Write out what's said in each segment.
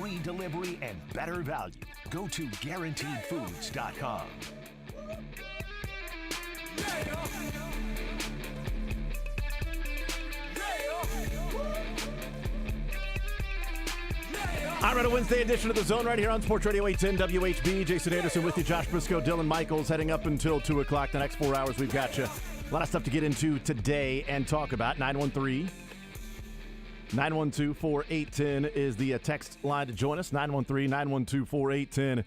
free delivery, and better value. Go to GuaranteedFoods.com. All right, a Wednesday edition of The Zone right here on Sports Radio 810 WHB. Jason Anderson with you, Josh Brisco, Dylan Michaels, heading up until 2 o'clock. The next 4 hours, we've got you. A lot of stuff to get into today and talk about. 913-912-4810 is the text line to join us. 913-912-4810.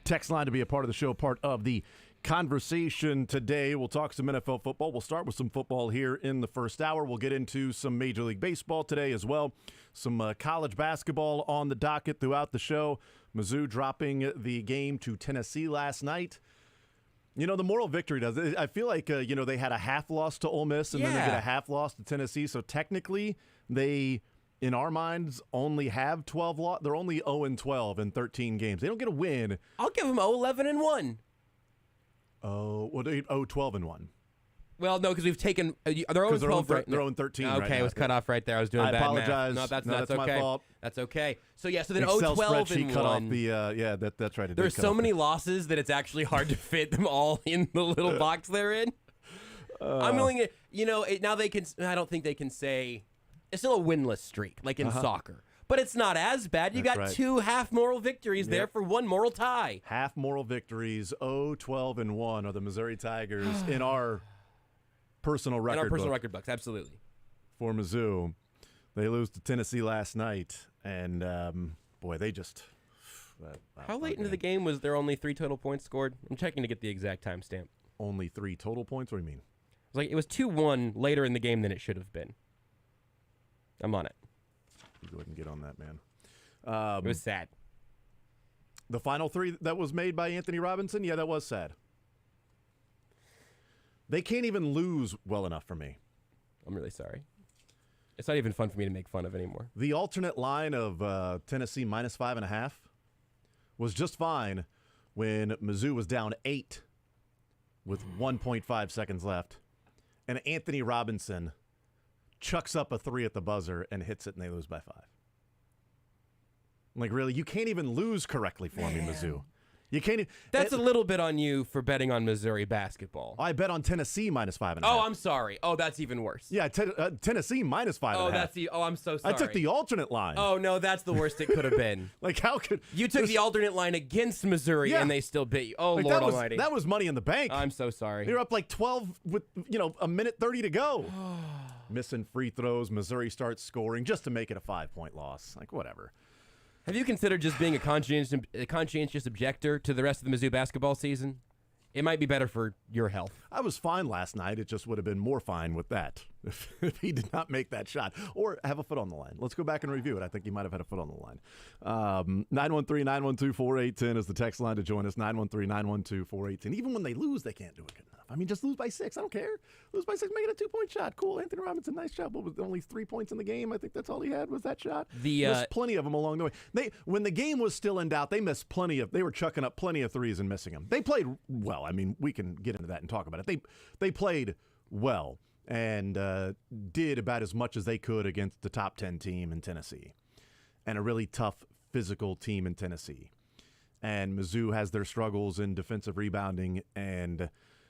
Text line to be a part of the show, part of the conversation today. We'll talk some NFL football. We'll start with some football here in the first hour. We'll get into some Major League Baseball today as well. Some college basketball on the docket throughout the show. Mizzou dropping the game to Tennessee last night. You know, the moral victory does it. I feel like, they had a half loss to Ole Miss and then they get a half loss to Tennessee. So technically, they, in our minds, only have 12 losses. They're only 0-12 in 13 games. They don't get a win. I'll give them 11-1. Oh, well, 12-1. Well, no, because we've taken they're 0-12 right now. They're 0-13 right now. Okay, it was cut off right there. I was doing I bad apologize. math. No, that's okay. my fault. That's okay. So so then Excel 0-12 spreadsheet and cut 1. off the that's right. There's so many losses that it's actually hard to fit them all in the little box they're in. I'm willing to, now they can. I don't think they can say it's still a winless streak like in soccer. But it's not as bad. You got 2 half moral victories there for 1 moral tie. Half moral victories, 0-12-1 are the Missouri Tigers in our personal record. In our personal record books, absolutely. For Mizzou, they lose to Tennessee last night, and boy, they just. How late into the game was there only 3 total points scored? I'm checking to get the exact timestamp. Only 3 total points? What do you mean? It was 2-1 later in the game than it should have been. I'm on it. You go ahead and get on that, man. It was sad. The final 3 that was made by Anthony Robinson, yeah, that was sad. They can't even lose well enough for me. I'm really sorry. It's not even fun for me to make fun of anymore. The alternate line of Tennessee minus 5.5 was just fine when Mizzou was down 8 with 1.5 seconds left. And Anthony Robinson chucks up a 3 at the buzzer and hits it, and they lose by 5. Like, really? You can't even lose correctly for me, Mizzou. You can't. That's a little bit on you for betting on Missouri basketball. I bet on Tennessee minus 5.5. Oh, I'm sorry. Oh, that's even worse. Yeah, Tennessee minus 5.5. Oh, I'm so sorry. I took the alternate line. Oh no, that's the worst it could have been. Like, how could you took the alternate line against Missouri and they still beat you? Oh, like, Lord Almighty, that was money in the bank. I'm so sorry. You're up like 12 with a minute 30 to go. Missing free throws. Missouri starts scoring just to make it a 5-point loss. Like, whatever. Have you considered just being a conscientious objector to the rest of the Mizzou basketball season? It might be better for your health. I was fine last night. It just would have been more fine with that if he did not make that shot or have a foot on the line. Let's go back and review it. I think he might have had a foot on the line. 913-912-4810 is the text line to join us. 913-912-4810. Even when they lose, they can't do it good enough. I mean, just lose by 6. I don't care. Lose by 6, make it a 2-point shot. Cool. Anthony Robinson, nice job. What was only 3 points in the game? I think that's all he had was that shot. There's plenty of them along the way. When the game was still in doubt, they missed they were chucking up plenty of threes and missing them. They played well. I mean, we can get into that and talk about it. They played well and did about as much as they could against the top 10 team in Tennessee and a really tough physical team in Tennessee. And Mizzou has their struggles in defensive rebounding, and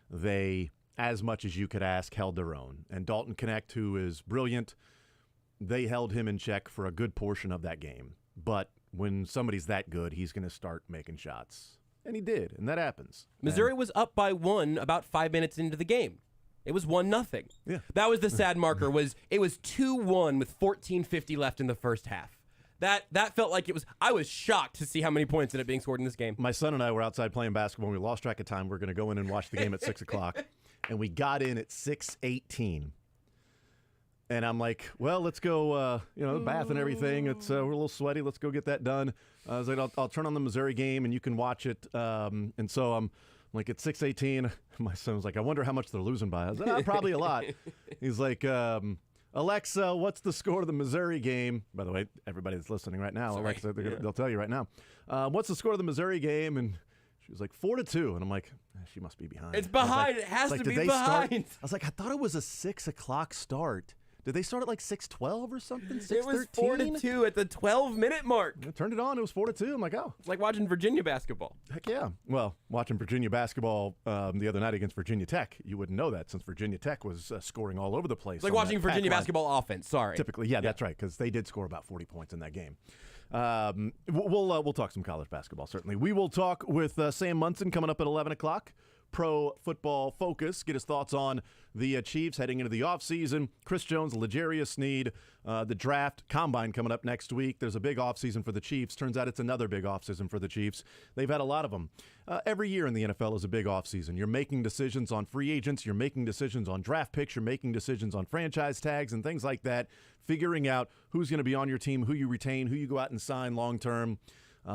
they, as much as you could ask, held their own. And Dalton Knecht, who is brilliant, they held him in check for a good portion of that game. But when somebody's that good, he's going to start making shots. And he did, and that happens. Missouri was up by 1 about 5 minutes into the game. It was 1-0. Yeah. That was the sad marker. It was 2-1 with 14:50 left in the first half. That felt like it was. I was shocked to see how many points ended up being scored in this game. My son and I were outside playing basketball. And we lost track of time. We were going to go in and watch the game at 6 o'clock, and we got in at 6:18. And I'm like, well, let's go, the bath and everything. It's we're a little sweaty. Let's go get that done. I was like, I'll turn on the Missouri game and you can watch it. And so I'm like at 6:18. My son was like, I wonder how much they're losing by. I was like, probably a lot. He's like, Alexa, what's the score of the Missouri game? By the way, everybody that's listening right now, Alexa, they'll tell you right now. What's the score of the Missouri game? And she was like 4-2, and I'm like, she must be behind. It's behind. It has to be behind. I was like, I thought it was a 6 o'clock start. Did they start at like 6:12 or something? 6:13? It was 4-2 at the 12-minute mark. I turned it on. It was 4-2. I'm like, oh. It's like watching Virginia basketball. Heck yeah. Well, watching Virginia basketball the other night against Virginia Tech, you wouldn't know that since Virginia Tech was scoring all over the place. It's like watching Virginia basketball offense. Sorry. Typically, yeah, that's right, because they did score about 40 points in that game. We'll talk some college basketball, certainly. We will talk with Sam Munson coming up at 11 o'clock. Pro Football Focus. Get his thoughts on the Chiefs heading into the offseason. Chris Jones, L'Jarius Sneed, the draft combine coming up next week. There's a big offseason for the Chiefs. Turns out it's another big offseason for the Chiefs. They've had a lot of them. Every year in the NFL is a big offseason. You're making decisions on free agents. You're making decisions on draft picks. You're making decisions on franchise tags and things like that. Figuring out who's going to be on your team, who you retain, who you go out and sign long term.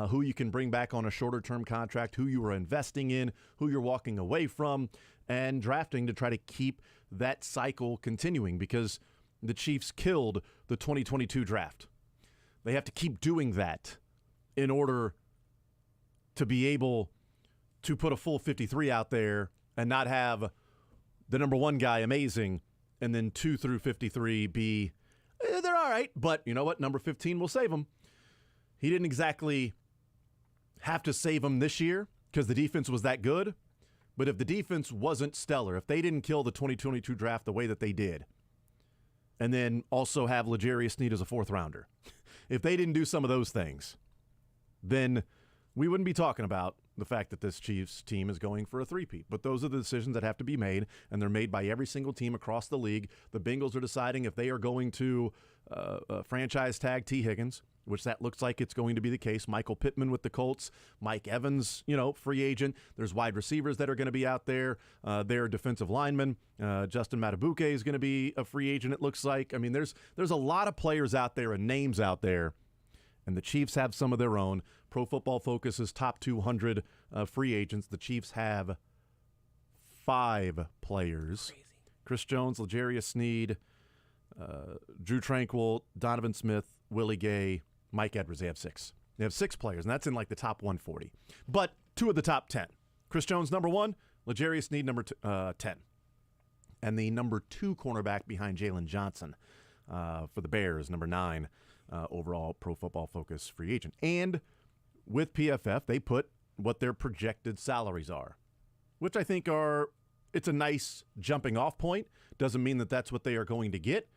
Who you can bring back on a shorter-term contract, who you are investing in, who you're walking away from, and drafting to try to keep that cycle continuing because the Chiefs killed the 2022 draft. They have to keep doing that in order to be able to put a full 53 out there and not have the number one guy amazing and then 2 through 53 be, they're all right, but you know what? Number 15 will save them. He didn't exactly have to save them this year because the defense was that good. But if the defense wasn't stellar, if they didn't kill the 2022 draft the way that they did, and then also have L'Jarius Sneed as a fourth rounder, if they didn't do some of those things, then we wouldn't be talking about the fact that this Chiefs team is going for a three-peat. But those are the decisions that have to be made, and they're made by every single team across the league. The Bengals are deciding if they are going to franchise tag T. Higgins, which that looks like it's going to be the case. Michael Pittman with the Colts. Mike Evans, free agent. There's wide receivers that are going to be out there. Their defensive linemen. Justin Matabuke is going to be a free agent, it looks like. I mean, there's a lot of players out there and names out there, and the Chiefs have some of their own. Pro Football Focus's top 200 free agents. The Chiefs have 5 players. Crazy. Chris Jones, L'Jarius Sneed, Drew Tranquill, Donovan Smith, Willie Gay, Mike Edwards. They have 6. They have 6 players, and that's in like the top 140. But 2 of the top 10. Chris Jones, number 1. L'Jarius Sneed, number 10. And the number 2 cornerback behind Jalen Johnson for the Bears, number 9 overall Pro Football Focus free agent. And with PFF, they put what their projected salaries are, which I think it's a nice jumping off point. Doesn't mean that that's what they are going to get.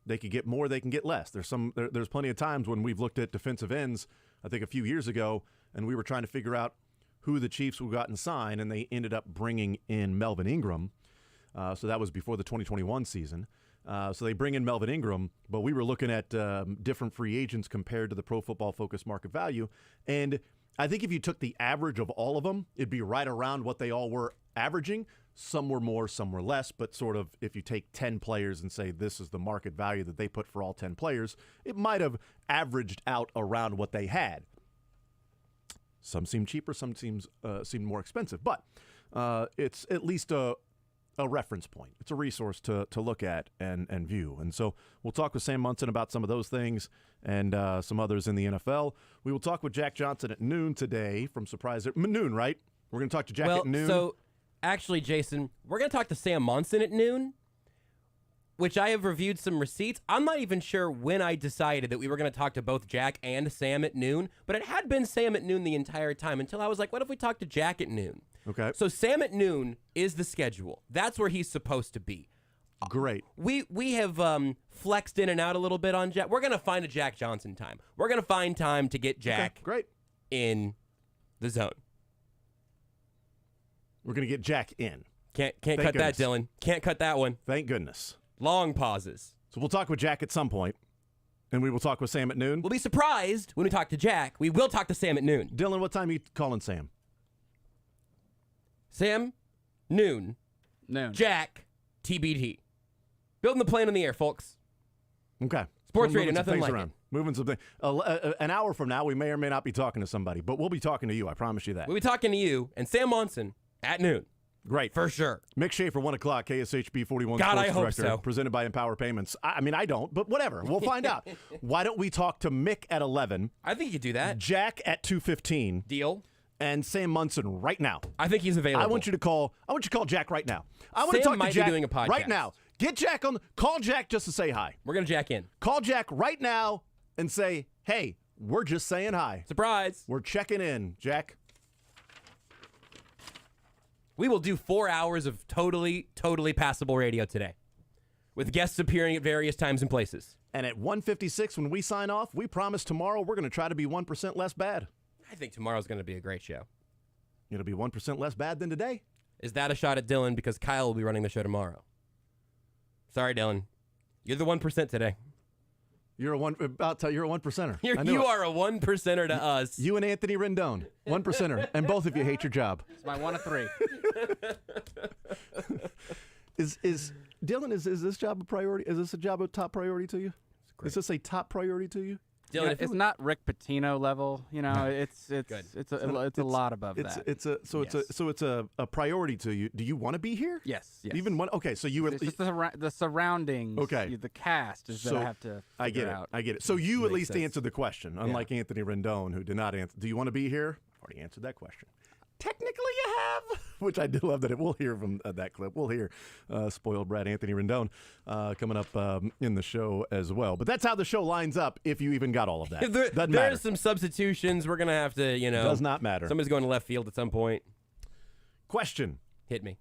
They could get more, they can get less. There's plenty of times when we've looked at defensive ends, I think a few years ago, and we were trying to figure out who the Chiefs would go out and sign, and they ended up bringing in Melvin Ingram. So that was before the 2021 season. So they bring in Melvin Ingram, but we were looking at different free agents compared to the Pro Football Focus market value. And I think if you took the average of all of them, it'd be right around what they all were averaging. Some were more, some were less, but sort of if you take 10 players and say this is the market value that they put for all 10 players, it might have averaged out around what they had. Some seem cheaper, some seem more expensive, but it's at least a reference point. It's a resource to look at and view. And so we'll talk with Sam Munson about some of those things and some others in the NFL. We will talk with Jack Johnson at noon today from Surprise. Noon, right? We're going to talk to Jack at noon. So actually, Jason, we're going to talk to Sam Munson at noon, which I have reviewed some receipts. I'm not even sure when I decided that we were going to talk to both Jack and Sam at noon, but it had been Sam at noon the entire time until I was like, what if we talk to Jack at noon? Okay. So Sam at noon is the schedule. That's where he's supposed to be. Great. We have flexed in and out a little bit on Jack. We're going to find a Jack Johnson time. We're going to find time to get Jack great. In the zone. We're going to get Jack in. Can't cut goodness. That, Dylan. Can't cut that one. Thank goodness. Long pauses. So we'll talk with Jack at some point, and we will talk with Sam at noon. We'll be surprised when we talk to Jack. We will talk to Sam at noon. Dylan, what time are you calling Sam? Sam, noon. Jack, TBD. Building the plane in the air, folks. Okay. Sports radio, nothing like it. Moving something. An hour from now, we may or may not be talking to somebody, but we'll be talking to you. I promise you that. We'll be talking to you and Sam Munson at noon. Great. For sure. Mick Schaefer, 1 o'clock, KSHB 41 God, Sports I hope Director, so. presented by Empower Payments. I mean, I don't, but whatever. We'll find out. Why don't we talk to Mick at 11? I think you could do that. Jack at 2:15. Deal. And Sam Munson right now. I think he's available. I want you to call Jack right now. I want to Sam talk might to Jack be doing a podcast right now. Get Jack on. Call Jack just to say hi. We're going to jack in. Call Jack right now and say, hey, we're just saying hi. Surprise. We're checking in, Jack. We will do 4 hours of totally passable radio today, with guests appearing at various times and places. And at 1:56 when we sign off, we promise tomorrow we're going to try to be 1% less bad. I think tomorrow's going to be a great show. It'll be 1% less bad than today. Is that a shot at Dylan because Kyle will be running the show tomorrow? Sorry, Dylan. You're the 1% today. You're a 1%er. You are a 1%er to us. You and Anthony Rendon, 1%er, and both of you hate your job. It's my 1 of 3. Is Dylan? Is this job a priority? Is this a job a top priority to you? Is this a top priority to you? Dylan, It's not Rick Pitino level. It's a lot above that. It's a priority to you. Do you want to be here? Yes. Even one. Okay, so you. It's just the surroundings. Okay. The cast is that I have to figure out. I get it. So you at least sense. answered the question, unlike Anthony Rendon, who did not answer. Do you want to be here? Already answered that question. Technically, you have, which I do love that we'll hear from that clip. We'll hear spoiled brat Anthony Rendon coming up in the show as well. But that's how the show lines up if you even got all of that. Doesn't matter. There's some substitutions. We're going to have to, Does not matter. Somebody's going to left field at some point. Question. Hit me.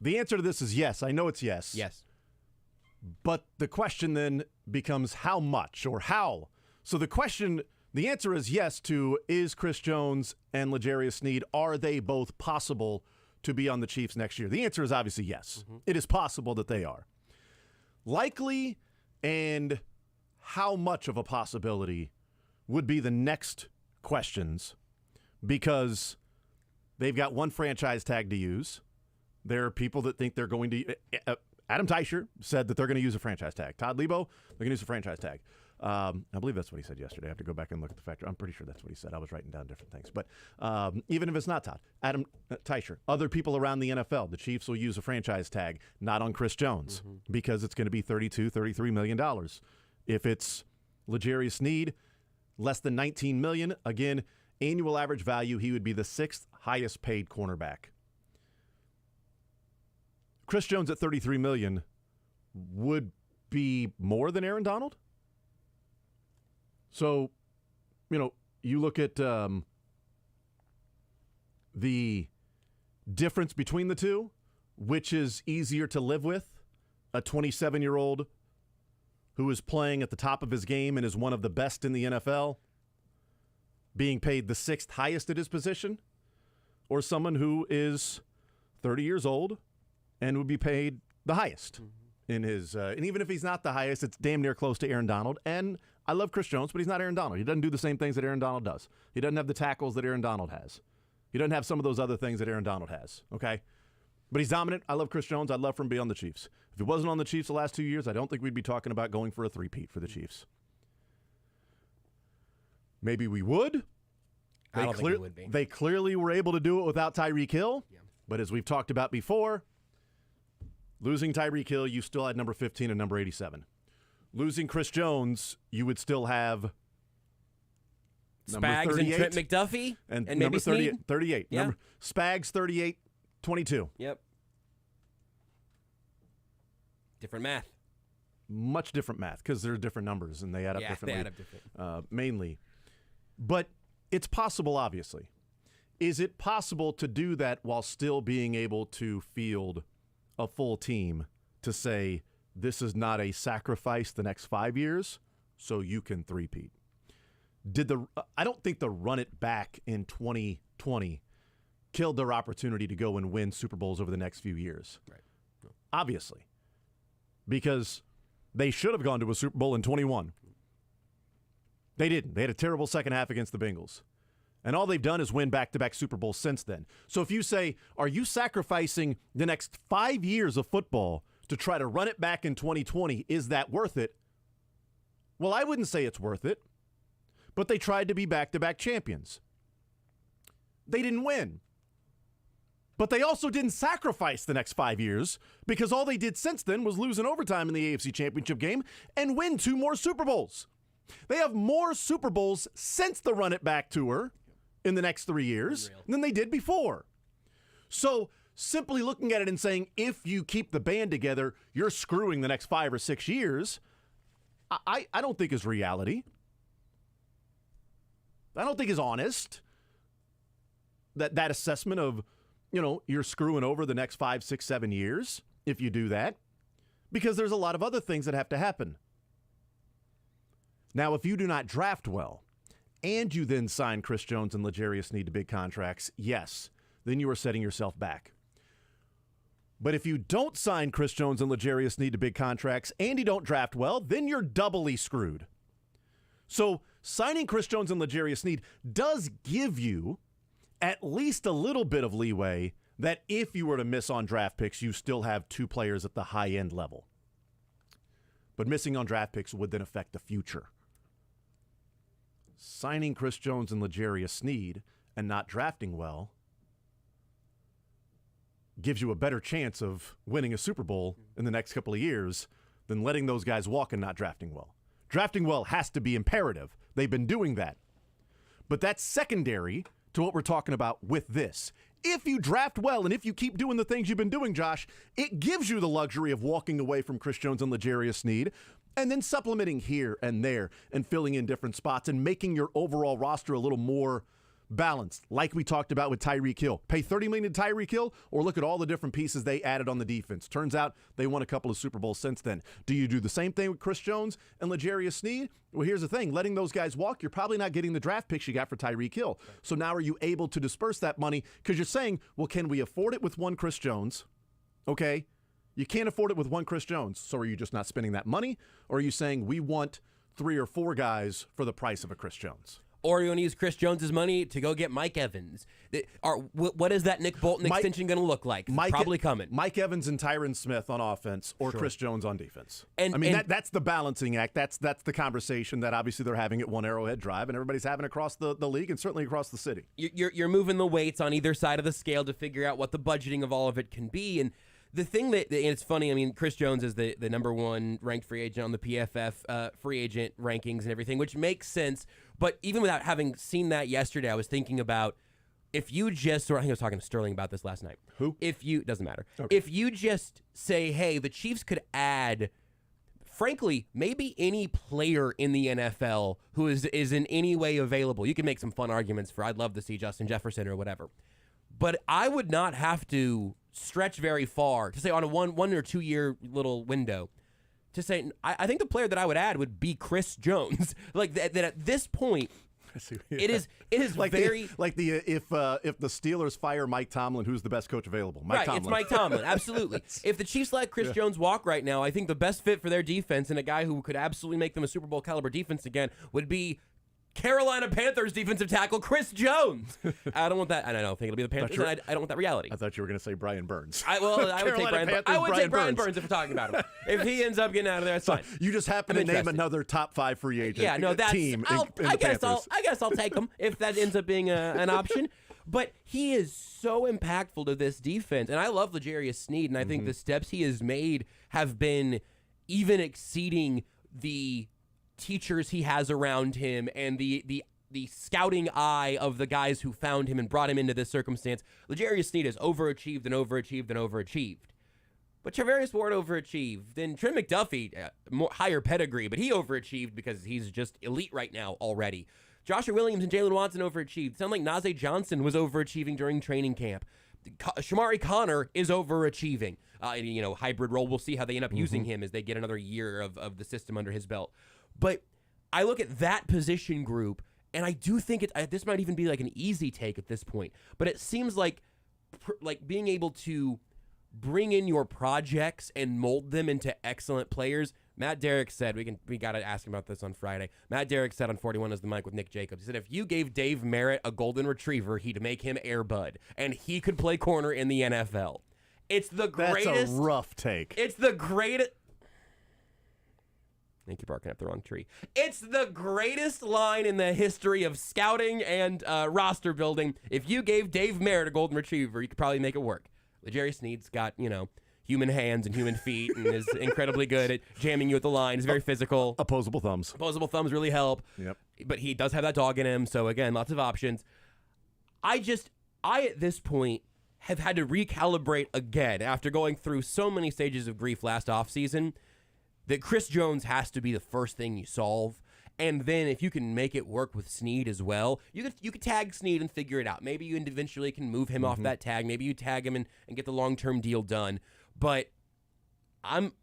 The answer to this is yes. I know it's yes. Yes. But the question then becomes how much or how. So the answer is yes to is Chris Jones and L'Jarius Sneed, are they both possible to be on the Chiefs next year? The answer is obviously yes. Mm-hmm. It is possible that they are. Likely and how much of a possibility would be the next questions, because they've got one franchise tag to use. There are people that think they're going to Adam Teicher said that they're going to use a franchise tag. Todd Lebo, they're going to use a franchise tag. I believe that's what he said yesterday. I have to go back and look at the factor. I'm pretty sure that's what he said. I was writing down different things. But even if it's not Todd, Adam Teicher, other people around the NFL, the Chiefs will use a franchise tag, not on Chris Jones, because it's going to be $32, $33 million. If it's L'Jarius Sneed, less than $19 million, again, annual average value, he would be the 6th highest paid cornerback. Chris Jones at $33 million would be more than Aaron Donald. So, you look at the difference between the two, which is easier to live with. A 27-year-old who is playing at the top of his game and is one of the best in the NFL, being paid the 6th highest at his position, or someone who is 30 years old and would be paid the highest in his and even if he's not the highest, it's damn near close to Aaron Donald. And I love Chris Jones, but he's not Aaron Donald. He doesn't do the same things that Aaron Donald does. He doesn't have the tackles that Aaron Donald has. He doesn't have some of those other things that Aaron Donald has, okay? But he's dominant. I love Chris Jones. I'd love for him to be on the Chiefs. If he wasn't on the Chiefs the last 2 years, I don't think we'd be talking about going for a three-peat for the Chiefs. Maybe we would. I don't think we would be. They clearly were able to do it without Tyreek Hill. Yeah. But as we've talked about before, losing Tyreek Hill, you still had number 15 and number 87. Losing Chris Jones, you would still have Spags and Trent McDuffie and maybe number 38. Sneed? 38. Yeah. Spags 38, 22. Yep. Different math. Much different math because they're different numbers and they add up differently. They add up different. Mainly. But it's possible, obviously. Is it possible to do that while still being able to field a full team to say, this is not a sacrifice the next 5 years, so you can three-peat? I don't think the run it back in 2020 killed their opportunity to go and win Super Bowls over the next few years. Right. No. Obviously. Because they should have gone to a Super Bowl in 21. They didn't. They had a terrible second half against the Bengals. And all they've done is win back-to-back Super Bowls since then. So if you say, are you sacrificing the next 5 years of football to try to run it back in 2020, is that worth it? Well, I wouldn't say it's worth it. But they tried to be back-to-back champions. They didn't win. But they also didn't sacrifice the next 5 years because all they did since then was lose in overtime in the AFC Championship game and win 2 more Super Bowls. They have more Super Bowls since the Run It Back tour in the next 3 years than they did before. So simply looking at it and saying, if you keep the band together, you're screwing the next 5 or 6 years, I don't think is reality. I don't think is honest. That assessment of, you're screwing over the next 5, 6, 7 years if you do that, because there's a lot of other things that have to happen. Now, if you do not draft well and you then sign Chris Jones and L'Jarius Sneed to big contracts, yes, then you are setting yourself back. But if you don't sign Chris Jones and L'Jarius Sneed to big contracts and you don't draft well, then you're doubly screwed. So signing Chris Jones and L'Jarius Sneed does give you at least a little bit of leeway that if you were to miss on draft picks, you still have 2 players at the high-end level. But missing on draft picks would then affect the future. Signing Chris Jones and L'Jarius Sneed and not drafting well gives you a better chance of winning a Super Bowl in the next couple of years than letting those guys walk and not drafting well. Drafting well has to be imperative. They've been doing that. But that's secondary to what we're talking about with this. If you draft well and if you keep doing the things you've been doing, Josh, it gives you the luxury of walking away from Chris Jones and L'Jarius Sneed and then supplementing here and there and filling in different spots and making your overall roster a little more balanced, like we talked about with Tyreek Hill. Pay $30 million to Tyreek Hill, or look at all the different pieces they added on the defense. Turns out they won a couple of Super Bowls since then. Do you do the same thing with Chris Jones and L'Jarius Sneed? Well, here's the thing. Letting those guys walk, you're probably not getting the draft picks you got for Tyreek Hill. So now are you able to disperse that money? Because you're saying, well, can we afford it with one Chris Jones? Okay. You can't afford it with one Chris Jones. So are you just not spending that money? Or are you saying we want 3 or 4 guys for the price of a Chris Jones? Or you want to use Chris Jones' money to go get Mike Evans. What is that Nick Bolton extension going to look like? Probably coming. Mike Evans and Tyron Smith on offense, or Chris Jones on defense. And that's the balancing act. That's the conversation that obviously they're having at One Arrowhead Drive, and everybody's having across the league and certainly across the city. You're moving the weights on either side of the scale to figure out what the budgeting of all of it can be. And the thing and it's funny, I mean, Chris Jones is the number 1 ranked free agent on the PFF free agent rankings and everything, which makes sense. But even without having seen that yesterday, I was thinking about if you just, or I think I was talking to Sterling about this last night. Who? Doesn't matter. Okay. If you just say, hey, the Chiefs could add, frankly, maybe any player in the NFL who is in any way available. You can make some fun arguments for, I'd love to see Justin Jefferson or whatever. But I would not have to stretch very far to say on a 1 or 2 year little window to say, I think the player that I would add would be Chris Jones. Like that at this point, it is like very if the Steelers fire Mike Tomlin, who's the best coach available? Mike Tomlin. It's Mike Tomlin, absolutely. If the Chiefs let Chris Jones walk right now, I think the best fit for their defense and a guy who could absolutely make them a Super Bowl caliber defense again would be Carolina Panthers defensive tackle Chris Jones. I don't want that. I don't think it'll be the Panthers. I don't want that reality. I thought you were going to say Brian Burns. I would take Brian Burns. I would take Brian Burns if we're talking about him. If he ends up getting out of there, that's fine. You just happen to name another top 5 free agent team. I guess I'll take him if that ends up being an option. But he is so impactful to this defense, and I love L'Jarius Sneed, and I think the steps he has made have been even exceeding the teachers he has around him and the scouting eye of the guys who found him and brought him into this circumstance. L'Jarius Sneed has overachieved and overachieved and overachieved. But Charvarius Ward overachieved. Then Trent McDuffie, higher pedigree, but he overachieved because he's just elite right now already. Joshua Williams and Jalen Watson overachieved. Sound like Najee Johnson was overachieving during training camp. Shamari Connor is overachieving. Hybrid role. We'll see how they end up using him as they get another year of the system under his belt. But I look at that position group, and I do think this might even be like an easy take at this point. But it seems like being able to bring in your projects and mold them into excellent players. Matt Derrick said, we got to ask him about this on Friday. Matt Derrick said on 41 is the mic with Nick Jacobs. He said if you gave Dave Merritt a golden retriever, he'd make him Air Bud, and he could play corner in the NFL. It's the greatest. That's a rough take. It's the greatest. I think you're barking up the wrong tree. It's the greatest line in the history of scouting and roster building. If you gave Dave Merritt a golden retriever, you could probably make it work. L'Jarius Sneed's got, human hands and human feet and is incredibly good at jamming you at the line. He's very physical. Opposable thumbs. Opposable thumbs really help. Yep. But he does have that dog in him, so again, lots of options. I at this point have had to recalibrate again after going through so many stages of grief last offseason that Chris Jones has to be the first thing you solve. And then if you can make it work with Snead as well, you could tag Snead and figure it out. Maybe you eventually can move him off that tag. Maybe you tag him and get the long-term deal done. But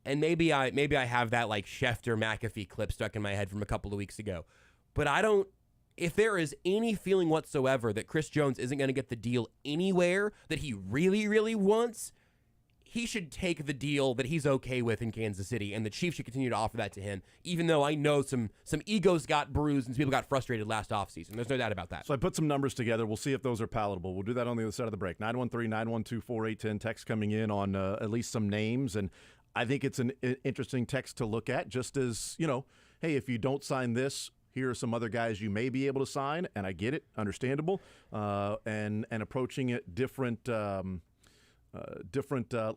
maybe I have that like Schefter McAfee clip stuck in my head from a couple of weeks ago. But if there is any feeling whatsoever that Chris Jones isn't going to get the deal anywhere that he really, really wants, he should take the deal that he's okay with in Kansas City, and the Chiefs should continue to offer that to him, even though I know some egos got bruised and some people got frustrated last offseason. There's no doubt about that. So I put some numbers together. We'll see if those are palatable. We'll do that on the other side of the break. 913-912-4810. Text coming in on at least some names, and I think it's an interesting text to look at, just as, hey, if you don't sign this, here are some other guys you may be able to sign, and I get it, understandable, and approaching it different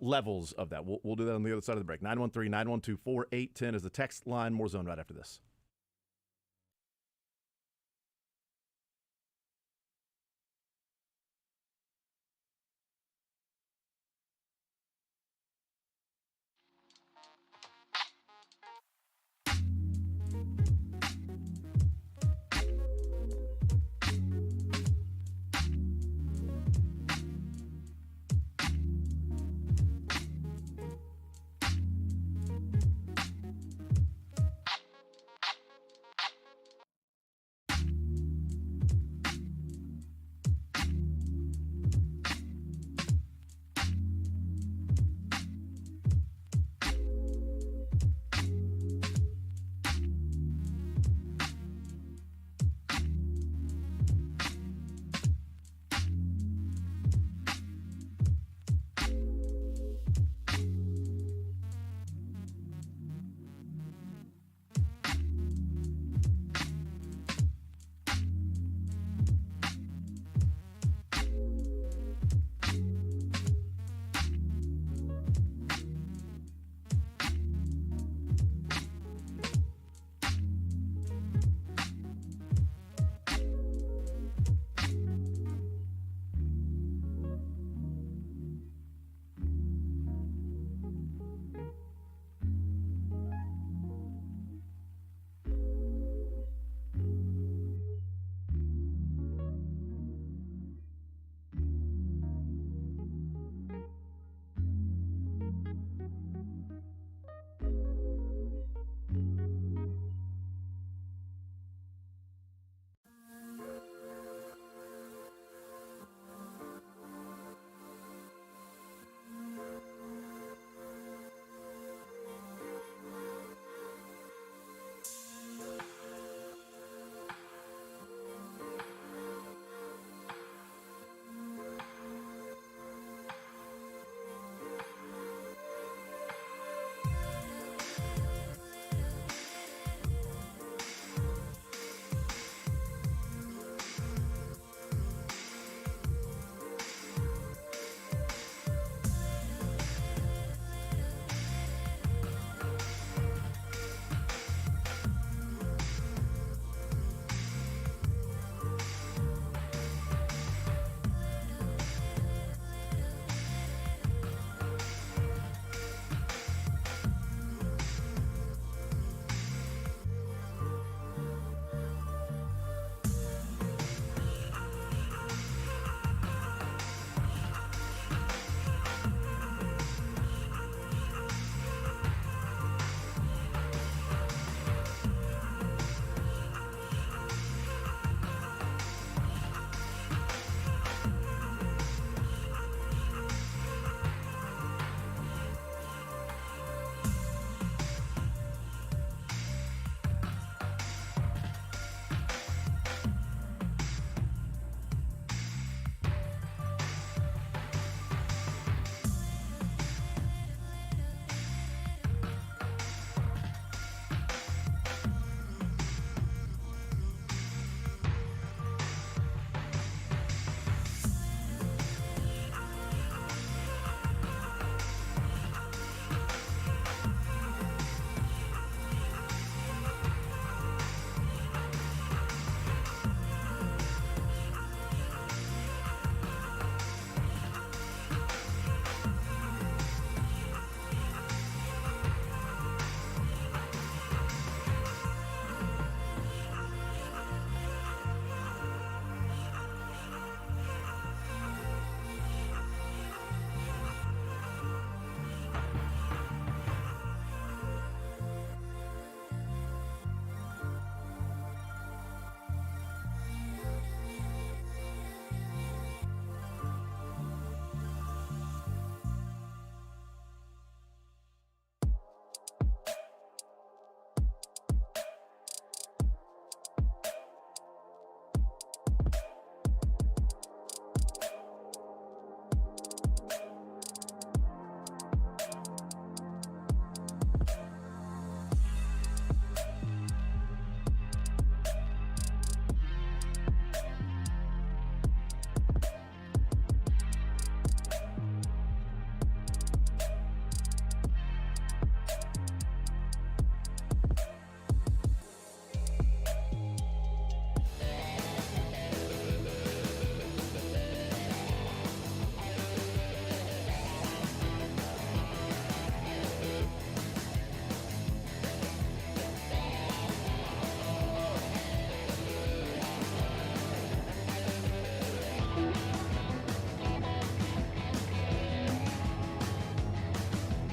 levels of that. We'll do that on the other side of the break. 913-912-4810 is the text line. More Zone right after this.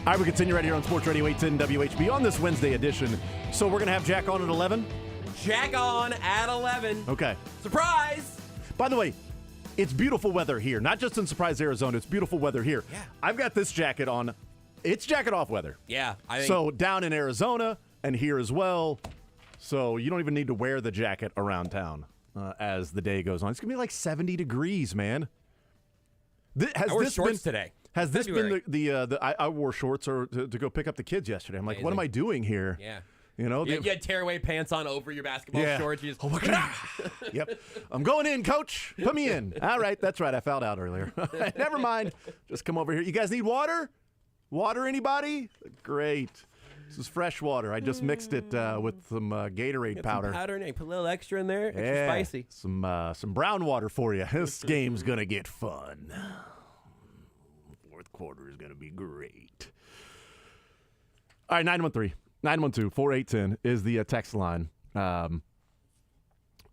All right, we continue right here on Sports Radio 810 WHB on this Wednesday edition. So we're going to have Jack on at 11? Jack on at 11. Okay. Surprise! By the way, it's beautiful weather here. Not just in Surprise, Arizona. It's beautiful weather here. Yeah. I've got this jacket on. It's jacket off weather. Yeah. I think So down in Arizona and here as well. So you don't even need to wear the jacket around town as the day goes on. It's going to be like 70 degrees, man. I wore shorts today. Has this February. been I wore shorts to go pick up the kids yesterday. I'm like, what am I doing here? Yeah. You know, You had tearaway pants on over your basketball shorts. You just, oh my God. Yep. I'm going in, coach. Put me in. All right. That's right. I fouled out earlier. Never mind. Just come over here. You guys need water? Water, anybody? Great. This is fresh water. I just mixed it with some Gatorade powder. Some powder in there. Put a little extra in there. Extra Yeah. spicy. Some brown water for you. This game's going to get fun. Fourth quarter is going to be great. All right, 913-912-4810 is the text line.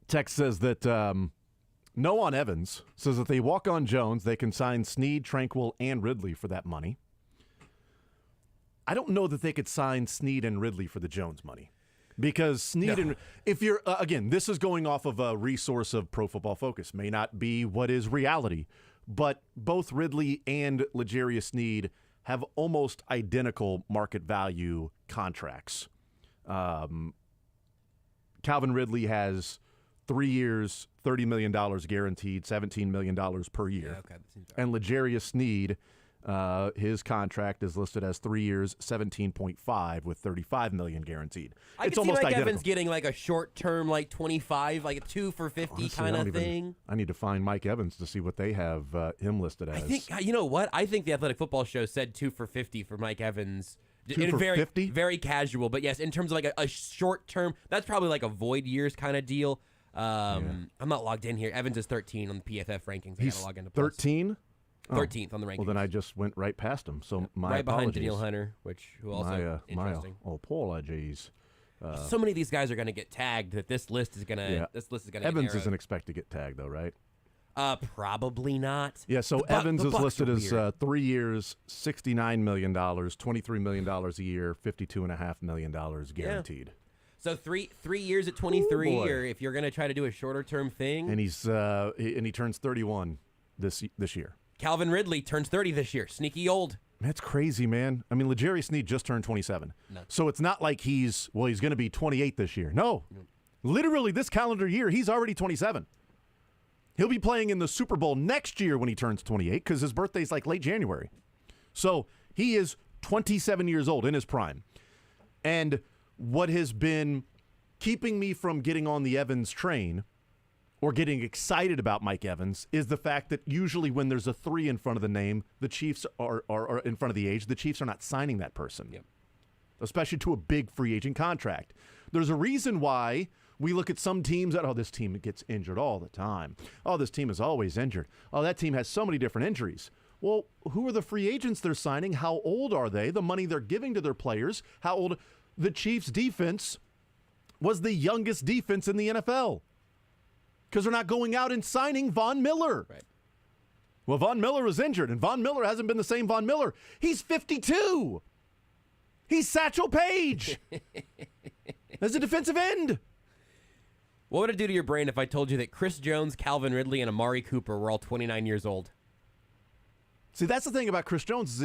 Text says that no on Evans. Says that they walk on Jones, they can sign Snead, Tranquil, and Ridley for that money. I don't know that they could sign Snead and Ridley for the Jones money. Because Snead and if you're again, this is going off of a resource of Pro Football Focus, may not be what is reality, but both Ridley and L'Jarius Snead have almost identical market value contracts. Calvin Ridley has 3 years, $30 million guaranteed, $17 million per year. Yeah, okay, that seems right. And L'Jarius Snead, his contract is listed as 3 years, 17.5 with $35 million guaranteed. I It's can see almost Mike identical. Evans getting like a short term, like 25, like a 2 for 50 Honestly, kind I of don't even- thing. I need to find Mike Evans to see what they have him listed as. I think you know what? I think the Athletic Football Show said 2 for 50 for Mike Evans. 2 for very, 50? Very casual, but yes, in terms of like a short term, that's probably like a void years kind of deal. I'm not logged in here. Evans is 13 on the PFF rankings. I He's gotta log into Plus. 13? 13th on the rankings. Well, then I just went right past him. So my right behind apologies. Daniil Hunter, who also interesting. Apologies. So many of these guys are going to get tagged that this list is going to. Yeah. This list is going to. Evans isn't expected to get tagged, though, right? Probably not. Yeah, so The Bu- Evans the is Bucs listed are as weird. 3 years, $69 million, $23 million a year, $52.5 million guaranteed. So three years at 23, boy. or if you're going to try to do a shorter term thing. And he turns 31 this year. Calvin Ridley turns 30 this year. Sneaky old. That's crazy, man. I mean, L'Jarius Snead just turned 27. So it's not like he's going to be 28 this year. No. Literally this calendar year, he's already 27. He'll be playing in the Super Bowl next year when he turns 28 because his birthday's like late January. So he is 27 years old in his prime. And what has been keeping me from getting on the Evans train or getting excited about Mike Evans is the fact that usually when there's a 3 in front of the name, the Chiefs are in front of the age, the Chiefs are not signing that person, especially to a big free agent contract. There's a reason why we look at some teams that, this team gets injured all the time. Oh, this team is always injured. Oh, that team has so many different injuries. Well, who are the free agents they're signing? How old are they? The money they're giving to their players? How old? The Chiefs' defense was the youngest defense in the NFL. Because they're not going out and signing Von Miller. Right. Well, Von Miller was injured, and Von Miller hasn't been the same Von Miller. He's 52. He's Satchel Paige as a defensive end. What would it do to your brain if I told you that Chris Jones, Calvin Ridley, and Amari Cooper were all 29 years old? See, that's the thing about Chris Jones.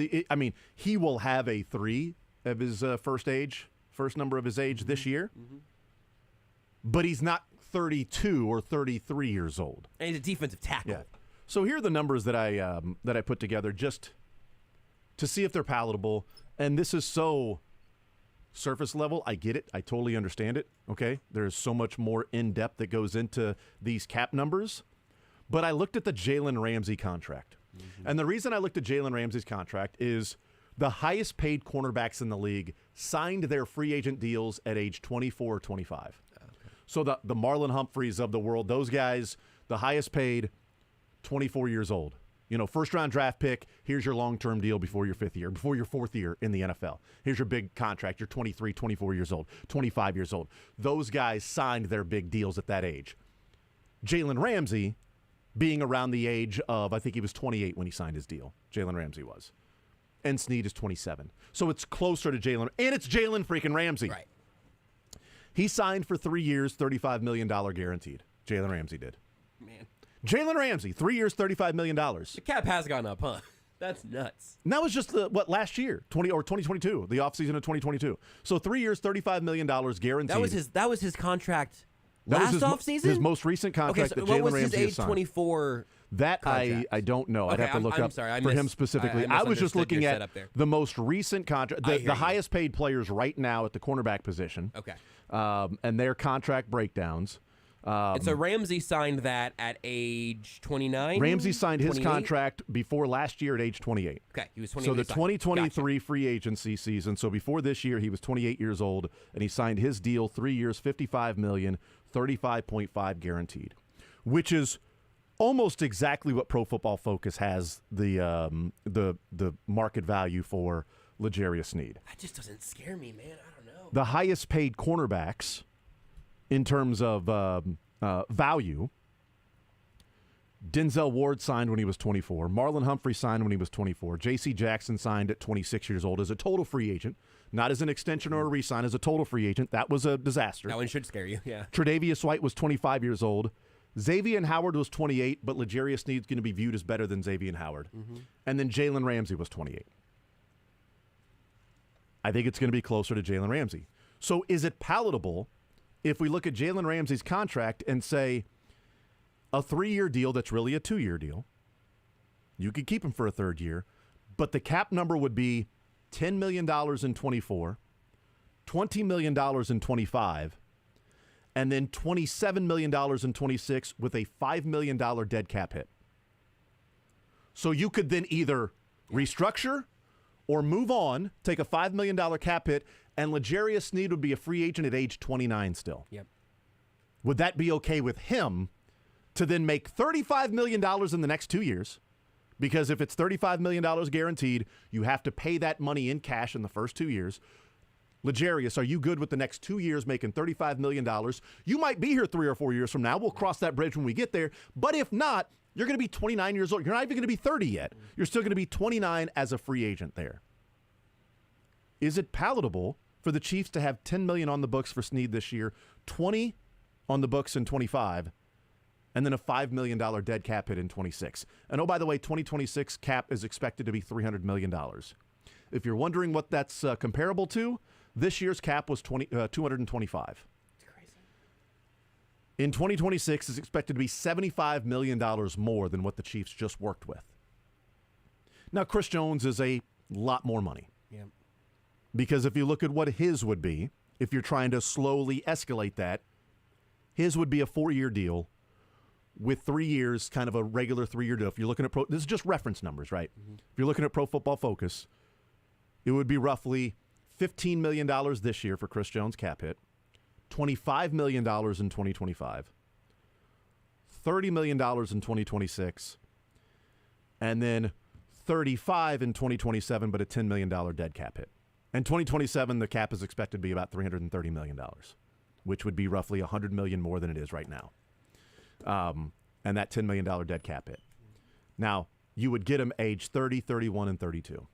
He will have a 3 of his first number of his age this year, but he's not 32 or 33 years old. And he's a defensive tackle. Yeah. So here are the numbers that I put together just to see if they're palatable. And this is so surface level. I get it. I totally understand it. Okay. There's so much more in depth that goes into these cap numbers. But I looked at the Jalen Ramsey contract. And the reason I looked at Jalen Ramsey's contract is the highest paid cornerbacks in the league signed their free agent deals at age 24 or 25. So the Marlon Humphreys of the world, those guys, the highest paid, 24 years old. First round draft pick, here's your long-term deal before your 5th year, before your 4th year in the NFL. Here's your big contract. You're 23, 24 years old, 25 years old. Those guys signed their big deals at that age. Jalen Ramsey being around the age of, I think he was 28 when he signed his deal. Jalen Ramsey was. and Snead is 27. So it's closer to Jalen, and it's Jalen freaking Ramsey. Right. He signed for 3 years, $35 million guaranteed. Jalen Ramsey did. Man. Jalen Ramsey, 3 years, $35 million. The cap has gone up, huh? That's nuts. And that was just last year, 2022, the offseason of 2022. So 3 years, $35 million guaranteed. That was his contract last offseason? His most recent contract that Jalen Ramsey signed. What was his age 24? That I don't know. I'd have to look up for him specifically. I was just looking at the most recent contract, the highest paid players right now at the cornerback position. Okay. And their contract breakdowns. And so Ramsey signed that at age 29? Ramsey signed 28? his contract before last year at age 28. Okay, he was 28. So the 2023 Gotcha. free agency season. So before this year, he was 28 years old, and he signed his deal 3 years, $55 million, 35.5 guaranteed, which is almost exactly what Pro Football Focus has the market value for L'Jarius Snead. That just doesn't scare me, man. I don't know. The highest paid cornerbacks in terms of value, Denzel Ward signed when he was 24. Marlon Humphrey signed when he was 24. J.C. Jackson signed at 26 years old as a total free agent, not as an extension or a re-sign, as a total free agent. That was a disaster. That one should scare you, yeah. Tre'Davious White was 25 years old. Xavier Howard was 28, but L'Jarius Snead's going to be viewed as better than Xavier Howard. Mm-hmm. And then Jalen Ramsey was 28. I think it's going to be closer to Jalen Ramsey. So is it palatable if we look at Jalen Ramsey's contract and say a 3-year deal that's really a 2-year deal? You could keep him for a 3rd year, but the cap number would be $10 million in 24, $20 million in 25, and then $27 million in 26 with a $5 million dead cap hit. So you could then either restructure or move on, take a $5 million cap hit, and L'Jarius Snead would be a free agent at age 29 still. Yep. Would that be okay with him to then make $35 million in the next 2 years? Because if it's $35 million guaranteed, you have to pay that money in cash in the first 2 years. L'Jarius, are you good with the next 2 years making $35 million? You might be here 3 or 4 years from now. We'll cross that bridge when we get there. But if not, you're going to be 29 years old. You're not even going to be 30 yet. You're still going to be 29 as a free agent there. Is it palatable for the Chiefs to have $10 million on the books for Snead this year, $20 on the books in 25, and then a $5 million dead cap hit in 26? And oh, by the way, 2026 cap is expected to be $300 million. If you're wondering what that's comparable to, this year's cap was 225. That's crazy. In 2026, it's expected to be $75 million more than what the Chiefs just worked with. Now, Chris Jones is a lot more money. Yeah. Because if you look at what his would be, if you're trying to slowly escalate that, his would be a 4-year deal with 3 years, kind of a regular 3-year deal. If you're looking at this is just reference numbers, right? Mm-hmm. If you're looking at Pro Football Focus, it would be roughly $15 million this year for Chris Jones cap hit, $25 million in 2025, $30 million in 2026, and then $35 in 2027, but a $10 million dead cap hit. And 2027, the cap is expected to be about $330 million, which would be roughly $100 million more than it is right now. And that $10 million dead cap hit. Now, you would get him age 30, 31, and 32.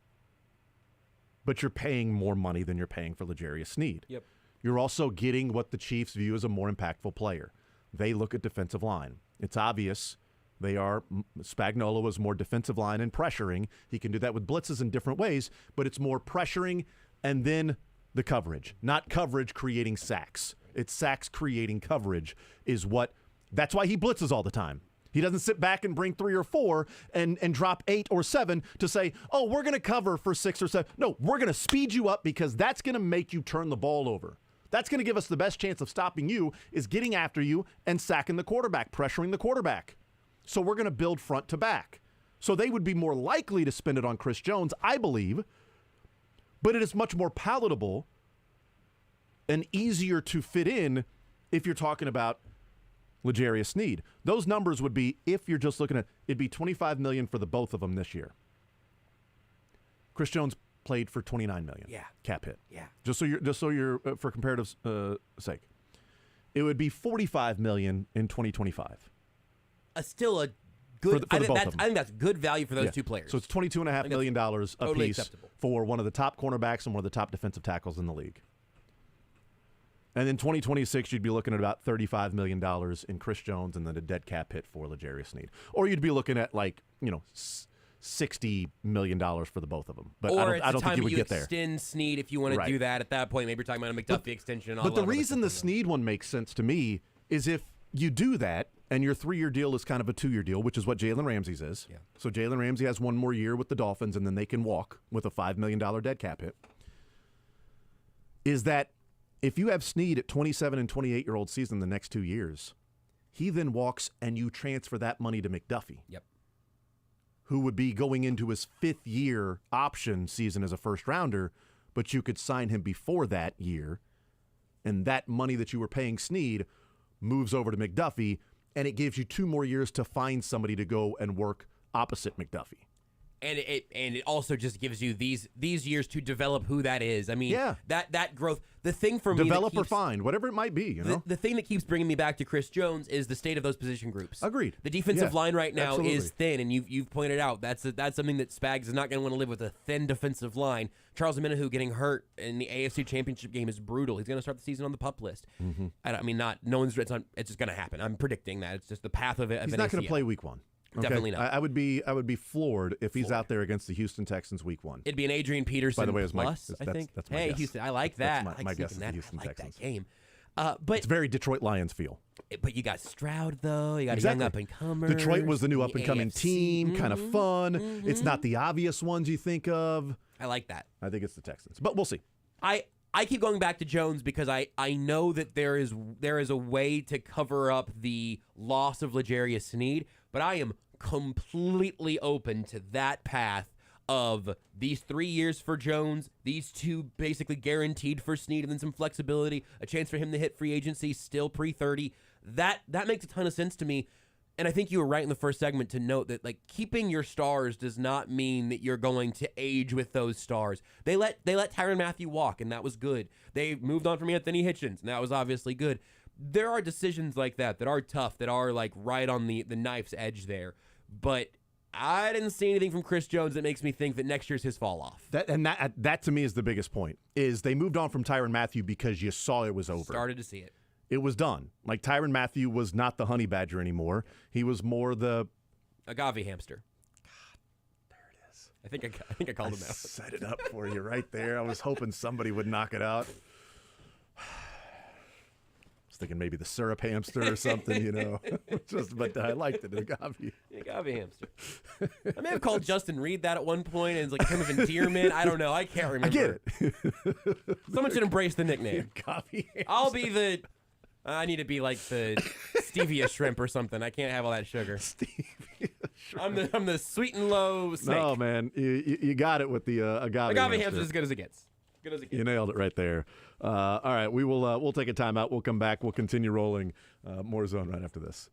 But you're paying more money than you're paying for L'Jarius Snead. Yep. You're also getting what the Chiefs view as a more impactful player. They look at defensive line. It's obvious Spagnuolo is more defensive line and pressuring. He can do that with blitzes in different ways, but it's more pressuring and then the coverage. Not coverage creating sacks. It's sacks creating coverage that's why he blitzes all the time. He doesn't sit back and bring 3 or 4 and drop 8 or 7 to say, oh, we're going to cover for 6 or 7. No, we're going to speed you up because that's going to make you turn the ball over. That's going to give us the best chance of stopping you is getting after you and sacking the quarterback, pressuring the quarterback. So we're going to build front to back. So they would be more likely to spend it on Chris Jones, I believe, but it is much more palatable and easier to fit in if you're talking about L'Jarius Snead. Those numbers would be, if you're just looking at, it'd be $25 million for the both of them this year. Chris Jones played for $29 million. Yeah. Cap hit. Yeah. Just so you're for comparative sake, it would be $45 million in 2025. Still a good. For the both of them. I think that's good value for those Yeah. two players. So it's $22.5 million totally apiece acceptable. for one of the top cornerbacks and one of the top defensive tackles in the league. And in 2026, you'd be looking at about $35 million in Chris Jones and then a dead cap hit for L'Jarius Sneed. Or you'd be looking at $60 million for the both of them. But I don't think you would get there. Extend Sneed if you want to do that at that point. Maybe you're talking about a McDuffie extension. But the reason the Sneed one makes sense to me is if you do that and your 3-year deal is kind of a 2-year deal, which is what Jalen Ramsey's is. Yeah. So Jalen Ramsey has one more year with the Dolphins and then they can walk with a $5 million dead cap hit. Is that if you have Sneed at 27 and 28-year-old season the next 2 years, he then walks and you transfer that money to McDuffie. Yep. Who would be going into his 5th-year option season as a first-rounder, but you could sign him before that year, and that money that you were paying Sneed moves over to McDuffie, and it gives you 2 more years to find somebody to go and work opposite McDuffie. And it also just gives you these years to develop who that is. I mean, that growth. The thing for me, develop or find, whatever it might be. The thing that keeps bringing me back to Chris Jones is the state of those position groups. Agreed. The defensive line right now absolutely. is thin, and you've pointed out that's something that Spags is not going to want to live with, a thin defensive line. Charles Omenihu getting hurt in the AFC Championship game is brutal. He's going to start the season on the PUP list. Mm-hmm. It's just going to happen. I'm predicting that. It's just the path of it. He's not going to play week 1. Okay? Definitely not. I would be floored if he's out there against the Houston Texans week 1. It'd be an Adrian Peterson by the way, plus, I think. That's my hey, guess. Houston, I like that. That's my guess is the Houston Texans. That game. But it's very Detroit Lions feel. But you got Stroud, though. You got a young up-and-comer. Detroit was the new up-and-coming team, kind of fun. Mm-hmm. It's not the obvious ones you think of. I like that. I think it's the Texans, but we'll see. I keep going back to Jones because I know that there is a way to cover up the loss of L'Jarius Sneed, but I am completely open to that path of these 3 years for Jones, these 2 basically guaranteed for Sneed, and then some flexibility, a chance for him to hit free agency still pre-30. That makes a ton of sense to me. And I think you were right in the first segment to note that keeping your stars does not mean that you're going to age with those stars. They let Tyrann Mathieu walk, and that was good. They moved on from Anthony Hitchens, and that was obviously good. There are decisions like that are tough, that are right on the knife's edge there. But I didn't see anything from Chris Jones that makes me think that next year's his fall off. That to me is the biggest point, is they moved on from Tyrann Mathieu because you saw it was over. Started to see it. It was done. Tyrann Mathieu was not the honey badger anymore. He was more the agave hamster. God, there it is. I think I called him out. Set it up for you right there. I was hoping somebody would knock it out. I was thinking maybe the syrup hamster or something, but I liked it, agave. Agave hamster. I may have called Justin Reed that at one point, and it's like a term of endearment. I don't know. I can't remember. I get it. Someone should embrace the nickname. Agave hamster. I'll be the... I need to be like the stevia shrimp or something. I can't have all that sugar. Stevia shrimp. I'm the sweet and low snake. No, man. You got it with the agave hamster is as good as it gets. Good as it gets. You nailed it right there. All right, we'll take a timeout. We'll come back. We'll continue rolling. More Zone right after this.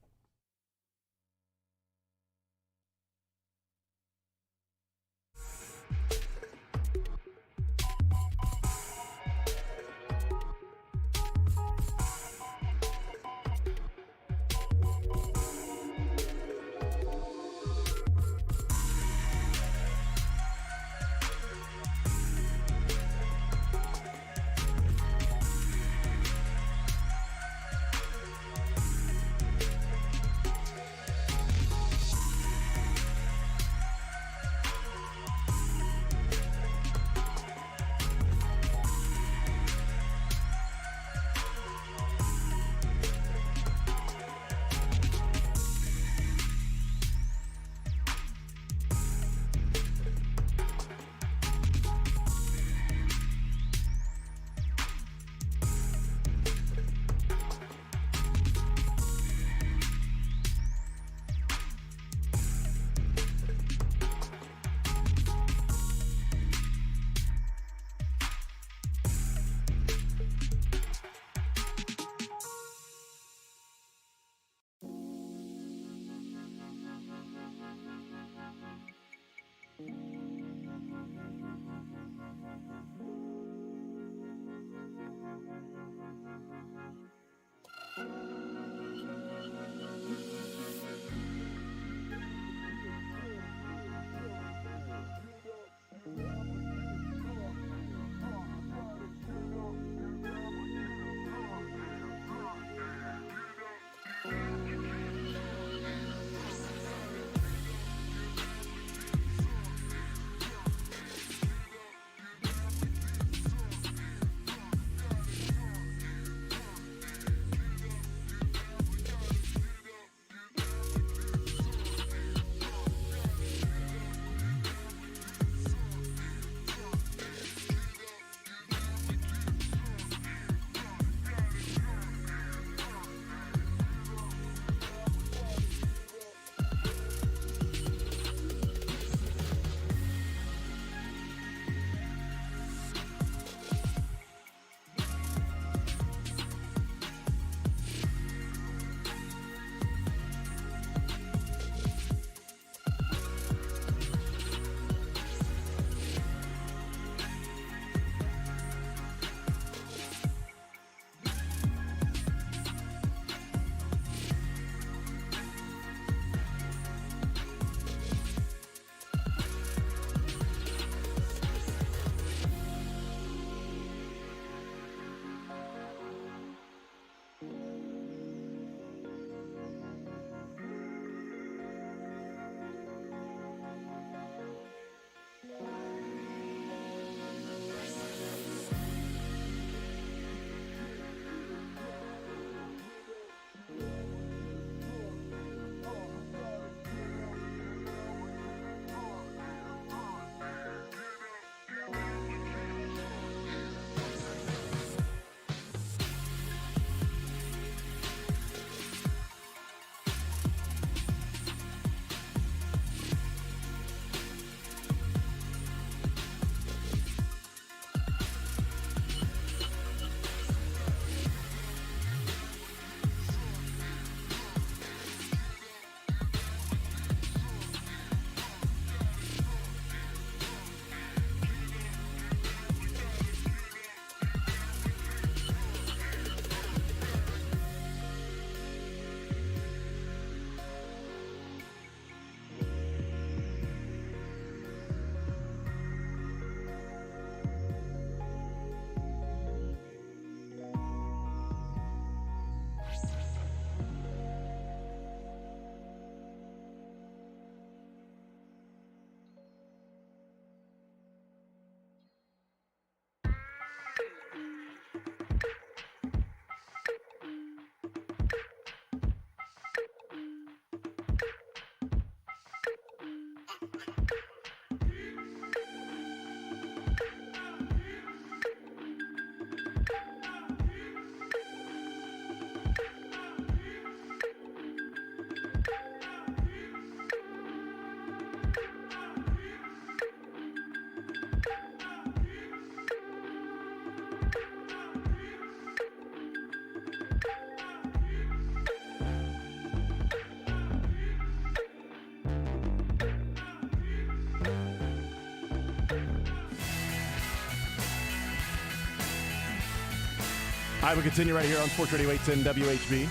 All right, we continue right here on Sports Radio 810 WHB.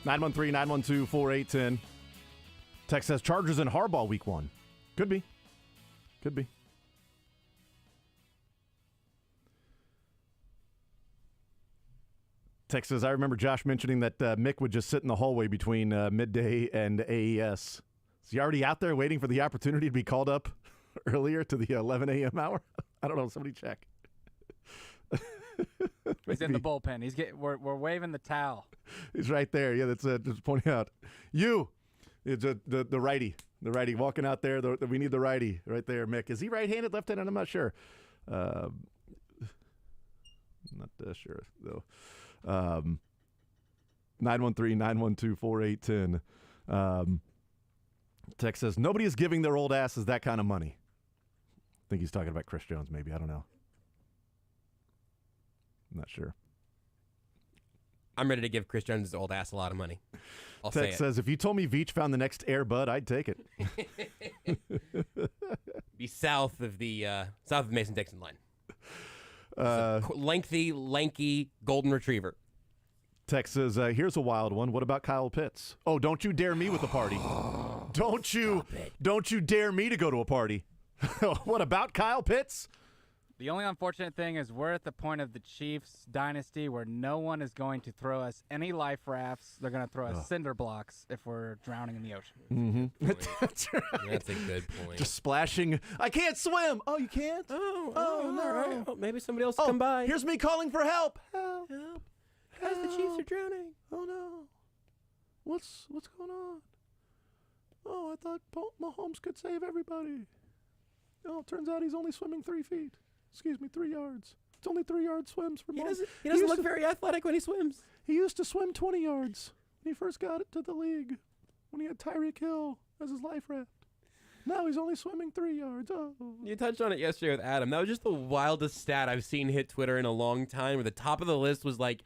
(913-912-4810). Text says Chargers and Harbaugh week 1. Could be. Could be. Text says, I remember Josh mentioning that Mick would just sit in the hallway between midday and AES. Is he already out there waiting for the opportunity to be called up earlier to the 11 a.m. hour? I don't know. Somebody check. He's in the bullpen. We're waving the towel. He's right there. Yeah, that's just pointing out. It's the righty. The righty walking out there. We need the righty right there, Mick. Is he right-handed, left-handed? I'm not sure. Not sure, though. 913-912-4810. Text says, nobody is giving their old asses that kind of money. I think he's talking about Chris Jones, maybe. I don't know. I'm not sure. I'm ready to give Chris Jones' old ass a lot of money. I'll Text say it. says, if you told me Veach found the next Air Bud, I'd take it. Be south of Mason-Dixon line. Lengthy, lanky golden retriever. Text says, here's a wild one. What about Kyle Pitts? Oh, don't you dare me with a party. Don't you dare me to go to a party. What about Kyle Pitts? The only unfortunate thing is we're at the point of the Chiefs dynasty where no one is going to throw us any life rafts. They're going to throw us cinder blocks if we're drowning in the ocean. Mm-hmm. That's right. That's a good point. Just splashing. I can't swim. Oh, you can't? Oh, no. All right. Oh, maybe somebody else will come by. Here's me calling for help. Help. Guys, the Chiefs are drowning. Oh, no. What's going on? Oh, I thought Mahomes could save everybody. Oh, it turns out he's only swimming 3 feet. 3 yards. It's only 3-yard swims for Mahomes. He doesn't look very athletic when he swims. He used to swim 20 yards when he first got it to the league, when he had Tyreek Hill as his life raft. Now he's only swimming 3 yards. Oh. You touched on it yesterday with Adam. That was just the wildest stat I've seen hit Twitter in a long time, where the top of the list was like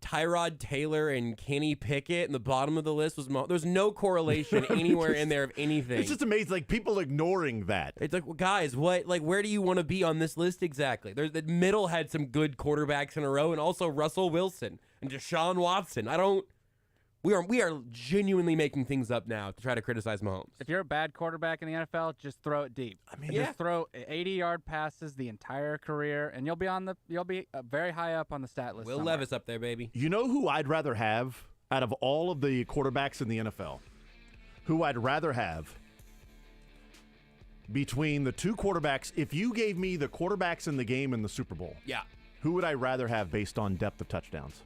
Tyrod Taylor and Kenny Pickett, and the bottom of the list was there's no correlation anywhere in there of anything. It's just amazing, like people ignoring that. It's like, well, guys, where do you want to be on this list exactly? The middle had some good quarterbacks in a row, and also Russell Wilson and Deshaun Watson. We are genuinely making things up now to try to criticize Mahomes. If you're a bad quarterback in the NFL, just throw it deep. I mean, just throw 80-yard passes the entire career, and you'll be very high up on the stat list. Will Levis up there, baby. You know who I'd rather have out of all of the quarterbacks in the NFL? Who I'd rather have between the two quarterbacks? If you gave me the quarterbacks in the game in the Super Bowl, who would I rather have based on depth of touchdowns?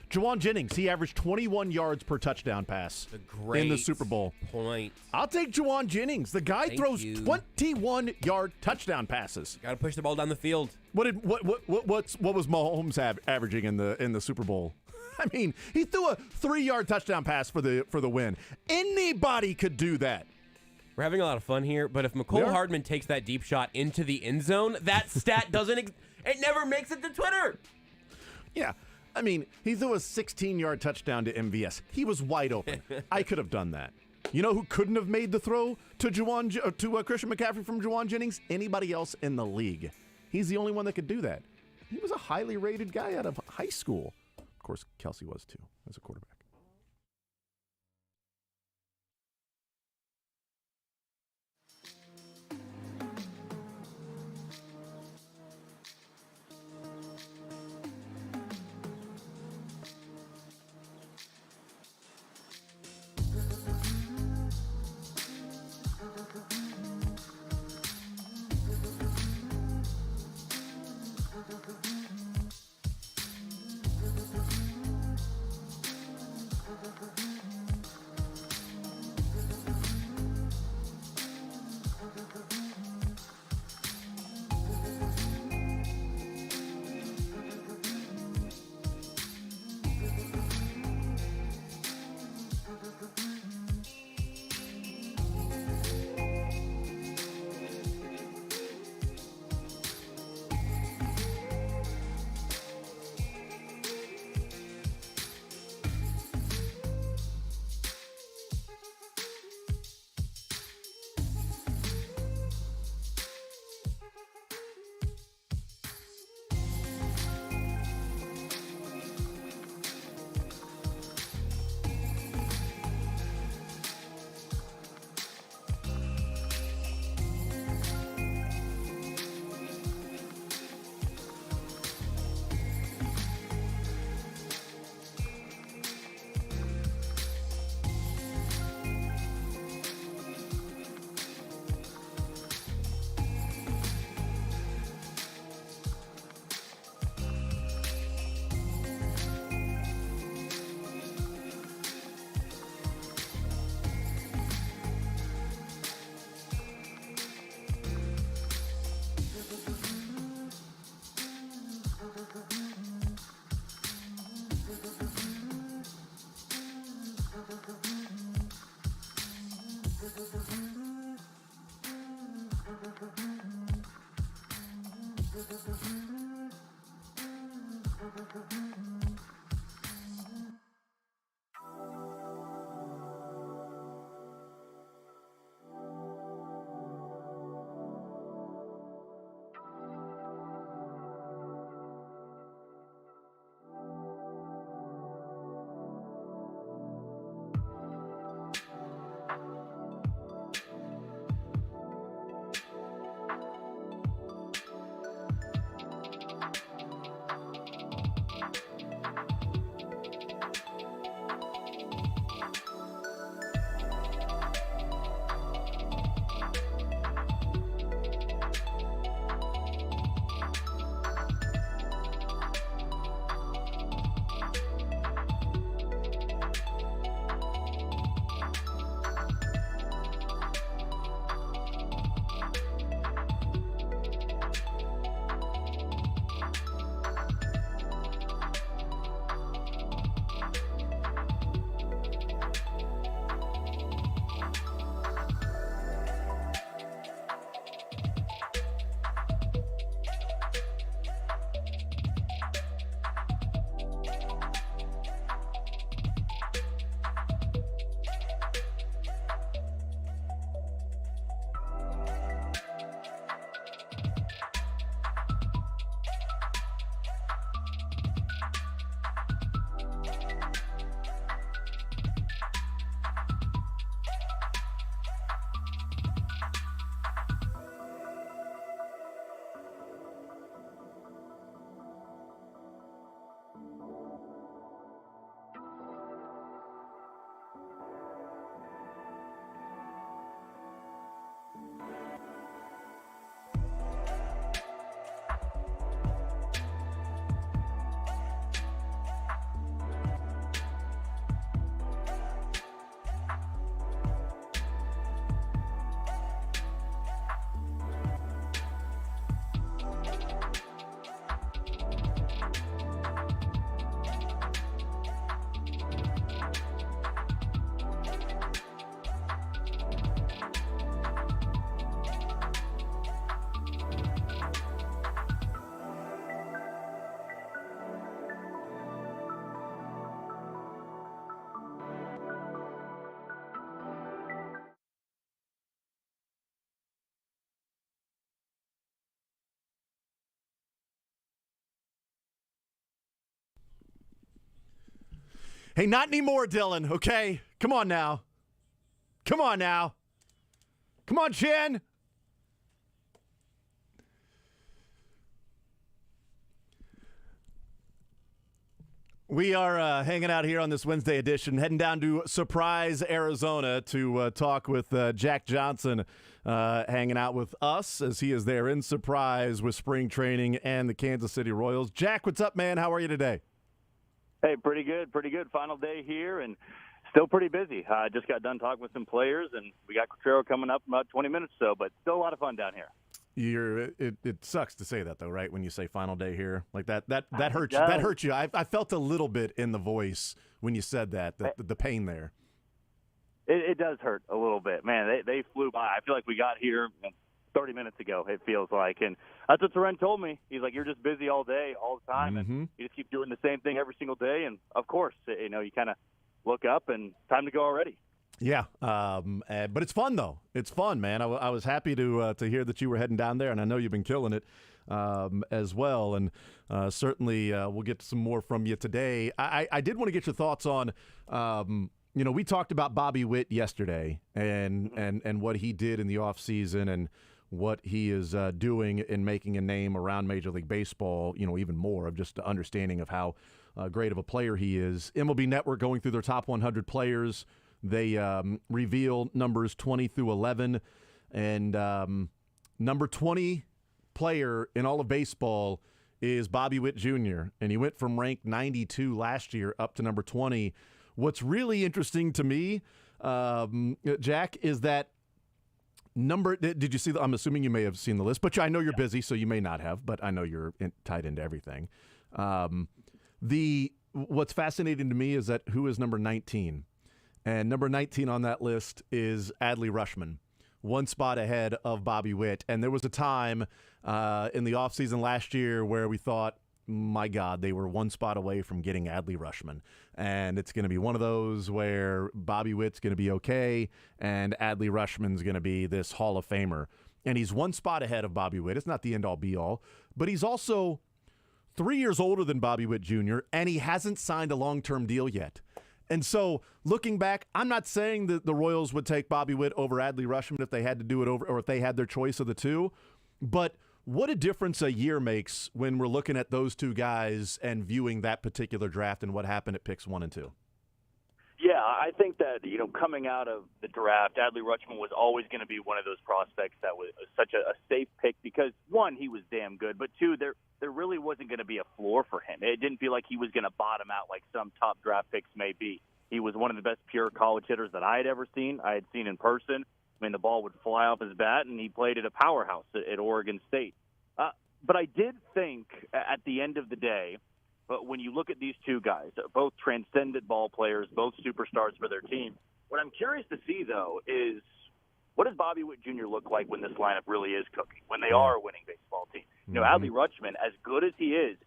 Jawan Jennings, he averaged 21 yards per touchdown pass in the Super Bowl. Point. I'll take Jawan Jennings. The guy throws 21-yard touchdown passes. Got to push the ball down the field. What was Mahomes averaging in the Super Bowl? I mean, he threw a 3-yard touchdown pass for the win. Anybody could do that. We're having a lot of fun here, but if McCole Hardman takes that deep shot into the end zone, that stat it never makes it to Twitter. Yeah. I mean, he threw a 16-yard touchdown to MVS. He was wide open. I could have done that. You know who couldn't have made the throw to Christian McCaffrey from Jawan Jennings? Anybody else in the league. He's the only one that could do that. He was a highly rated guy out of high school. Of course, Kelsey was too, as a quarterback. Hey, not anymore, Dylan, okay? Come on now. Come on now. Come on, Chin. We are hanging out here on this Wednesday edition, heading down to Surprise, Arizona to talk with Jack Johnson, hanging out with us as he is there in Surprise with spring training and the Kansas City Royals. Jack, what's up, man? How are you today? Hey, pretty good. Final day here and still pretty busy. I just got done talking with some players, and we got Cotrero coming up in about 20 minutes or so, but still a lot of fun down here. It sucks to say that though, right? When you say final day here, like that hurts. That hurts you. I felt a little bit in the voice when you said that, the pain there. It does hurt a little bit, man. They flew by. I feel like we got here 30 minutes ago. It feels like, and that's what Soren told me. He's like, you're just busy all day, all the time, and you just keep doing the same thing every single day. And of course, you kind of look up and time to go already. Yeah, but it's fun though. It's fun, man. I was happy to hear that you were heading down there, and I know you've been killing it as well. And certainly we'll get some more from you today. I did want to get your thoughts on, we talked about Bobby Witt yesterday and what he did in the offseason and what he is doing in making a name around Major League Baseball. Even more of just the understanding of how great of a player he is. MLB Network going through their top 100 players. They reveal numbers 20 through 11, and number 20 player in all of baseball is Bobby Witt Jr., and he went from rank 92 last year up to number 20. What's really interesting to me, Jack, is that did you see I'm assuming you may have seen the list, but I know you're busy, so you may not have, but I know you're tied into everything. What's fascinating to me is that who is number 19? And number 19 on that list is Adley Rutschman, one spot ahead of Bobby Witt. And there was a time in the offseason last year where we thought, my God, they were one spot away from getting Adley Rutschman. And it's going to be one of those where Bobby Witt's going to be okay and Adley Rutschman's going to be this Hall of Famer. And he's one spot ahead of Bobby Witt. It's not the end-all, be-all. But he's also 3 years older than Bobby Witt Jr., and he hasn't signed a long-term deal yet. And so, looking back, I'm not saying that the Royals would take Bobby Witt over Adley Rutschman if they had to do it over, or if they had their choice of the two. But what a difference a year makes when we're looking at those two guys and viewing that particular draft and what happened at picks 1 and 2. Yeah, I think that, coming out of the draft, Adley Rutschman was always going to be one of those prospects that was such a safe pick because, one, he was damn good, but two, there really wasn't going to be a floor for him. It didn't feel like he was going to bottom out like some top draft picks may be. He was one of the best pure college hitters that I had ever seen. I had seen in person. I mean, the ball would fly off his bat, and he played at a powerhouse at Oregon State. But I did think at the end of the day, but when you look at these two guys, both transcendent ball players, both superstars for their team, what I'm curious to see, though, is what does Bobby Witt Jr. look like when this lineup really is cooking, when they are a winning baseball team? Adley Rutschman, as good as he is,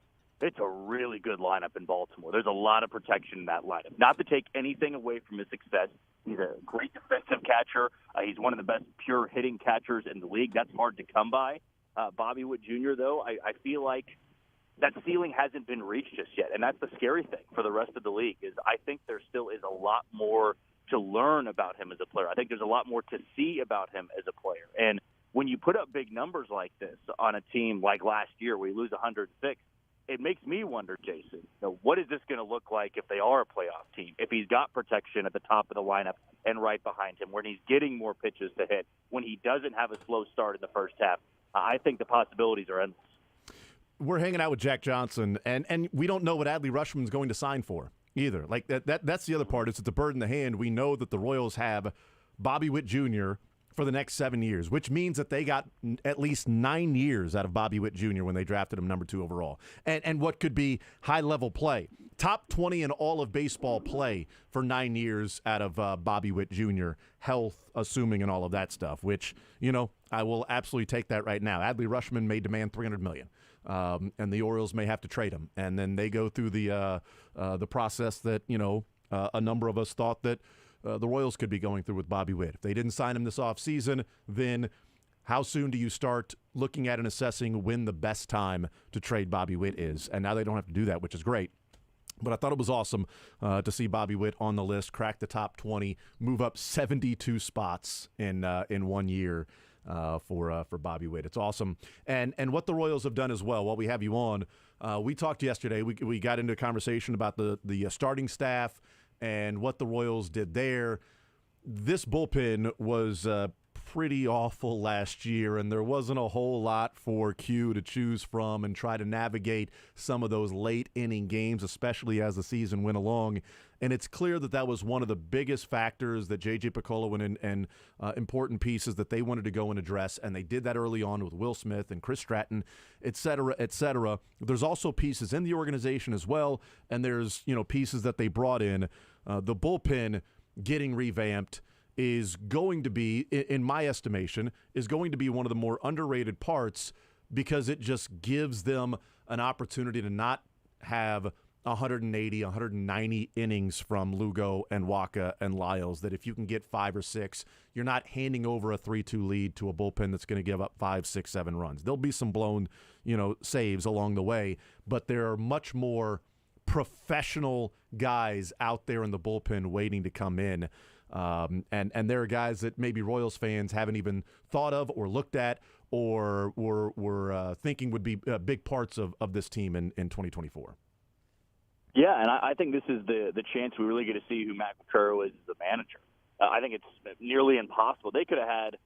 it's a really good lineup in Baltimore. There's a lot of protection in that lineup. Not to take anything away from his success. He's a great defensive catcher. He's one of the best pure hitting catchers in the league. That's hard to come by. Bobby Witt Jr., though, I feel like that ceiling hasn't been reached just yet, and that's the scary thing for the rest of the league is I think there still is a lot more to learn about him as a player. I think there's a lot more to see about him as a player. And when you put up big numbers like this on a team like last year where you lose 106, it makes me wonder, Jason, what is this going to look like if they are a playoff team, if he's got protection at the top of the lineup and right behind him, when he's getting more pitches to hit, when he doesn't have a slow start in the first half. I think the possibilities are endless. We're hanging out with Jack Johnson, and we don't know what Adley Rutschman's going to sign for either. Like that's the other part. It's a bird in the hand. We know that the Royals have Bobby Witt Jr. for the next 7 years, which means that they got at least 9 years out of Bobby Witt Jr. when they drafted him number 2 overall. And what could be high-level play. Top 20 in all of baseball play for 9 years out of Bobby Witt Jr., health, assuming, and all of that stuff, which, I will absolutely take that right now. Adley Rutschman may demand $300 million. And the Orioles may have to trade him. And then they go through the process that, a number of us thought that the Royals could be going through with Bobby Witt. If they didn't sign him this offseason, then how soon do you start looking at and assessing when the best time to trade Bobby Witt is? And now they don't have to do that, which is great. But I thought it was awesome to see Bobby Witt on the list, crack the top 20, move up 72 spots in 1 year for Bobby Witt. It's awesome. And what the Royals have done as well, while we have you on, we talked yesterday. We got into a conversation about the starting staff and what the Royals did there. This bullpen was pretty awful last year, and there wasn't a whole lot for Q to choose from and try to navigate some of those late inning games, especially as the season went along. And it's clear that was one of the biggest factors that J.J. Picollo and important pieces that they wanted to go and address, and they did that early on with Will Smith and Chris Stratton, et cetera, et cetera. There's also pieces in the organization as well, and there's pieces that they brought in. The bullpen getting revamped is going to be, in my estimation, is going to be one of the more underrated parts, because it just gives them an opportunity to not have 180, 190 innings from Lugo and Waka and Lyles, that if you can get 5 or 6, you're not handing over a 3-2 lead to a bullpen that's going to give up 5, 6, 7 runs. There'll be some blown, saves along the way, but there are much more professional guys out there in the bullpen waiting to come in. And there are guys that maybe Royals fans haven't even thought of or looked at or were thinking would be big parts of this team in 2024. Yeah, and I think this is the chance we really get to see who Matt Quatraro is as a manager. I think it's nearly impossible. They could have had,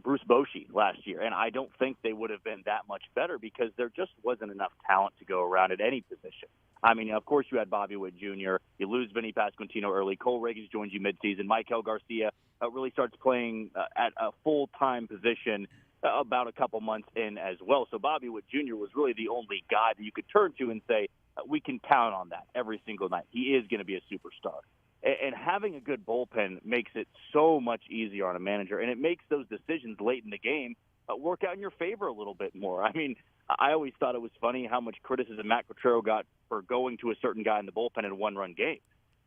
Bruce Bochy last year, and I don't think they would have been that much better because there just wasn't enough talent to go around at any position. I mean, of course, you had Bobby Witt Jr. You lose Vinny Pasquantino early. Cole Reagans joins you midseason. Michael Garcia really starts playing at a full-time position about a couple months in as well. So Bobby Witt Jr. was really the only guy that you could turn to and say, we can count on that every single night. He is going to be a superstar. And having a good bullpen makes it so much easier on a manager, and it makes those decisions late in the game work out in your favor a little bit more. I mean, I always thought it was funny how much criticism Matt Quatraro got for going to a certain guy in the bullpen in a one-run game.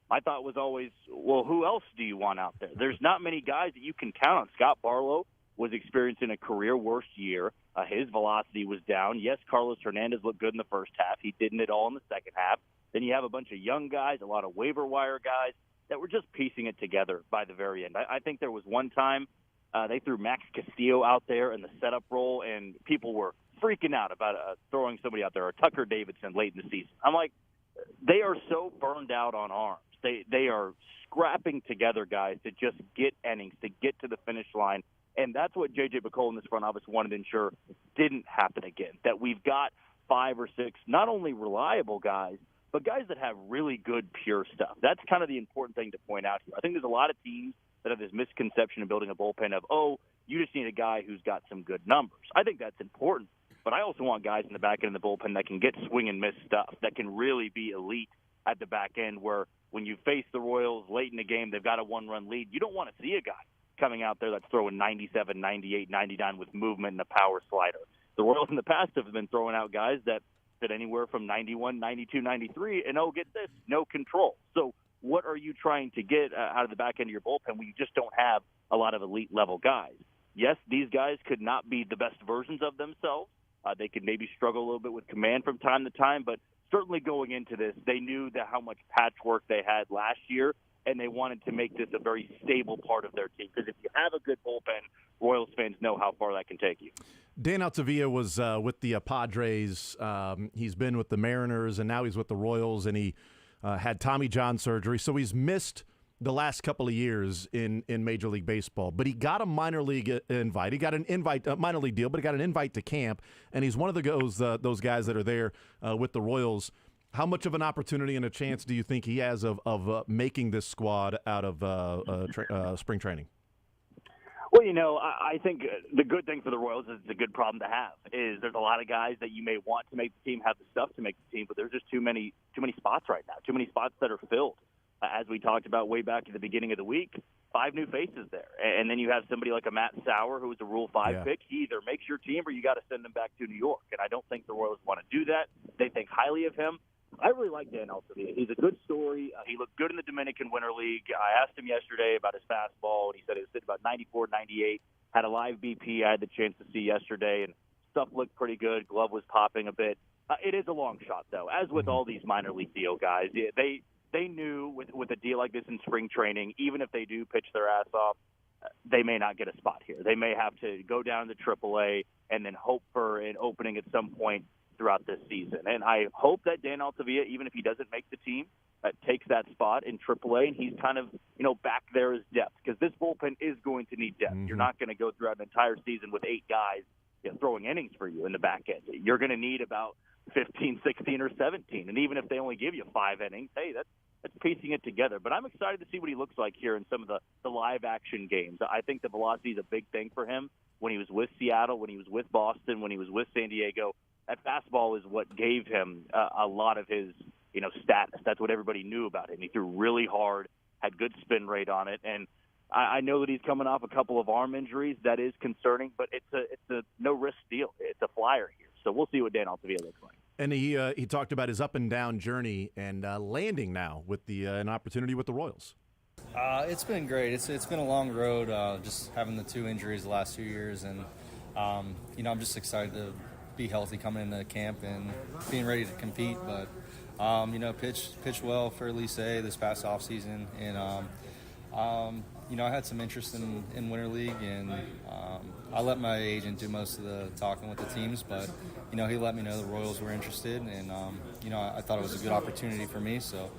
My thought was always, well, who else do you want out there? There's not many guys that you can count on. Scott Barlow was experiencing a career-worst year. His velocity was down. Yes, Carlos Hernandez looked good in the first half. He didn't at all in the second half. Then you have a bunch of young guys, a lot of waiver wire guys that were just piecing it together by the very end. I think there was one time they threw Max Castillo out there in the setup role, and people were freaking out about throwing somebody out there, or Tucker Davidson late in the season. I'm like, they are so burned out on arms. They are scrapping together guys to just get innings, to get to the finish line. And that's what J.J. Picollo in this front office wanted to ensure didn't happen again, that we've got 5 or 6 not only reliable guys, but guys that have really good pure stuff. That's kind of the important thing to point out here. I think there's a lot of teams that have this misconception of building a bullpen of, oh, you just need a guy who's got some good numbers. I think that's important, but I also want guys in the back end of the bullpen that can get swing and miss stuff, that can really be elite at the back end, where when you face the Royals late in the game, they've got a 1-run lead. You don't want to see a guy coming out there that's throwing 97, 98, 99 with movement and a power slider. The Royals in the past have been throwing out guys that anywhere from 91, 92, 93, and get this, no control. So what are you trying to get out of the back end of your bullpen when you just don't have a lot of elite level guys? Yes, these guys could not be the best versions of themselves. They could maybe struggle a little bit with command from time to time, but certainly going into this, they knew that how much patchwork they had last year, and they wanted to make this a very stable part of their team. Because if you have a good bullpen, Royals fans know how far that can take you. Dan Altavilla was with the Padres. He's been with the Mariners, and now he's with the Royals, and he had Tommy John surgery. So he's missed the last couple of years in Major League Baseball. But he got a minor league invite. He got an invite, a minor league deal, but he got an invite to camp, and he's one of those guys that are there with the Royals. How much of an opportunity and a chance do you think he has of making this squad out of spring training? Well, I think the good thing for the Royals is it's a good problem to have. Is there's a lot of guys that you may want to make the team, have the stuff to make the team, but there's just too many spots right now, too many spots that are filled. As we talked about way back at the beginning of the week, 5 new faces there. And then you have somebody like a Matt Sauer, who was a Rule 5 pick. He either makes your team or you got to send him back to New York. And I don't think the Royals want to do that. They think highly of him. I really like Dan Altavilla. He's a good story. He looked good in the Dominican Winter League. I asked him yesterday about his fastball, and he said it was sitting about 94, 98. Had a live BP I had the chance to see yesterday, and stuff looked pretty good. Glove was popping a bit. It is a long shot, though. As with all these minor league deal guys, they knew with a deal like this in spring training, even if they do pitch their ass off, they may not get a spot here. They may have to go down to AAA and then hope for an opening at some point throughout this season. And I hope that Dan Altavilla, even if he doesn't make the team, takes that spot in AAA, and he's kind of, back there as depth, because this bullpen is going to need depth. Mm-hmm. You're not going to go throughout an entire season with 8 guys throwing innings for you in the back end. You're going to need about 15, 16, or 17. And even if they only give you 5 innings, hey, that's piecing it together. But I'm excited to see what he looks like here in some of the live action games. I think the velocity is a big thing for him. When he was with Seattle, when he was with Boston, when he was with San Diego, that fastball is what gave him a lot of his status. That's what everybody knew about him. He threw really hard, had good spin rate on it, and I know that he's coming off a couple of arm injuries. That is concerning, but it's a no-risk deal. It's a flyer here. So we'll see what Dan Altavilla looks like. And he talked about his up and down journey and landing now with an opportunity with the Royals. It's been great. It's been a long road, just having the 2 injuries the last 2 years, and I'm just excited to be healthy coming into camp and being ready to compete. But pitched well for Elise this past off season, and I had some interest in Winter League, and I let my agent do most of the talking with the teams, but he let me know the Royals were interested, and I thought it was a good opportunity for me. So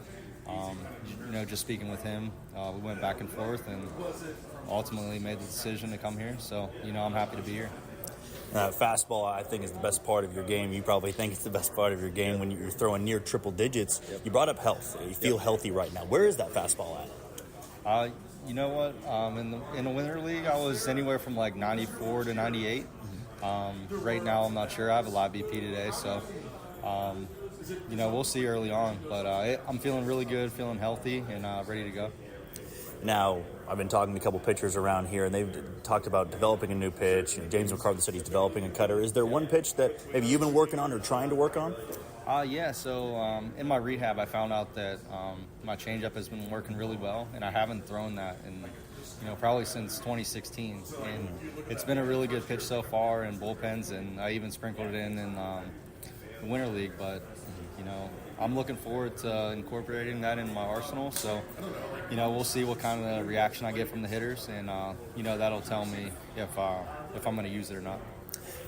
just speaking with him, we went back and forth, and ultimately made the decision to come here. So I'm happy to be here. Fastball, I think, is the best part of your game. You probably think it's the best part of your game when you're throwing near triple digits. Yep. You brought up health. You feel healthy right now. Where is that fastball at? You know what? In the Winter League, I was anywhere from like 94 to 98. Right now, I'm not sure. I have a live BP today, so we'll see early on. But I'm feeling really good, feeling healthy, and ready to go. Now, I've been talking to a couple pitchers around here, and they've talked about developing a new pitch. James McCarthy said he's developing a cutter. Is there one pitch that maybe you've been working on or trying to work on? Yeah, so in my rehab, I found out that my changeup has been working really well, and I haven't thrown that in, probably since 2016. And it's been a really good pitch so far in bullpens, and I even sprinkled it in the Winter League. But, I'm looking forward to incorporating that in my arsenal. So, we'll see what kind of reaction I get from the hitters, and, that'll tell me if I'm going to use it or not.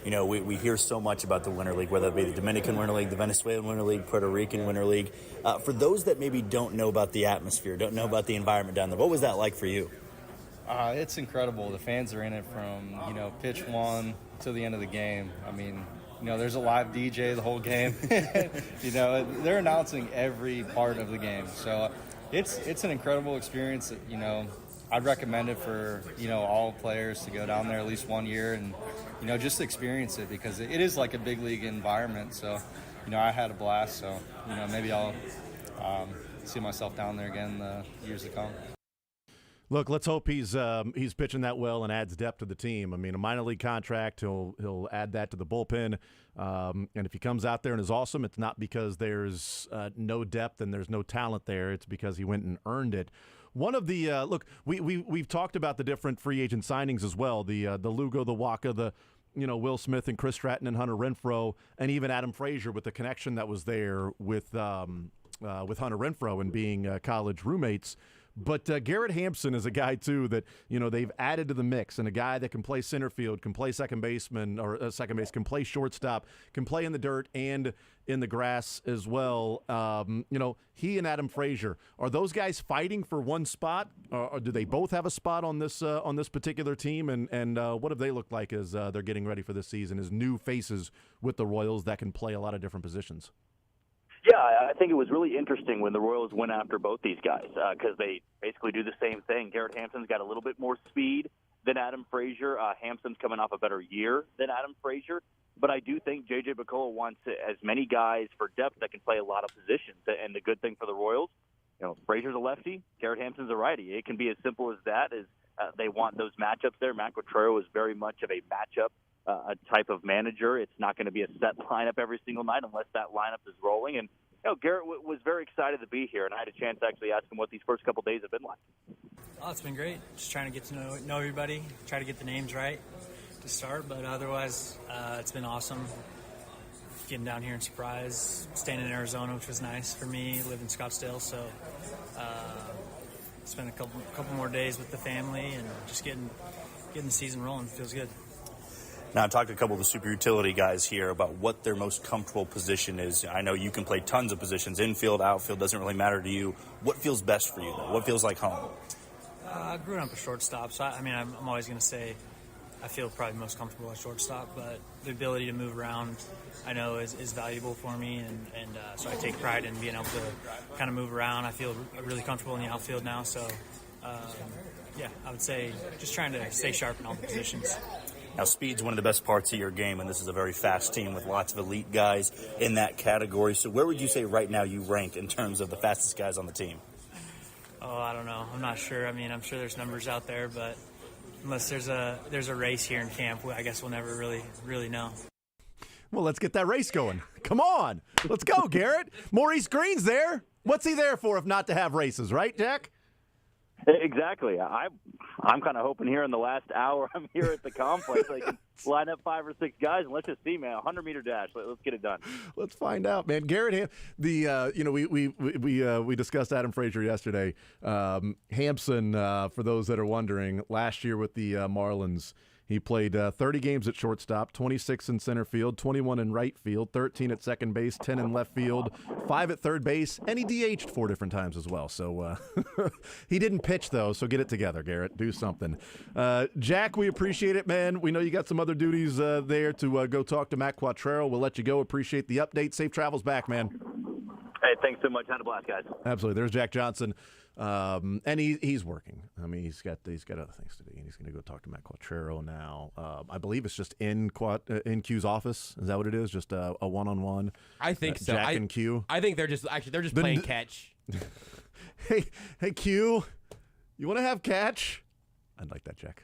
We hear so much about the Winter League, whether it be the Dominican Winter League, the Venezuelan Winter League, Puerto Rican Winter League. For those that maybe don't know about the atmosphere, don't know about the environment down there, what was that like for you? It's incredible. The fans are in it from, pitch 1 to the end of the game. I mean, there's a live DJ the whole game. They're announcing every part of the game. So it's an incredible experience. I'd recommend it for, all players to go down there at least 1 year and, just experience it, because it is like a big league environment. So, I had a blast. So, maybe I'll see myself down there again the years to come. Look, let's hope he's pitching that well and adds depth to the team. I mean, a minor league contract, he'll add that to the bullpen. And if he comes out there and is awesome, it's not because there's no depth and there's no talent there. It's because he went and earned it. One of the look, we've talked about the different free agent signings as well. The Lugo, the Waka, the Will Smith and Chris Stratton and Hunter Renfroe, and even Adam Frazier with the connection that was there with Hunter Renfroe and being college roommates. But Garrett Hampson is a guy, too, that, they've added to the mix, and a guy that can play center field, can play second base, can play shortstop, can play in the dirt and in the grass as well. He and Adam Frazier, are those guys fighting for one spot, or do they both have a spot on this particular team? And what have they looked like as they're getting ready for this season as new faces with the Royals that can play a lot of different positions? Yeah, I think it was really interesting when the Royals went after both these guys because they basically do the same thing. Garrett Hampson's got a little bit more speed than Adam Frazier. Hampson's coming off a better year than Adam Frazier. But I do think J.J. Bacoa wants as many guys for depth that can play a lot of positions. And the good thing for the Royals, Frazier's a lefty, Garrett Hampson's a righty. It can be as simple as that. As they want those matchups there. Matt Quatrero is very much of a matchup a type of manager. It's not going to be a set lineup every single night unless that lineup is rolling. And Garrett was very excited to be here, and I had a chance to actually ask him what these first couple days have been like. Oh, it's been great. Just trying to get to know everybody, try to get the names right to start, but otherwise it's been awesome. getting down here in Surprise, staying in Arizona, which was nice for me. Live in Scottsdale, so spend a couple more days with the family and just getting the season rolling. Feels good. Now, I talked to a couple of the super utility guys here about what their most comfortable position is. I know you can play tons of positions, infield, outfield, doesn't really matter to you. What feels best for you, though? What feels like home? I grew up a shortstop, so I'm always going to say I feel probably most comfortable at shortstop, but the ability to move around I know is valuable for me, and so I take pride in being able to kind of move around. I feel really comfortable in the outfield now, so I would say just trying to stay sharp in all the positions. Now, speed's one of the best parts of your game, and this is a very fast team with lots of elite guys in that category. So where would you say right now you rank in terms of the fastest guys on the team? Oh, I don't know. I'm not sure. I'm sure there's numbers out there, but unless there's a race here in camp, I guess we'll never really know. Well, let's get that race going. Come on. Let's go, Garrett. Maurice Green's there. What's he there for if not to have races, right, Jack? Exactly. I'm kind of hoping here in the last hour I'm here at the complex I can line up 5 or 6 guys and let's just see, man, 100-meter dash. Let's get it done. Let's find out, man. Garrett, we discussed Adam Frazier yesterday. Hampson, for those that are wondering, last year with the Marlins, he played 30 games at shortstop, 26 in center field, 21 in right field, 13 at second base, 10 in left field, 5 at third base, and he DH'd 4 different times as well. So he didn't pitch, though, so get it together, Garrett. Do something. Jack, we appreciate it, man. We know you got some other duties there to go talk to Matt Quattrero. We'll let you go. Appreciate the update. Safe travels back, man. Hey, thanks so much. Had a blast, guys. Absolutely. There's Jack Johnson. And he's working. He's got other things to do. And he's going to go talk to Matt Quattrero now. I believe it's just in Q's office. Is that what it is? Just a one-on-one. I think so. Jack and Q. I think they're just playing catch. Hey Q, you want to have catch? I'd like that, Jack.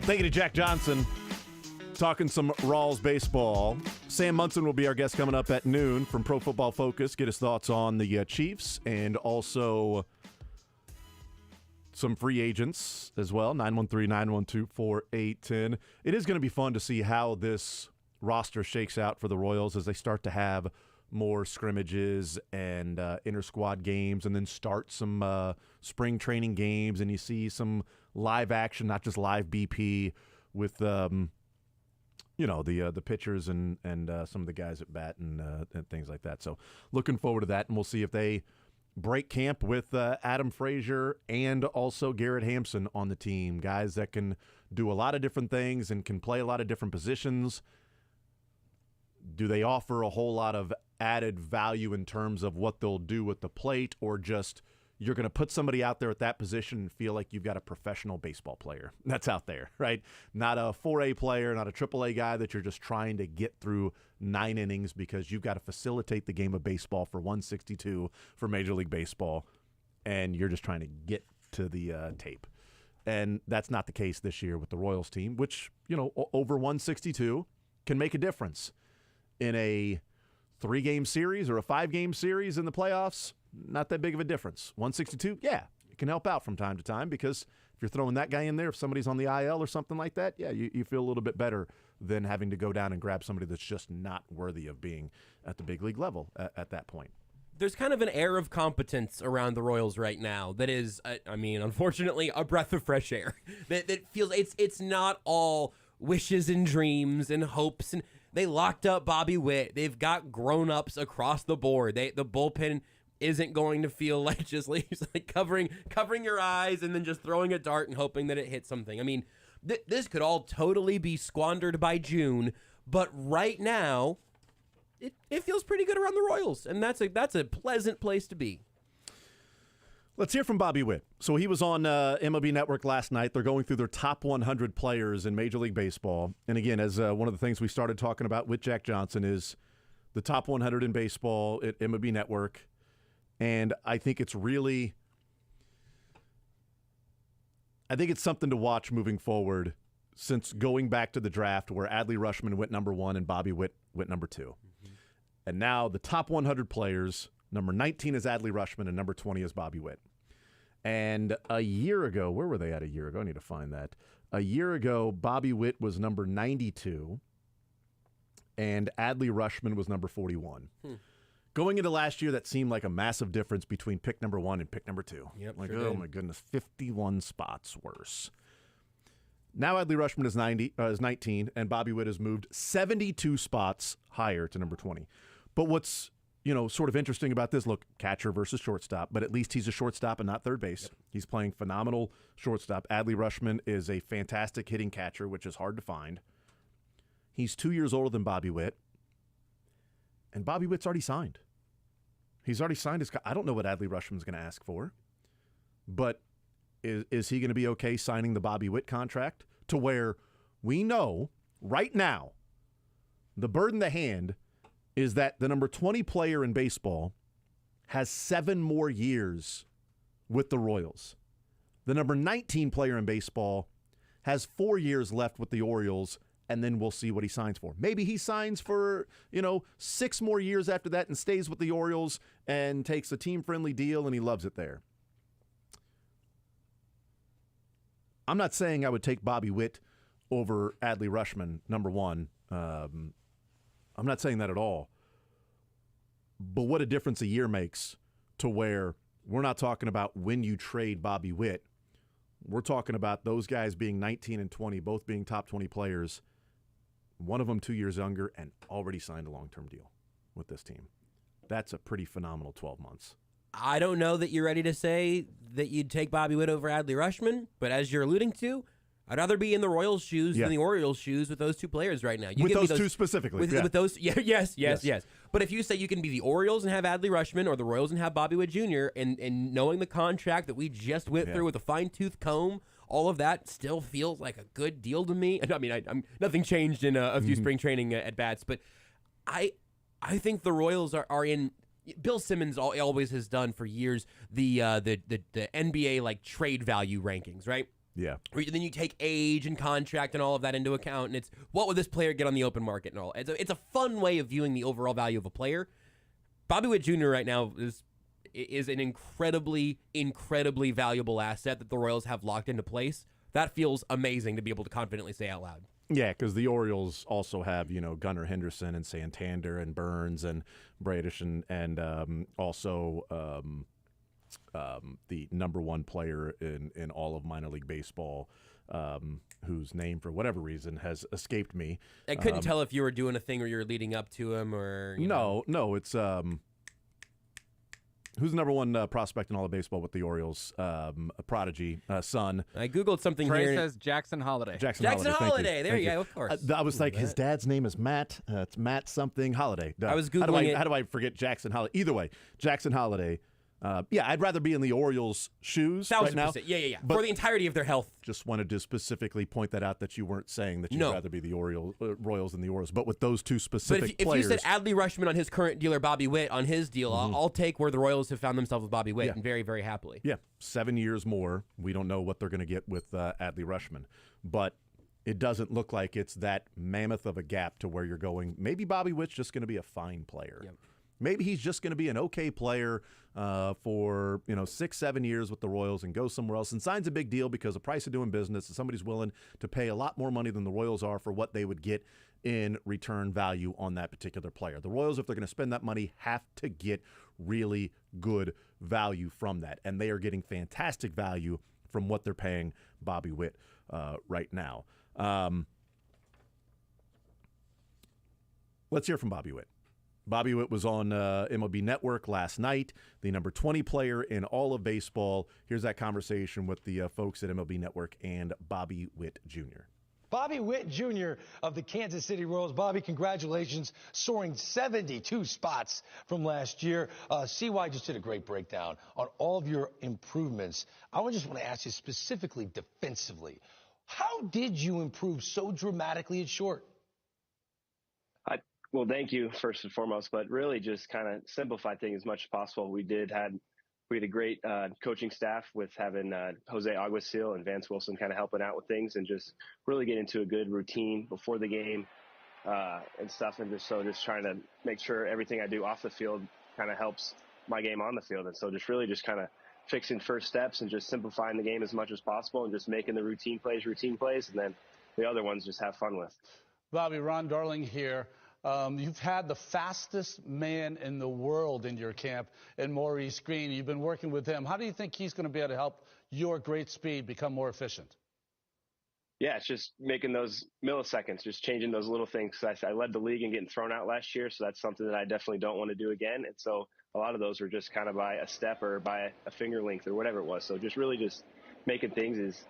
Thank you to Jack Johnson. Talking some Rawls baseball. Sam Munson will be our guest coming up at noon from Pro Football Focus. Get his thoughts on the Chiefs and also some free agents as well. 913-912-4810. It is going to be fun to see how this roster shakes out for the Royals as they start to have more scrimmages and inter-squad games and then start some spring training games, and you see some live action, not just live BP with the pitchers and some of the guys at bat and things like that. So looking forward to that, and we'll see if they break camp with Adam Frazier and also Garrett Hampson on the team, guys that can do a lot of different things and can play a lot of different positions. Do they offer a whole lot of added value in terms of what they'll do with the plate, or just you're going to put somebody out there at that position and feel like you've got a professional baseball player that's out there, right? Not a 4A player, not a AAA guy that you're just trying to get through 9 innings because you've got to facilitate the game of baseball for 162 for Major League Baseball, and you're just trying to get to the tape. And that's not the case this year with the Royals team, which, over 162 can make a difference in a 3-game series or a 5-game series in the playoffs. Not that big of a difference. 162, yeah, it can help out from time to time because if you're throwing that guy in there, if somebody's on the IL or something like that, yeah, you feel a little bit better than having to go down and grab somebody that's just not worthy of being at the big league level at that point. There's kind of an air of competence around the Royals right now that is, unfortunately, a breath of fresh air. that feels it's not all wishes and dreams and hopes, and they locked up Bobby Witt. They've got grown-ups across the board. The bullpen isn't going to feel like just leaves like covering your eyes and then just throwing a dart and hoping that it hits something. I mean, this could all totally be squandered by June, but right now, it feels pretty good around the Royals, and that's a pleasant place to be. Let's hear from Bobby Witt. So he was on MLB Network last night. They're going through their top 100 players in Major League Baseball. And again, as one of the things we started talking about with Jack Johnson is the top 100 in baseball at MLB Network. And I think it's something to watch moving forward since going back to the draft where Adley Rutschman went number 1 and Bobby Witt went number 2. Mm-hmm. And now the top 100 players, number 19 is Adley Rutschman and number 20 is Bobby Witt. And a year ago, where were they at a year ago? I need to find that. A year ago, Bobby Witt was number 92 and Adley Rutschman was number 41. Going into last year, that seemed like a massive difference between pick number 1 and pick number 2. Yep, like, sure oh did. my goodness, 51 spots worse. Now Adley Rutschman is 19, and Bobby Witt has moved 72 spots higher to number 20. But what's sort of interesting about this, look, catcher versus shortstop, but at least he's a shortstop and not third base. Yep. He's playing phenomenal shortstop. Adley Rutschman is a fantastic hitting catcher, which is hard to find. He's 2 years older than Bobby Witt, and Bobby Witt's already signed. He's already signed his I don't know what Adley Rutschman's going to ask for, but is he going to be okay signing the Bobby Witt contract to where we know right now the bird in the hand is that the number 20 player in baseball has 7 more years with the Royals. The number 19 player in baseball has 4 years left with the Orioles, and then we'll see what he signs for. Maybe he signs for, 6 more years after that and stays with the Orioles and takes a team-friendly deal and he loves it there. I'm not saying I would take Bobby Witt over Adley Rutschman, number 1. I'm not saying that at all. But what a difference a year makes to where we're not talking about when you trade Bobby Witt. We're talking about those guys being 19 and 20, both being top 20 players. One of them 2 years younger and already signed a long-term deal with this team. That's a pretty phenomenal 12 months. I don't know that you're ready to say that you'd take Bobby Witt over Adley Rutschman, but as you're alluding to, I'd rather be in the Royals' shoes than the Orioles' shoes with those two players right now. You with give those me two specifically. With those, yes. But if you say you can be the Orioles and have Adley Rutschman or the Royals and have Bobby Witt Jr., and knowing the contract that we just went through with a fine-tooth comb, all of that still feels like a good deal to me. I mean, I'm nothing changed in a few spring training at-bats, but I think the Royals are in – Bill Simmons always has done for years the NBA like trade value rankings, right? Yeah. Then you take age and contract and all of that into account, and it's what would this player get on the open market and all. It's a fun way of viewing the overall value of a player. Bobby Witt Jr. right now is an incredibly, incredibly valuable asset that the Royals have locked into place. That feels amazing to be able to confidently say out loud. Yeah, because the Orioles also have, Gunnar Henderson and Santander and Burns and Bradish and also the number one player in all of minor league baseball, whose name, for whatever reason, has escaped me. I couldn't tell if you were doing a thing or you were leading up to him or... No, it's... who's the number one prospect in all of baseball with the Orioles? A prodigy, son. I Googled something Trey here. says Jackson Holiday. Jackson Holiday. There you go, of course. I was like, his dad's name is Matt. It's Matt something Holiday. I was Googling it. How do I forget Jackson Holiday? Either way, Jackson Holiday. I'd rather be in the Orioles' shoes right now. 1,000%. Yeah. But for the entirety of their health. Just wanted to specifically point that out, that you weren't saying that you'd rather be the Royals than the Orioles. But with those two specific But if players, you said Adley Rutschman on his current deal or Bobby Witt on his deal, I'll take where the Royals have found themselves with Bobby Witt, and very, very happily. Yeah, 7 years more. We don't know what they're going to get with Adley Rutschman. But it doesn't look like it's that mammoth of a gap to where you're going, maybe Bobby Witt's just going to be a fine player. Yep. Maybe he's just going to be an okay player for 6-7 years with the Royals and go somewhere else and signs a big deal because the price of doing business is somebody's willing to pay a lot more money than the Royals are for what they would get in return value on that particular player. The Royals, if they're going to spend that money, have to get really good value from that, and they are getting fantastic value from what they're paying Bobby Witt right now. Let's hear from Bobby Witt. Bobby Witt was on MLB Network last night, the number 20 player in all of baseball. Here's that conversation with the folks at MLB Network and Bobby Witt Jr. Bobby Witt Jr. of the Kansas City Royals. Bobby, congratulations, soaring 72 spots from last year. CY just did a great breakdown on all of your improvements. I just want to ask you specifically defensively, how did you improve so dramatically at short? Well, thank you, first and foremost, but really just kind of simplify things as much as possible. We had a great coaching staff with having Jose Aguasil and Vance Wilson kind of helping out with things and just really get into a good routine before the game and stuff. And just trying to make sure everything I do off the field kind of helps my game on the field. And so just kind of fixing first steps and just simplifying the game as much as possible and just making the routine plays, and then the other ones just have fun with. Bobby, Ron Darling here. You've had the fastest man in the world in your camp in Maurice Green. You've been working with him. How do you think he's going to be able to help your great speed become more efficient? Yeah, it's just making those milliseconds, just changing those little things. I led the league in getting thrown out last year, so that's something that I definitely don't want to do again. And so a lot of those were just kind of by a step or by a finger length or whatever it was. So just really just making things as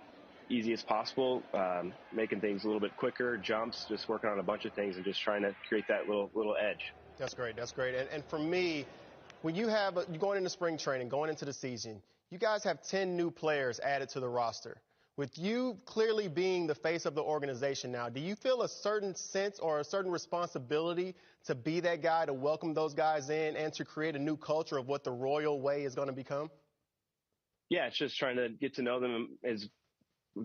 easy as possible, making things a little bit quicker, jumps, just working on a bunch of things and just trying to create that little edge. That's great. And for me, when you're going into spring training, going into the season, you guys have 10 new players added to the roster. With you clearly being the face of the organization now, do you feel a certain sense or a certain responsibility to be that guy, to welcome those guys in and to create a new culture of what the Royal way is going to become? Yeah, it's just trying to get to know them as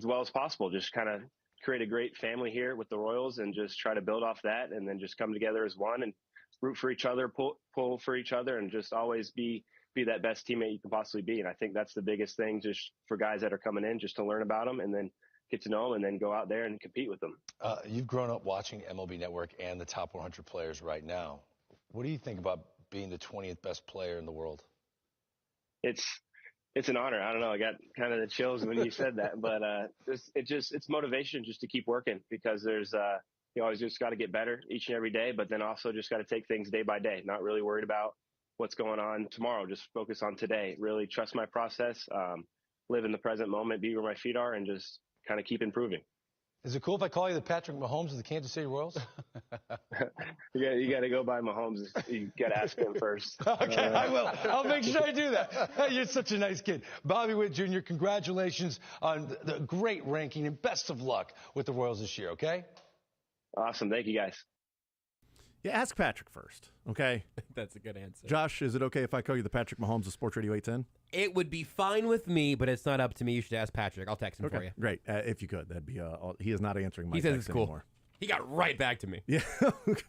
well as possible. Just kind of create a great family here with the Royals and just try to build off that and then just come together as one and root for each other, pull for each other, and just always be that best teammate you can possibly be. And I think that's the biggest thing just for guys that are coming in, just to learn about them and then get to know them and then go out there and compete with them. You've grown up watching MLB Network and the top 100 players right now. What do you think about being the 20th best player in the world? It's an honor. I don't know. I got kind of the chills when you said that, but it's motivation just to keep working because there's you always just got to get better each and every day, but then also just got to take things day by day, not really worried about what's going on tomorrow. Just focus on today. Really trust my process, live in the present moment, be where my feet are, and just kind of keep improving. Is it cool if I call you the Patrick Mahomes of the Kansas City Royals? You got to go by Mahomes. You got to ask him first. Okay, I will. I'll make sure I do that. You're such a nice kid. Bobby Witt Jr., congratulations on the great ranking and best of luck with the Royals this year, okay? Awesome. Thank you, guys. Yeah, ask Patrick first, okay? That's a good answer. Josh, is it okay if I call you the Patrick Mahomes of Sports Radio 810? It would be fine with me, but it's not up to me. You should ask Patrick. I'll text him for you. Great. If you could, that'd be. He is not answering my He says text it's cool. anymore. He got right back to me. Yeah,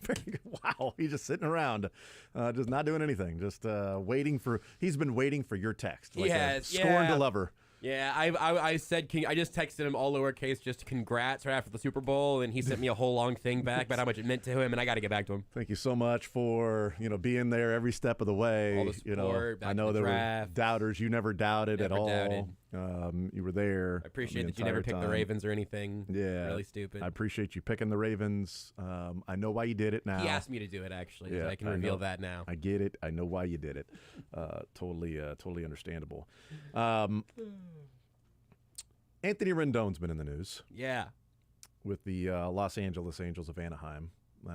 very good. Wow, he's just sitting around, just not doing anything, just waiting for. He's been waiting for your text. Like scorned a lover. Yeah, I said, I just texted him all lowercase, just congrats right after the Super Bowl, and he sent me a whole long thing back about how much it meant to him, and I got to get back to him. Thank you so much for being there every step of the way. All the support, I know there were doubters. You never doubted at all. Doubted. You were there. I appreciate that you never picked the Ravens or anything. Yeah, really stupid. I appreciate you picking the Ravens. I know why you did it now. He asked me to do it actually. Yeah, so I can reveal that now. I get it. I know why you did it. Totally understandable. Anthony Rendon's been in the news. Yeah. With the Los Angeles Angels of Anaheim.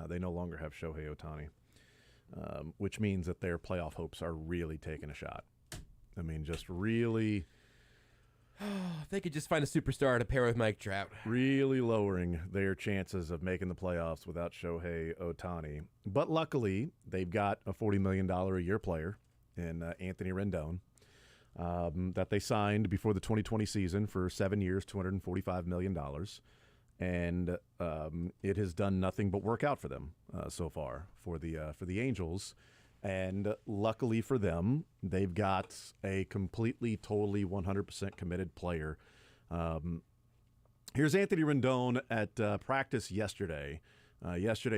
They no longer have Shohei Ohtani, which means that their playoff hopes are really taking a shot. I mean, just really... If they could just find a superstar to pair with Mike Trout. Really lowering their chances of making the playoffs without Shohei Ohtani. But luckily, they've got a $40 million a year player in Anthony Rendon. That they signed before the 2020 season for 7 years, $245 million. And it has done nothing but work out for them so far for the Angels. And luckily for them, they've got a completely, totally 100% committed player. Here's Anthony Rendon at practice yesterday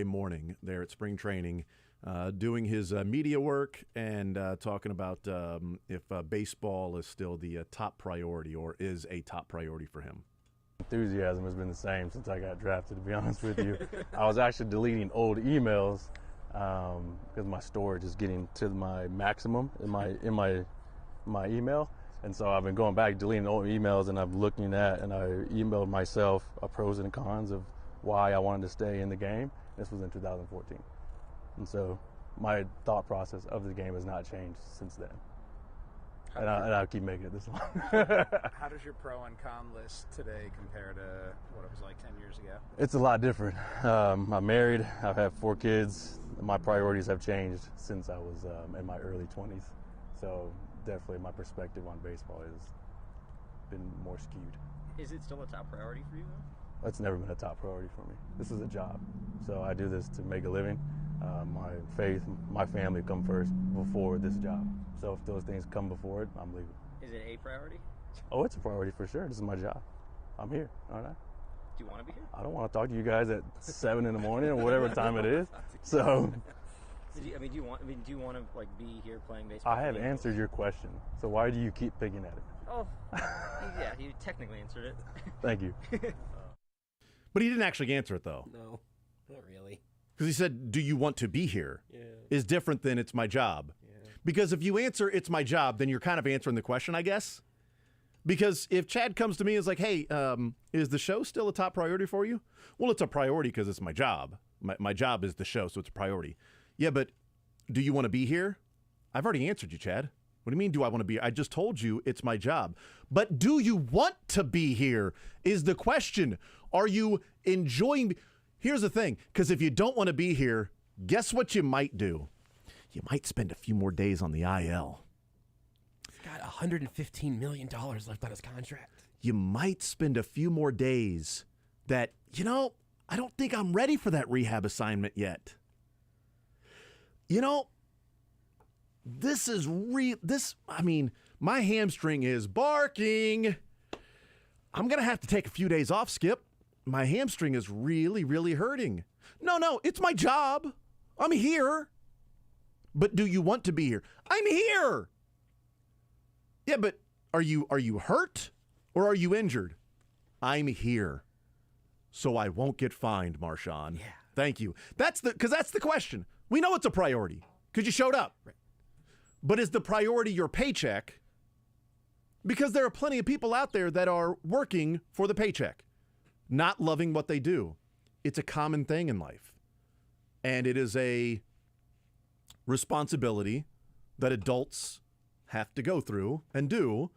morning there at spring training. Doing his media work and talking about if baseball is still the top priority or is a top priority for him. Enthusiasm has been the same since I got drafted, to be honest with you. I was actually deleting old emails because my storage is getting to my maximum in my email. And so I've been going back, deleting old emails, and I'm looking at, and I emailed myself pros and cons of why I wanted to stay in the game. This was in 2014. And so my thought process of the game has not changed since then. And I'll keep making it this long. How does your pro and con list today compare to what it was like 10 years ago? It's a lot different. I'm married. I have 4 kids. My priorities have changed since I was in my early 20s. So definitely my perspective on baseball has been more skewed. Is it still a top priority for you, though? It's never been a top priority for me. This is a job. So I do this to make a living. My faith, my family come first before this job. So if those things come before it, I'm leaving. Is it a priority? Oh, it's a priority for sure. This is my job. I'm here, aren't I? Do you want to be here? I don't want to talk to you guys at 7 in the morning or whatever time it is. So. Do you want to like be here playing baseball? I have answered your question. So why do you keep picking at it? Oh, yeah, you technically answered it. Thank you. But he didn't actually answer it though. No, not really. Because he said, "Do you want to be here?" Yeah. Is different than "It's my job." Yeah. Because if you answer "It's my job," then you're kind of answering the question, I guess. Because if Chad comes to me and is like, "Hey, is the show still a top priority for you?" Well, it's a priority because it's my job. My job is the show, so it's a priority. Yeah, but do you want to be here? I've already answered you, Chad. What do you mean, do I want to be? I just told you it's my job. But do you want to be here is the question. Are you enjoying? Here's the thing, because if you don't want to be here, guess what you might do? You might spend a few more days on the IL. He's got $115 million left on his contract. You might spend a few more days that, I don't think I'm ready for that rehab assignment yet. This is my hamstring is barking. I'm going to have to take a few days off, Skip. My hamstring is really, really hurting. No, it's my job. I'm here. But do you want to be here? I'm here. Yeah, but are you hurt or are you injured? I'm here. So I won't get fined, Marshawn. Yeah. Thank you. That's the question. We know it's a priority because you showed up. Right. But is the priority your paycheck? Because there are plenty of people out there that are working for the paycheck, not loving what they do. It's a common thing in life. And it is a responsibility that adults have to go through and do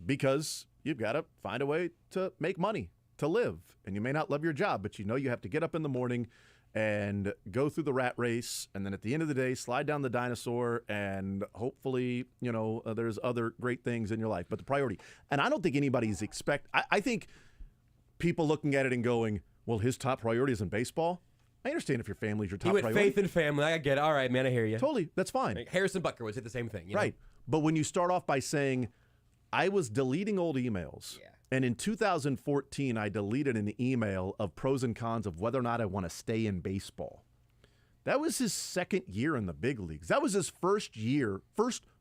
because you've got to find a way to make money, to live. And you may not love your job, but you have to get up in the morning and go through the rat race, and then at the end of the day, slide down the dinosaur, and hopefully, there's other great things in your life. But the priority, and I don't think anybody's I think people looking at it and going, well, his top priority is in baseball. I understand if your family's your top priority. Faith and family. I get it. All right, man, I hear you. Totally, that's fine. Like Harrison Butker was at the same thing. Right. But when you start off by saying, I was deleting old emails, and in 2014, I deleted an email of pros and cons of whether or not I want to stay in baseball. That was his second year in the big leagues. That was his first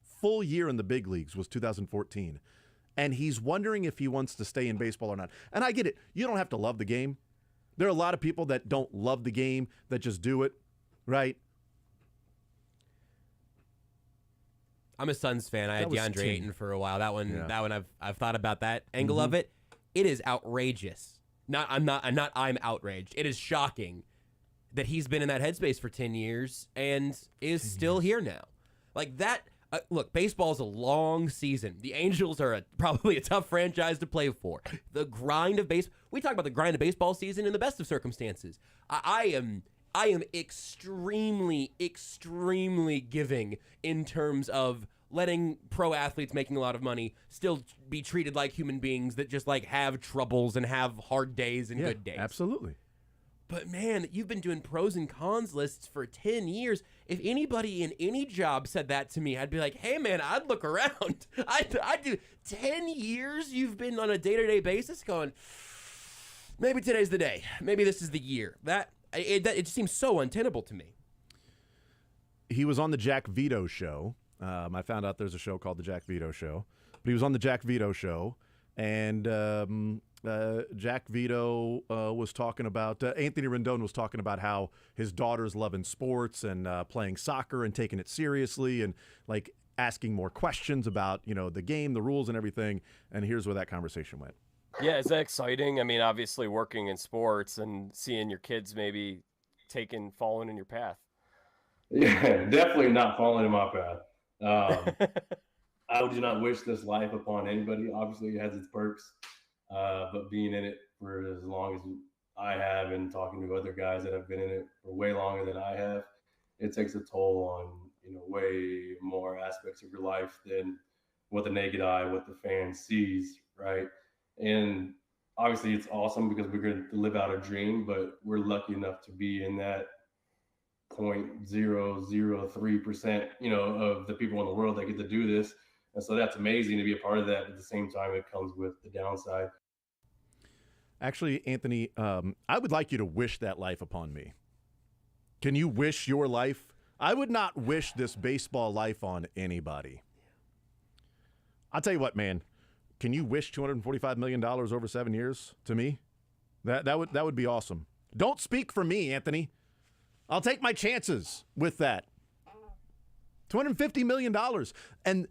full year in the big leagues was 2014. And he's wondering if he wants to stay in baseball or not. And I get it. You don't have to love the game. There are a lot of people that don't love the game, that just do it, right? I'm a Suns fan. I had DeAndre Ayton for a while. That one I've thought about that angle of it. It is outrageous. I'm outraged. It is shocking that he's been in that headspace for 10 years and is still here now. Like that. Look, baseball is a long season. The Angels are probably a tough franchise to play for. The grind of baseball. We talk about the grind of baseball season in the best of circumstances. I am extremely, extremely giving in terms of letting pro athletes making a lot of money still be treated like human beings that just like have troubles and have hard days and good days. Absolutely. But man, you've been doing pros and cons lists for 10 years. If anybody in any job said that to me, I'd be like, hey man, I'd look around. I'd do 10 years you've been on a day-to-day basis going, maybe today's the day. Maybe this is the year. It just seems so untenable to me. He was on the Jack Vito show. I found out there's a show called the Jack Vito show. But he was on the Jack Vito show, and Jack Vito was talking about, Anthony Rendon was talking about how his daughter's loving sports and playing soccer and taking it seriously and like asking more questions about, the game, the rules and everything. And here's where that conversation went. Yeah, is that exciting? I mean, obviously working in sports and seeing your kids maybe following in your path. Yeah, definitely not following in my path. I would not wish this life upon anybody. Obviously, it has its perks, but being in it for as long as I have and talking to other guys that have been in it for way longer than I have, it takes a toll on way more aspects of your life than what the naked eye, what the fan sees, right? And obviously, it's awesome because we're going to live out a dream, but we're lucky enough to be in that 0.003%, of the people in the world that get to do this. And so that's amazing to be a part of that. At the same time, it comes with the downside. Actually, Anthony, I would like you to wish that life upon me. Can you wish your life? I would not wish this baseball life on anybody. I'll tell you what, man. Can you wish $245 million over 7 years to me? That would be awesome. Don't speak for me, Anthony. I'll take my chances with that. $250 million. And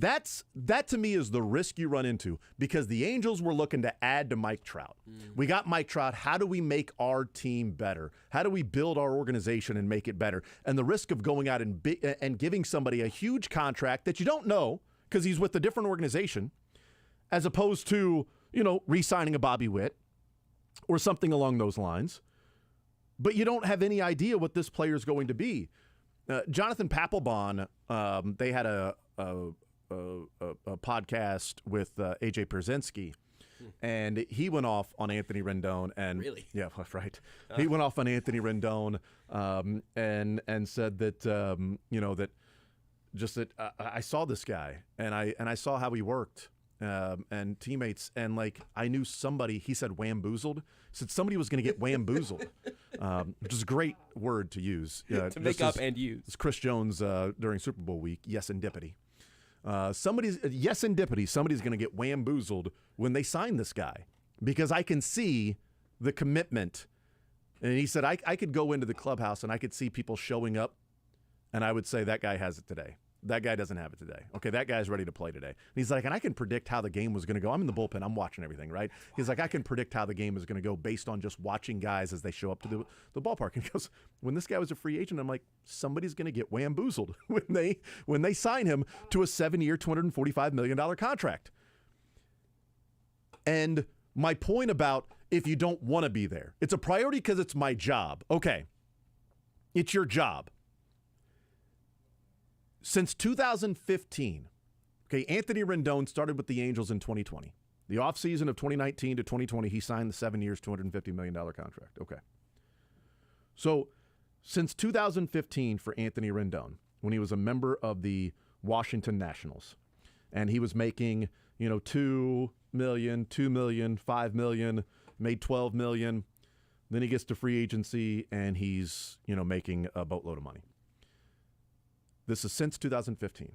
that to me is the risk you run into because the Angels were looking to add to Mike Trout. We got Mike Trout. How do we make our team better? How do we build our organization and make it better? And the risk of going out and giving somebody a huge contract that you don't know because he's with a different organization as opposed to, re-signing a Bobby Witt or something along those lines. But you don't have any idea what this player is going to be. Jonathan Papelbon, they had a podcast with AJ Pierzynski, and he went off on Anthony Rendon. And really, yeah, right. He went off on Anthony Rendon and said that that just that I saw this guy and I saw how he worked. And teammates, and I knew somebody, he said wamboozled, said somebody was going to get wamboozled, which is a great word to use. To make up and use. It's Chris Jones during Super Bowl week, yes-indipity. Somebody's going to get wamboozled when they sign this guy because I can see the commitment. And he said, I could go into the clubhouse and I could see people showing up, and I would say, that guy has it today. That guy doesn't have it today. Okay, that guy's ready to play today. And he's like, and I can predict how the game was going to go. I'm in the bullpen. I'm watching everything, right? He's like, I can predict how the game is going to go based on just watching guys as they show up to the ballpark. And he goes, when this guy was a free agent, I'm like, somebody's going to get wamboozled when they sign him to a 7-year, $245 million contract. And my point about if you don't want to be there, it's a priority because it's my job. Okay, It's your job. Since 2015, okay, Anthony Rendon started with the Angels in 2020. The offseason of 2019 to 2020, he signed the 7 years, $250 million contract. Okay. So since 2015 for Anthony Rendon, when he was a member of the Washington Nationals, and he was making, $2 million, $2 million, $5 million, made $12 million. Then he gets to free agency and he's, making a boatload of money. This is since 2015.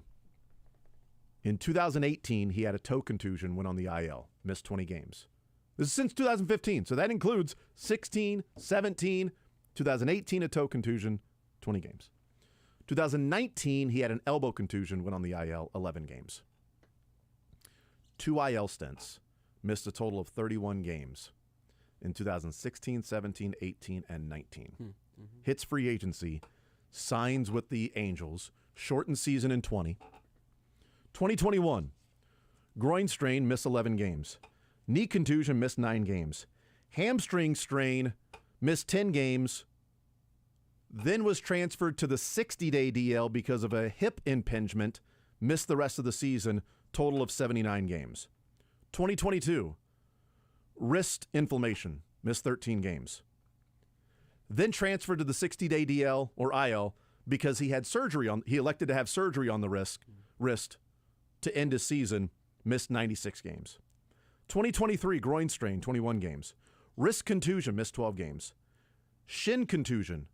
In 2018, he had a toe contusion, went on the IL, missed 20 games. This is since 2015, so that includes 16, 17, 2018, a toe contusion, 20 games. 2019, he had an elbow contusion, went on the IL, 11 games. 2 IL stints, missed a total of 31 games in 2016, 17, 18, and 19. Mm-hmm. Hits free agency, signs with the Angels, shortened season in 2021, groin strain, missed 11 games. Knee contusion, missed 9 games. Hamstring strain, missed 10 games. Then was transferred to the 60-day DL because of a hip impingement, missed the rest of the season, total of 79 games. 2022, wrist inflammation, missed 13 games. Then transferred to the 60-day DL or IL because he elected to have surgery on the wrist to end his season, missed 96 games. 2023, groin strain, 21 games. Wrist contusion, missed 12 games. Shin contusion,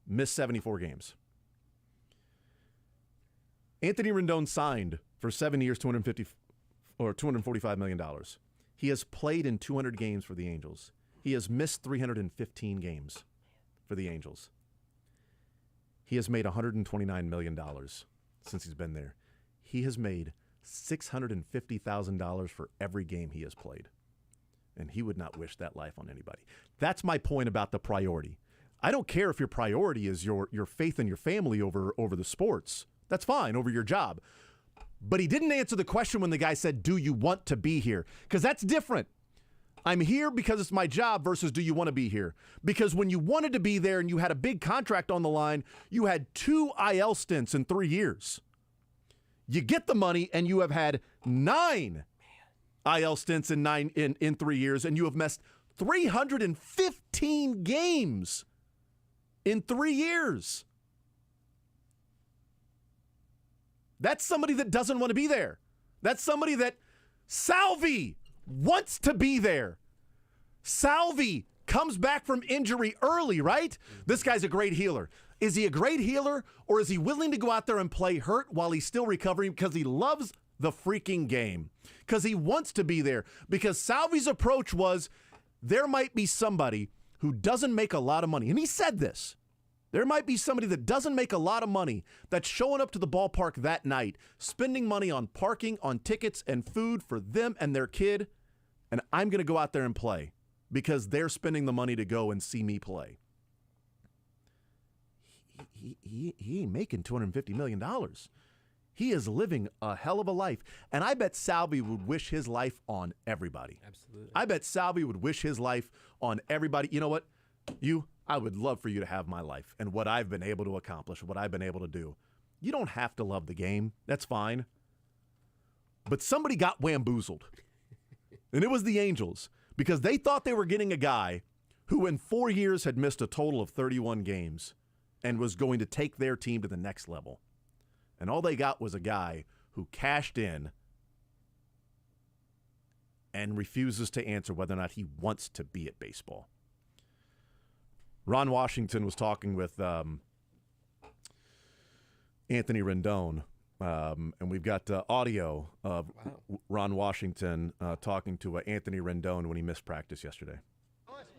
missed 74 games. Anthony Rendon signed for 7 years, $245 million. He has played in 200 games for the Angels. He has missed 315 games for the Angels. He has made $129 million since he's been there. He has made $650,000 for every game he has played. And he would not wish that life on anybody. That's my point about the priority. I don't care if your priority is your faith in your family over the sports. That's fine, over your job. But he didn't answer the question when the guy said, do you want to be here? Because that's different. I'm here because it's my job versus do you want to be here? Because when you wanted to be there and you had a big contract on the line, you had 2 IL stints in 3 years. You get the money and you have had 9 IL stints in 3 years, and you have missed 315 games in 3 years. That's somebody that doesn't want to be there. That's somebody that Salvi wants to be there. Salvi comes back from injury early, right? This guy's a great healer. Is he a great healer, or is he willing to go out there and play hurt while he's still recovering because he loves the freaking game? Because he wants to be there. Because Salvi's approach was, there might be somebody who doesn't make a lot of money. And he said this. There might be somebody that doesn't make a lot of money that's showing up to the ballpark that night, spending money on parking, on tickets, and food for them and their kid, and I'm going to go out there and play because they're spending the money to go and see me play. He ain't making $250 million. He is living a hell of a life, and I bet Salvi would wish his life on everybody. Absolutely. I bet Salvi would wish his life on everybody. You know what? I would love for you to have my life and what I've been able to accomplish, what I've been able to do. You don't have to love the game. That's fine. But somebody got wamboozled. And it was the Angels, because they thought they were getting a guy who in 4 years had missed a total of 31 games and was going to take their team to the next level. And all they got was a guy who cashed in and refuses to answer whether or not he wants to be at baseball. Ron Washington was talking with Anthony Rendon, and we've got audio of Ron Washington talking to Anthony Rendon when he missed practice yesterday.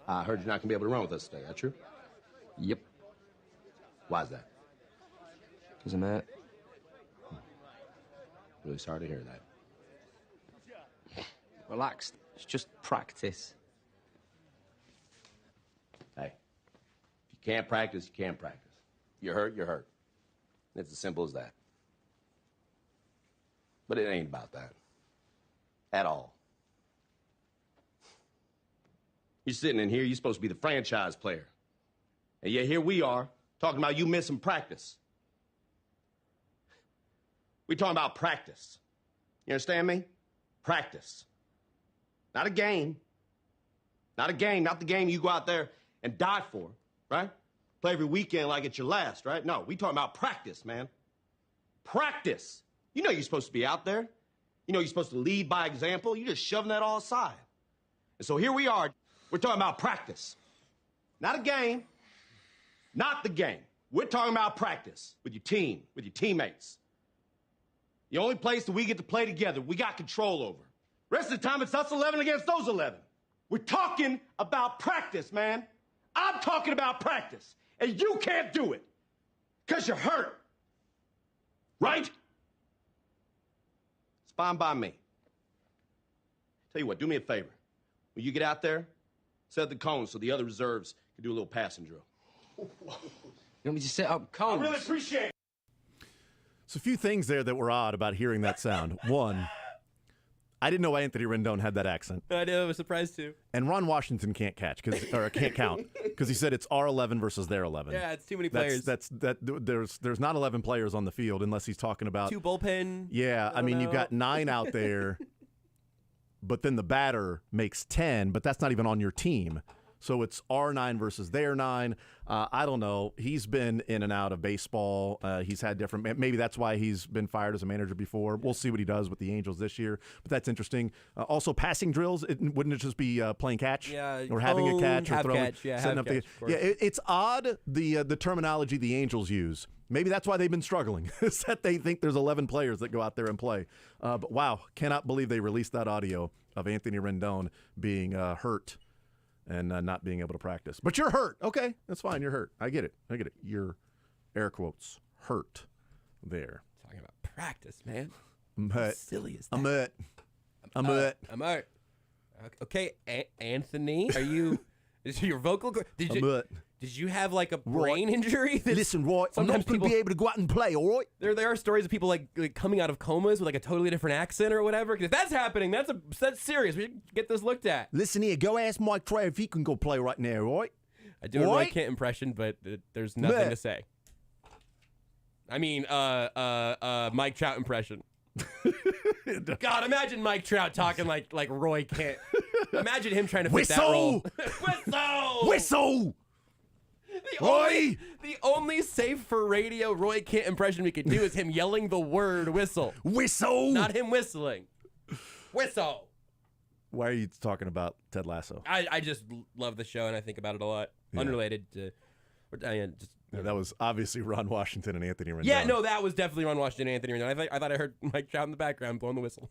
I heard you're not going to be able to run with us today. That true? Yep. Why is that? Because I'm at. Really sorry to hear that. Relax. It's just practice. Hey, if you can't practice, you can't practice. You're hurt, you're hurt. It's as simple as that. But it ain't about that. At all. You're sitting in here, you're supposed to be the franchise player. And yet here we are talking about you missing practice. We talking about practice. You understand me? Practice. Not a game. Not a game, not the game you go out there and die for, right? Play every weekend like it's your last, right? No, we talking about practice, man. Practice. You know you're supposed to be out there. You know you're supposed to lead by example. You're just shoving that all aside. And so here we are. We're talking about practice. Not a game. Not the game. We're talking about practice with your team, with your teammates. The only place that we get to play together, we got control over. Rest of the time, it's us 11 against those 11. We're talking about practice, man. I'm talking about practice. And you can't do it because you're hurt. Right? It's fine by me. Tell you what, do me a favor. When you get out there, set the cones so the other reserves can do a little passing drill. You want me to set up cones? I really appreciate it. So a few things there that were odd about hearing that sound. One, I didn't know Anthony Rendon had that accent. I know, I was surprised too. And Ron Washington can't can't count because he said it's our 11 versus their 11. Yeah, it's too many players. There's not 11 players on the field unless he's talking about 2 bullpen. Yeah, I mean you've got 9 out there, but then the batter makes 10, but that's not even on your team. So it's our 9 versus their 9. I don't know. He's been in and out of baseball. He's had different. Maybe that's why he's been fired as a manager before. We'll see what he does with the Angels this year. But that's interesting. Also, passing drills. Wouldn't it just be playing catch? Yeah, or having a catch or throwing? Catch, yeah, setting have up catch, the. Yeah, it's odd the terminology the Angels use. Maybe that's why they've been struggling. Is that they think there's 11 players that go out there and play. But wow, cannot believe they released that audio of Anthony Rendon being hurt and not being able to practice. But you're hurt. Okay, that's fine. You're hurt. I get it. You're, air quotes, hurt there. Talking about practice, man. I'm How hurt. silly is that? I'm hurt. I'm hurt. I'm hurt. Okay, Anthony, are you... Is your vocal... Did you have like a brain injury? Listen, Roy, I'm not going to be able to go out and play, all right? There are stories of people like coming out of comas with like a totally different accent or whatever. 'Cause if that's happening, that's serious. We should get this looked at. Listen here, go ask Mike Trout if he can go play right now, all right? I do a Roy Kent impression, but there's nothing to say. I mean, Mike Trout impression. God, imagine Mike Trout talking like Roy Kent. Imagine him trying to fit that role. Whistle! Whistle! The only safe for radio Roy Kent impression we could do is him yelling the word whistle. Whistle! Not him whistling. Whistle! Why are you talking about Ted Lasso? I just love the show and I think about it a lot. Yeah. Unrelated to... that was obviously Ron Washington and Anthony Rendon. Yeah, no, that was definitely Ron Washington and Anthony Rendon. I thought I heard Mike Trout in the background blowing the whistle.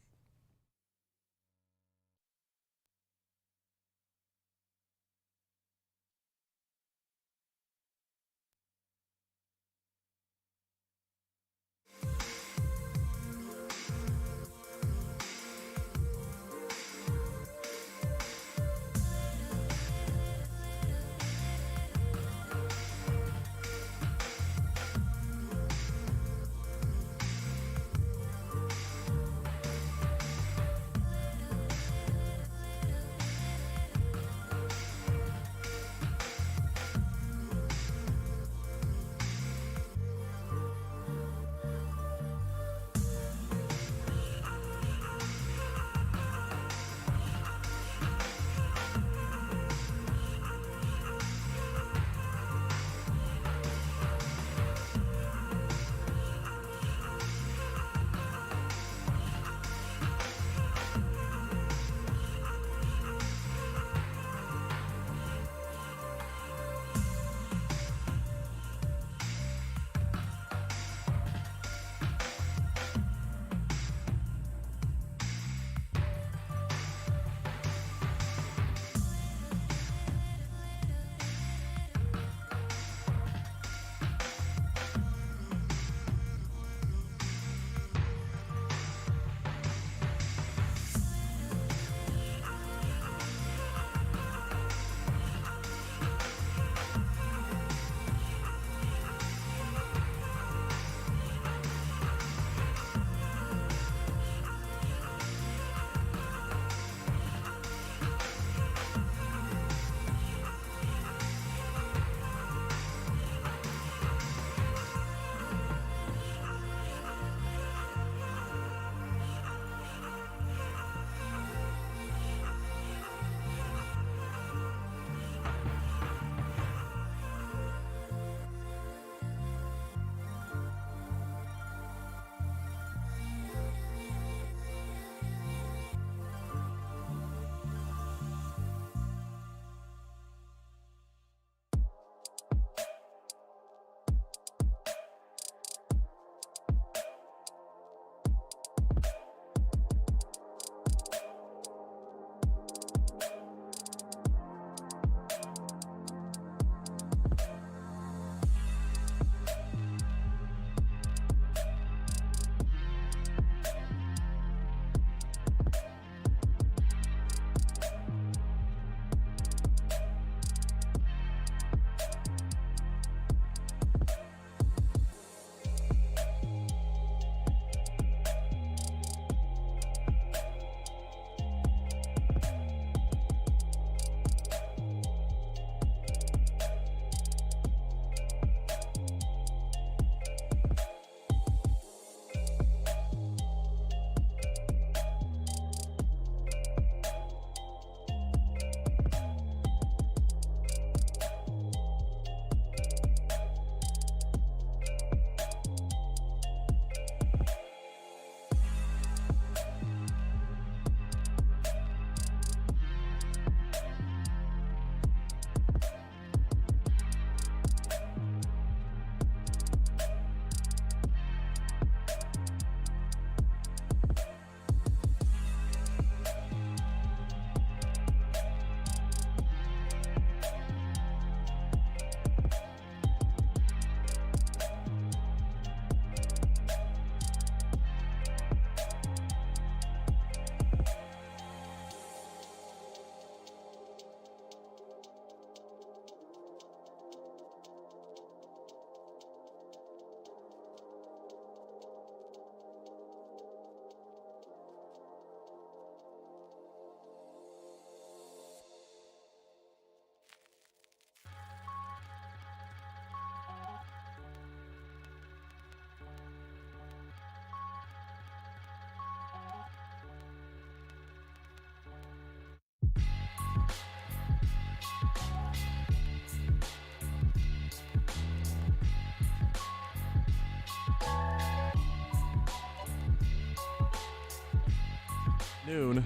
Noon.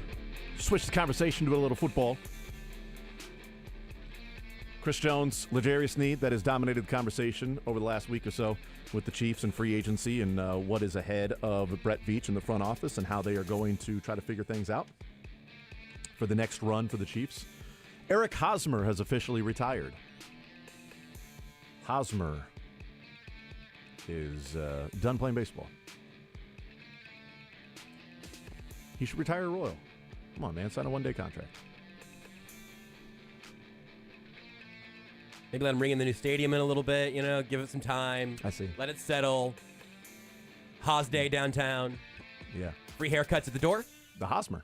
Switch the conversation to a little football. Chris Jones, L'Jarius Sneed, that has dominated the conversation over the last week or so with the Chiefs and free agency and what is ahead of Brett Veach in the front office and how they are going to try to figure things out for the next run for the Chiefs. Eric Hosmer has officially retired. Hosmer is done playing baseball. He should retire a Royal. Come on, man. Sign a one-day contract. Maybe let him ring in the new stadium in a little bit, give it some time. I see. Let it settle. Haas Day downtown. Yeah. Free haircuts at the door. The Hosmer.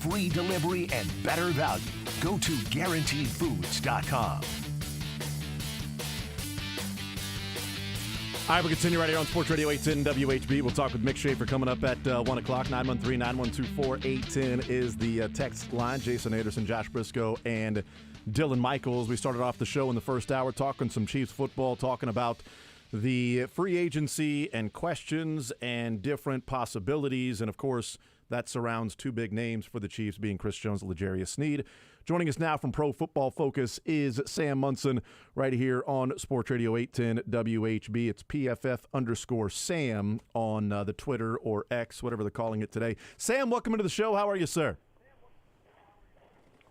free delivery, and better value. Go to GuaranteedFoods.com. All right, we'll continue right here on Sports Radio 810 WHB. We'll talk with Mick Schaefer coming up at 1 o'clock. 913-912-4810 is the text line. Jason Anderson, Josh Brisco, and Dylan Michaels. We started off the show in the first hour talking some Chiefs football, talking about the free agency and questions and different possibilities. And, of course, that surrounds two big names for the Chiefs, being Chris Jones and L'Jarius Sneed. Joining us now from Pro Football Focus is Sam Munson right here on Sports Radio 810 WHB. It's PFF_Sam on the Twitter or X, whatever they're calling it today. Sam, welcome into the show. How are you, sir?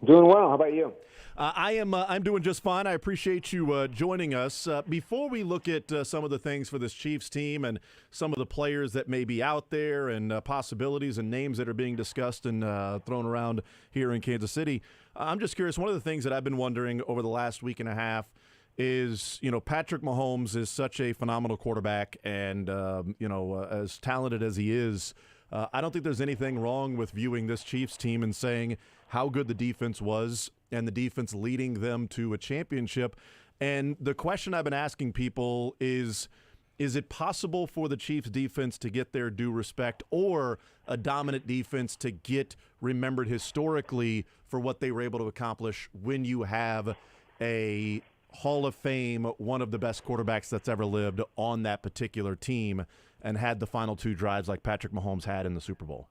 Doing well. How about you? I'm doing just fine. I appreciate you joining us. Before we look at some of the things for this Chiefs team and some of the players that may be out there and possibilities and names that are being discussed and thrown around here in Kansas City, I'm just curious. One of the things that I've been wondering over the last week and a half is, Patrick Mahomes is such a phenomenal quarterback and, as talented as he is, I don't think there's anything wrong with viewing this Chiefs team and saying how good the defense was and the defense leading them to a championship. And the question I've been asking people is it possible for the Chiefs defense to get their due respect, or a dominant defense to get remembered historically for what they were able to accomplish when you have a Hall of Fame, one of the best quarterbacks that's ever lived on that particular team and had the final two drives like Patrick Mahomes had in the Super Bowl?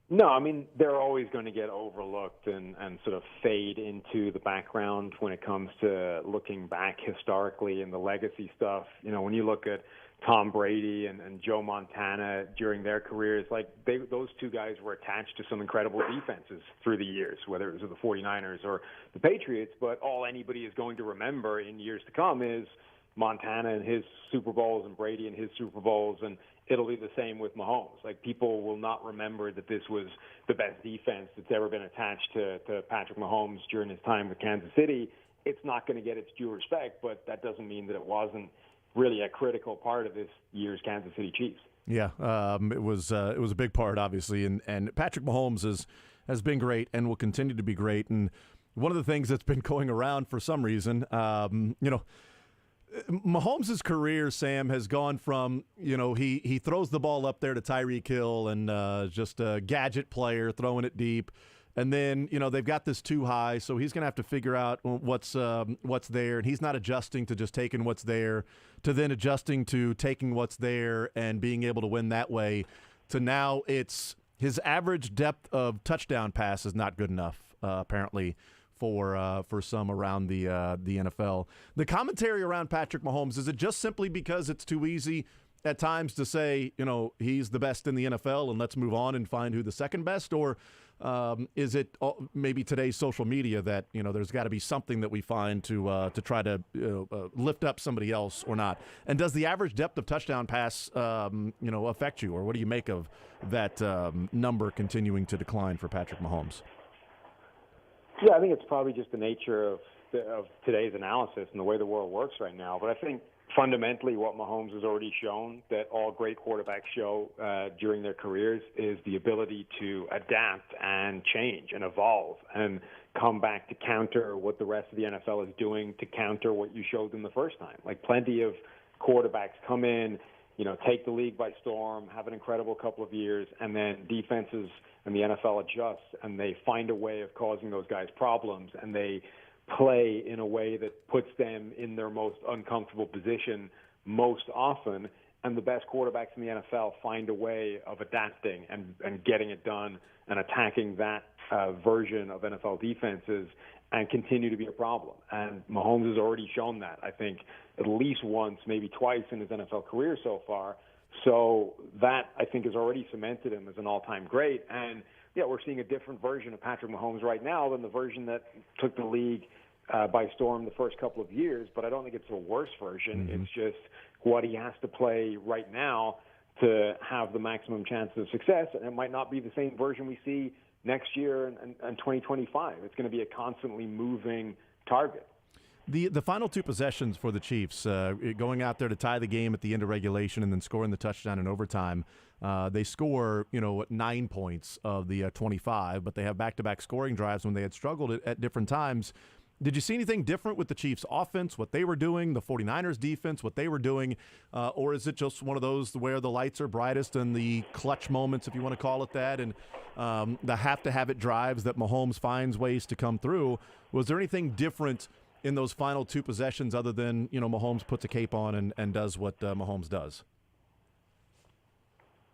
No, I mean, they're always going to get overlooked and sort of fade into the background when it comes to looking back historically and the legacy stuff. When you look at Tom Brady and Joe Montana during their careers, those two guys were attached to some incredible defenses through the years, whether it was the 49ers or the Patriots. But all anybody is going to remember in years to come is Montana and his Super Bowls and Brady and his Super Bowls, and it'll be the same with Mahomes. People will not remember that this was the best defense that's ever been attached to Patrick Mahomes during his time with Kansas City. It's not going to get its due respect, but that doesn't mean that it wasn't really a critical part of this year's Kansas City Chiefs. Yeah, it was a big part, obviously, and Patrick Mahomes has been great and will continue to be great. And one of the things that's been going around for some reason, Mahomes' career, Sam, has gone from, he throws the ball up there to Tyreek Hill and just a gadget player throwing it deep. And then, they've got this too high, so he's going to have to figure out what's there. And he's not adjusting to just taking what's there, to then adjusting to taking what's there and being able to win that way, to now it's his average depth of touchdown pass is not good enough, apparently, for some around the NFL. The commentary around Patrick Mahomes, is it just simply because it's too easy at times to say, he's the best in the NFL and let's move on and find who the second best? Or is it maybe today's social media that, there's got to be something that we find to try to lift up somebody else or not? And does the average depth of touchdown pass, affect you? Or what do you make of that number continuing to decline for Patrick Mahomes? Yeah, I think it's probably just the nature of today's analysis and the way the world works right now. But I think fundamentally what Mahomes has already shown, that all great quarterbacks show during their careers, is the ability to adapt and change and evolve and come back to counter what the rest of the NFL is doing, to counter what you showed them the first time. Plenty of quarterbacks come in, take the league by storm, have an incredible couple of years, and then defenses and the NFL adjusts, and they find a way of causing those guys problems, and they play in a way that puts them in their most uncomfortable position most often. And the best quarterbacks in the NFL find a way of adapting and getting it done and attacking that version of NFL defenses and continue to be a problem. And Mahomes has already shown that, I think, at least once, maybe twice in his NFL career so far. So that, I think, has already cemented him as an all-time great. And, yeah, we're seeing a different version of Patrick Mahomes right now than the version that took the league by storm the first couple of years. But I don't think it's a worse version. Mm-hmm. It's just what he has to play right now to have the maximum chance of success. And it might not be the same version we see next year and 2025. It's going to be a constantly moving target. The final two possessions for the Chiefs, going out there to tie the game at the end of regulation and then scoring the touchdown in overtime, they score 9 points of the 25, but they have back-to-back scoring drives when they had struggled at different times. Did you see anything different with the Chiefs' offense, what they were doing, the 49ers' defense, what they were doing, or is it just one of those where the lights are brightest and the clutch moments, if you want to call it that, and the have-to-have-it drives that Mahomes finds ways to come through? Was there anything different in those final two possessions other than, Mahomes puts a cape on and does what Mahomes does?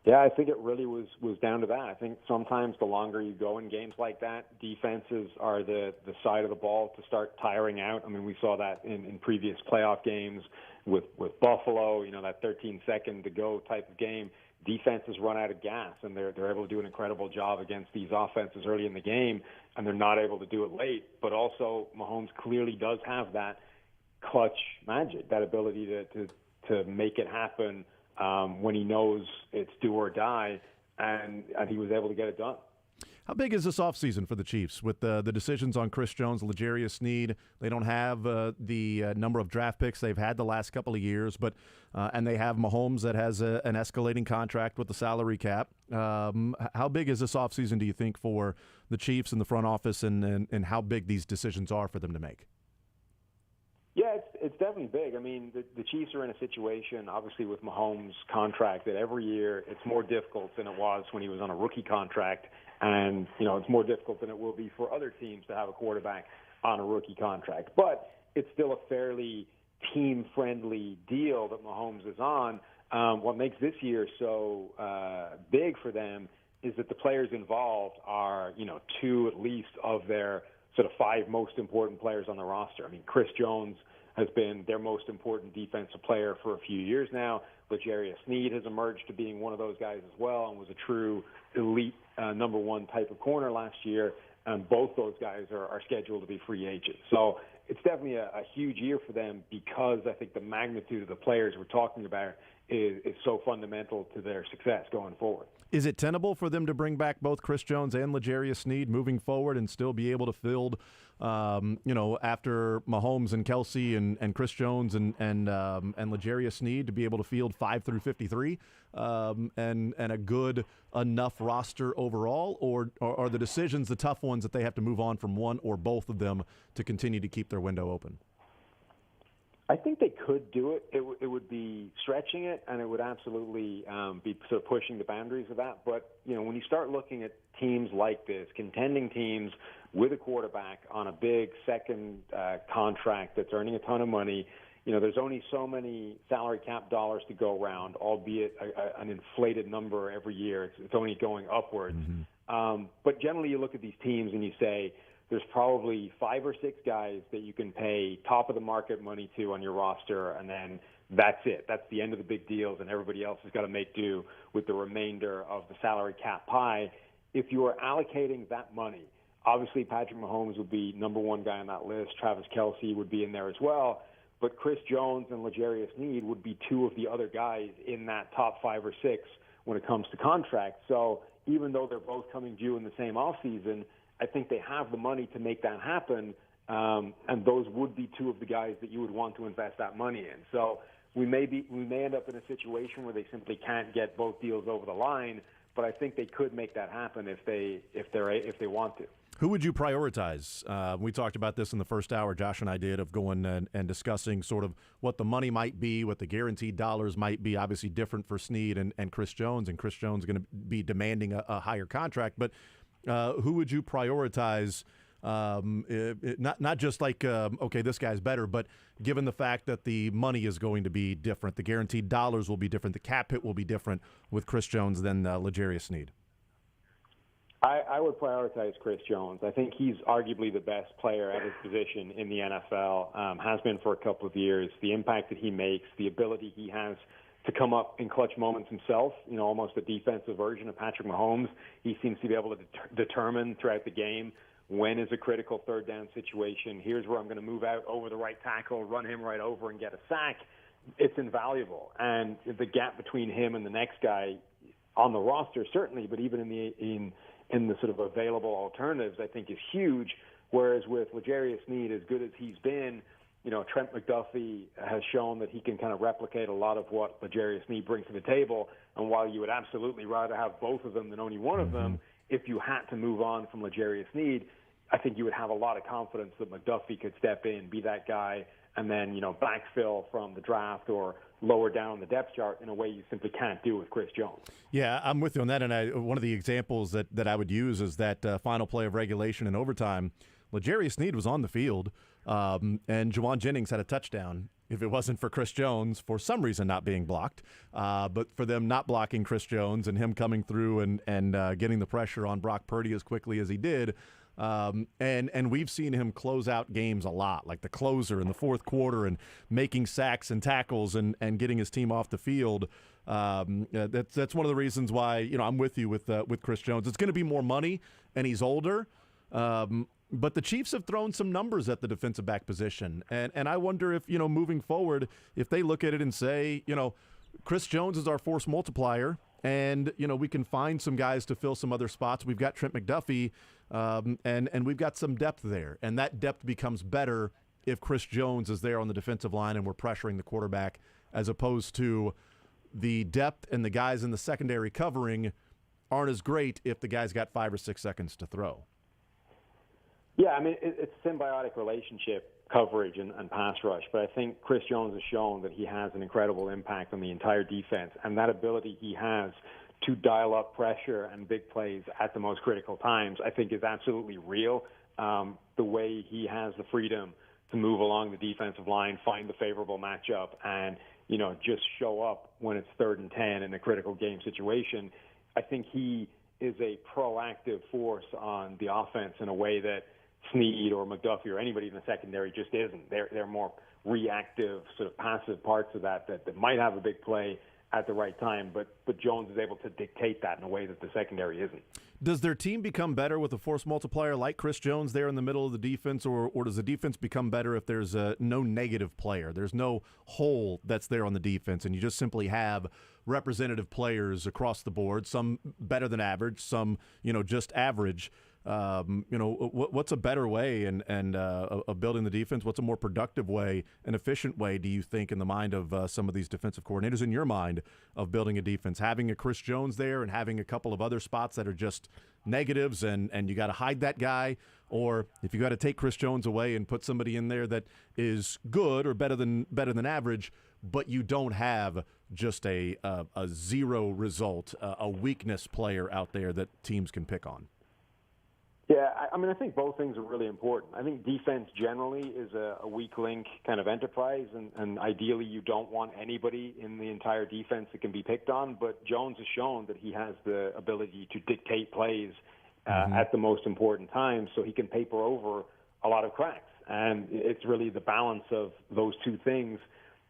Yeah, I think it really was down to that. I think sometimes the longer you go in games like that, defenses are the side of the ball to start tiring out. I mean, we saw that in previous playoff games with Buffalo, that 13-second to go type of game. Defenses run out of gas, and they're able to do an incredible job against these offenses early in the game, and they're not able to do it late. But also, Mahomes clearly does have that clutch magic, that ability to make it happen when he knows it's do or die, and he was able to get it done. How big is this offseason for the Chiefs with the decisions on Chris Jones, L'Jarius Sneed? They don't have the number of draft picks they've had the last couple of years, but and they have Mahomes that has an escalating contract with the salary cap. How big is this offseason, do you think, for the Chiefs and the front office, and how big these decisions are for them to make? Yeah, it's definitely big. I mean, the Chiefs are in a situation, obviously, with Mahomes' contract that every year it's more difficult than it was when he was on a rookie contract. And, it's more difficult than it will be for other teams to have a quarterback on a rookie contract. But it's still a fairly team-friendly deal that Mahomes is on. What makes this year so big for them is that the players involved are, two at least of their sort of five most important players on the roster. I mean, Chris Jones has been their most important defensive player for a few years now. L'Jarius Sneed has emerged to being one of those guys as well and was a true elite number one type of corner last year. And both those guys are scheduled to be free agents. So it's definitely a huge year for them because I think the magnitude of the players we're talking about is so fundamental to their success going forward. Is it tenable for them to bring back both Chris Jones and L'Jarius Sneed moving forward and still be able to field, after Mahomes and Kelsey and Chris Jones and L'Jarius Sneed to be able to field 5 through 53 and a good enough roster overall? Or are the decisions the tough ones that they have to move on from one or both of them to continue to keep their window open? I think they could do it. It would be stretching it, and it would absolutely be sort of pushing the boundaries of that. But, when you start looking at teams like this, contending teams with a quarterback on a big second contract that's earning a ton of money, there's only so many salary cap dollars to go around, albeit an inflated number every year. It's only going upwards. Mm-hmm. But generally you look at these teams and you say, there's probably 5 or 6 guys that you can pay top of the market money to on your roster, and then that's it. That's the end of the big deals, and everybody else has got to make do with the remainder of the salary cap pie. If you are allocating that money, obviously Patrick Mahomes would be number one guy on that list. Travis Kelce would be in there as well. But Chris Jones and L'Jarius Sneed would be 2 of the other guys in that top 5 or 6 when it comes to contracts. So even though they're both coming due in the same offseason, I think they have the money to make that happen, and those would be 2 of the guys that you would want to invest that money in. So we may end up in a situation where they simply can't get both deals over the line, but I think they could make that happen if they want to. Who would you prioritize? We talked about this in the first hour, Josh and I did, of going and discussing sort of what the money might be, what the guaranteed dollars might be. Obviously different for Sneed and Chris Jones, and Chris Jones is going to be demanding a higher contract, but who would you prioritize? Not just like, okay, this guy's better, but given the fact that the money is going to be different, the guaranteed dollars will be different, the cap hit will be different with Chris Jones than L'Jarius Sneed. I would prioritize Chris Jones. I think he's arguably the best player at his position in the NFL, has been for a couple of years. The impact that he makes, the ability he has to come up in clutch moments himself, almost a defensive version of Patrick Mahomes. He seems to be able to determine throughout the game when is a critical third down situation. Here's where I'm going to move out over the right tackle, run him right over and get a sack. It's invaluable. And the gap between him and the next guy on the roster, certainly, but even in the sort of available alternatives, I think is huge. Whereas with L'Jarius Sneed, as good as he's been, Trent McDuffie has shown that he can kind of replicate a lot of what L'Jarius Sneed brings to the table. And while you would absolutely rather have both of them than only one of them, if you had to move on from L'Jarius Sneed, I think you would have a lot of confidence that McDuffie could step in, be that guy, and then, backfill from the draft or lower down the depth chart in a way you simply can't do with Chris Jones. Yeah, I'm with you on that. And one of the examples that I would use is that final play of regulation and overtime. L'Jarius Sneed was on the field, and Juwan Jennings had a touchdown. If it wasn't for Chris Jones, for some reason not being blocked, but for them not blocking Chris Jones and him coming through and getting the pressure on Brock Purdy as quickly as he did, and we've seen him close out games a lot, like the closer in the fourth quarter and making sacks and tackles and getting his team off the field. That's one of the reasons why I'm with you with Chris Jones. It's going to be more money, and he's older. But the Chiefs have thrown some numbers at the defensive back position, and I wonder if moving forward, if they look at it and say, Chris Jones is our force multiplier, and we can find some guys to fill some other spots. We've got Trent McDuffie, and we've got some depth there, and that depth becomes better if Chris Jones is there on the defensive line and we're pressuring the quarterback, as opposed to the depth and the guys in the secondary covering aren't as great if the guy's got 5 or 6 seconds to throw. Yeah, I mean, it's a symbiotic relationship, coverage and pass rush, but I think Chris Jones has shown that he has an incredible impact on the entire defense, and that ability he has to dial up pressure and big plays at the most critical times, I think is absolutely real. The way he has the freedom to move along the defensive line, find the favorable matchup, and, just show up when it's 3rd and 10 in a critical game situation, I think he is a proactive force on the offense in a way that Sneed or McDuffie or anybody in the secondary just isn't. They're more reactive, sort of passive parts of that might have a big play at the right time, but Jones is able to dictate that in a way that the secondary isn't. Does their team become better with a force multiplier like Chris Jones there in the middle of the defense, or does the defense become better if there's no negative player? There's no hole that's there on the defense, and you just simply have representative players across the board, some better than average, some just average. What's a better way of building the defense? What's a more productive way, an efficient way, do you think, in the mind of some of these defensive coordinators, in your mind, of building a defense? Having a Chris Jones there and having a couple of other spots that are just negatives and you got to hide that guy, or if you got to take Chris Jones away and put somebody in there that is good or better than average, but you don't have just a zero result, a weakness player out there that teams can pick on? Yeah, I mean, I think both things are really important. I think defense generally is a weak link kind of enterprise, and ideally you don't want anybody in the entire defense that can be picked on, but Jones has shown that he has the ability to dictate plays at the most important times, so he can paper over a lot of cracks. And it's really the balance of those two things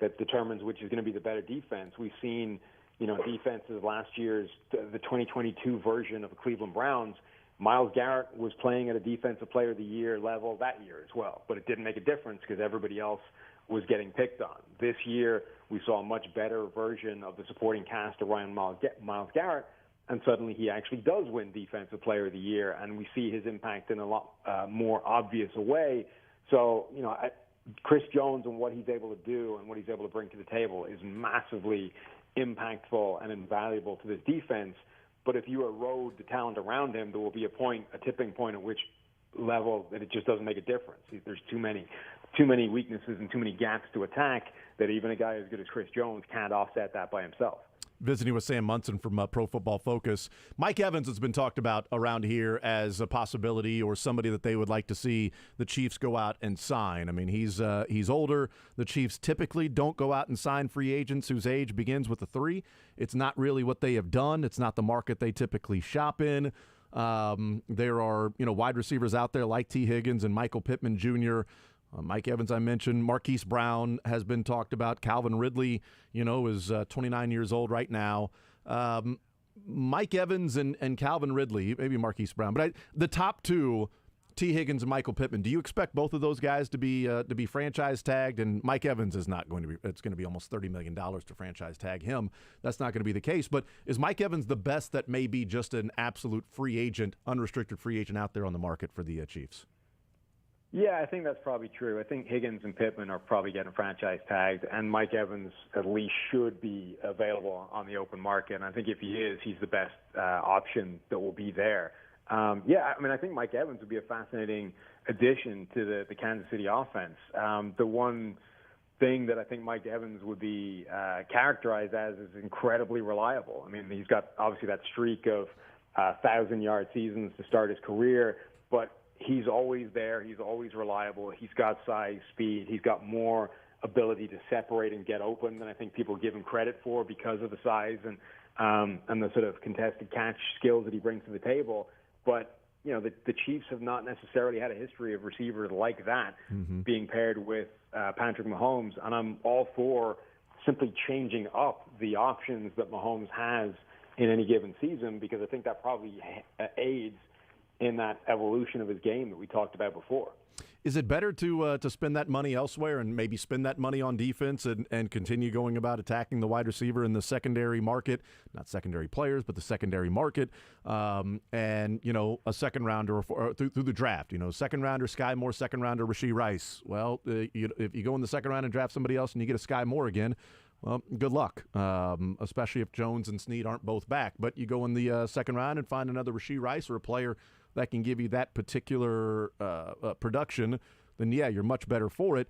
that determines which is going to be the better defense. We've seen, defenses last year's, the 2022 version of the Cleveland Browns. Myles Garrett was playing at a Defensive Player of the Year level that year as well, but it didn't make a difference because everybody else was getting picked on. This year, we saw a much better version of the supporting cast around Myles Garrett, and suddenly he actually does win Defensive Player of the Year, and we see his impact in a lot more obvious a way. So, Chris Jones and what he's able to do and what he's able to bring to the table is massively impactful and invaluable to this defense. But if you erode the talent around him, there will be a tipping point at which level that it just doesn't make a difference. There's too many weaknesses and too many gaps to attack that even a guy as good as Chris Jones can't offset that by himself. Visiting with Sam Munson from Pro Football Focus. Mike Evans has been talked about around here as a possibility or somebody that they would like to see the Chiefs go out and sign. I mean, he's older. The Chiefs typically don't go out and sign free agents whose age begins with a 3. It's not really what they have done. It's not the market they typically shop in. There are wide receivers out there like T. Higgins and Michael Pittman Jr., Mike Evans, I mentioned. Marquise Brown has been talked about. Calvin Ridley, is 29 years old right now. Mike Evans and Calvin Ridley, maybe Marquise Brown, but the top two, T. Higgins and Michael Pittman. Do you expect both of those guys to be franchise tagged? And Mike Evans is not going to be. It's going to be almost $30 million to franchise tag him. That's not going to be the case. But is Mike Evans the best that may be just an absolute free agent, unrestricted free agent out there on the market for the Chiefs? Yeah, I think that's probably true. I think Higgins and Pittman are probably getting franchise tagged, and Mike Evans at least should be available on the open market. And I think if he is, he's the best option that will be there. Yeah, I mean, I think Mike Evans would be a fascinating addition to the Kansas City offense. The one thing that I think Mike Evans would be characterized as is incredibly reliable. I mean, he's got obviously that streak of 1,000-yard seasons to start his career, but he's always there. He's always reliable. He's got size, speed. He's got more ability to separate and get open than I think people give him credit for because of the size and the sort of contested catch skills that he brings to the table. But you know, the Chiefs have not necessarily had a history of receivers like that being paired with Patrick Mahomes, and I'm all for simply changing up the options that Mahomes has in any given season, because I think that probably aids in that evolution of his game that we talked about before. Is it better to spend that money elsewhere and maybe spend that money on defense and continue going about attacking the wide receiver in the secondary market, not secondary players, but the secondary market, and, you know, a second rounder or through the draft, you know, second rounder Sky Moore, second rounder Rashee Rice? Well, if you go in the second round and draft somebody else and you get a Sky Moore again, well, good luck, especially if Jones and Snead aren't both back. But you go in the second round and find another Rashee Rice or a player that can give you that particular production, then yeah, you're much better for it.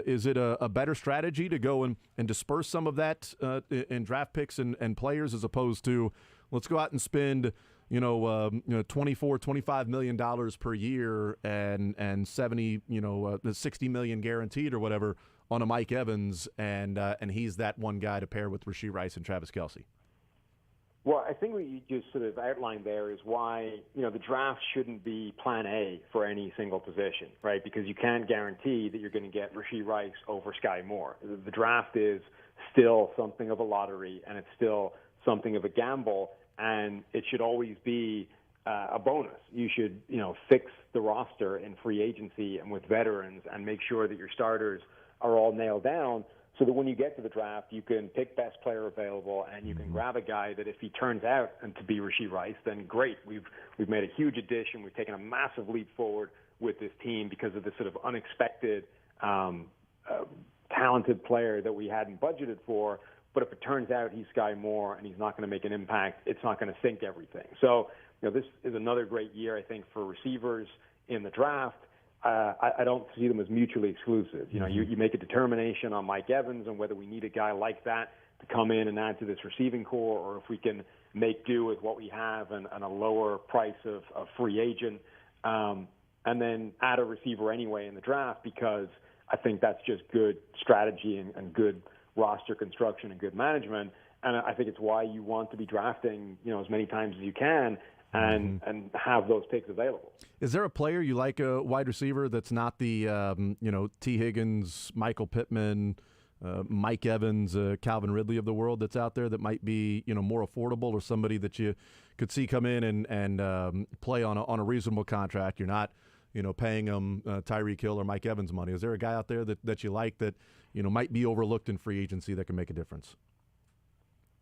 Is it a better strategy to go and disperse some of that in draft picks and players, as opposed to let's go out and spend $24-25 million per year and 60 million guaranteed or whatever on a Mike Evans, and he's that one guy to pair with Rashee Rice and Travis Kelce? Well, I think what you just sort of outlined there is why, you know, the draft shouldn't be plan A for any single position, right? Because you can't guarantee that you're going to get Rashee Rice over Sky Moore. The draft is still something of a lottery, and it's still something of a gamble, and it should always be a bonus. You should, you know, fix the roster in free agency and with veterans and make sure that your starters are all nailed down, so that when you get to the draft, you can pick best player available, and you can grab a guy that if he turns out to be Rashee Rice, then great. We've made a huge addition. We've taken a massive leap forward with this team because of this sort of unexpected, talented player that we hadn't budgeted for. But if it turns out he's Sky Moore and he's not going to make an impact, it's not going to sink everything. So, you know, this is another great year, I think, for receivers in the draft. I don't see them as mutually exclusive. You know, you make a determination on Mike Evans and whether we need a guy like that to come in and add to this receiving core, or if we can make do with what we have and a lower price of free agent, and then add a receiver anyway in the draft, because I think that's just good strategy and good roster construction and good management. And I think it's why you want to be drafting, you know, as many times as you can, and have those picks available. Is there a player you like, a wide receiver, that's not the T. Higgins, Michael Pittman, Mike Evans, Calvin Ridley of the world that's out there that might be, you know, more affordable, or somebody that you could see come in and play on a reasonable contract? You're not, you know, paying them Tyreek Hill or Mike Evans money. Is there a guy out there that you like that, you know, might be overlooked in free agency that can make a difference?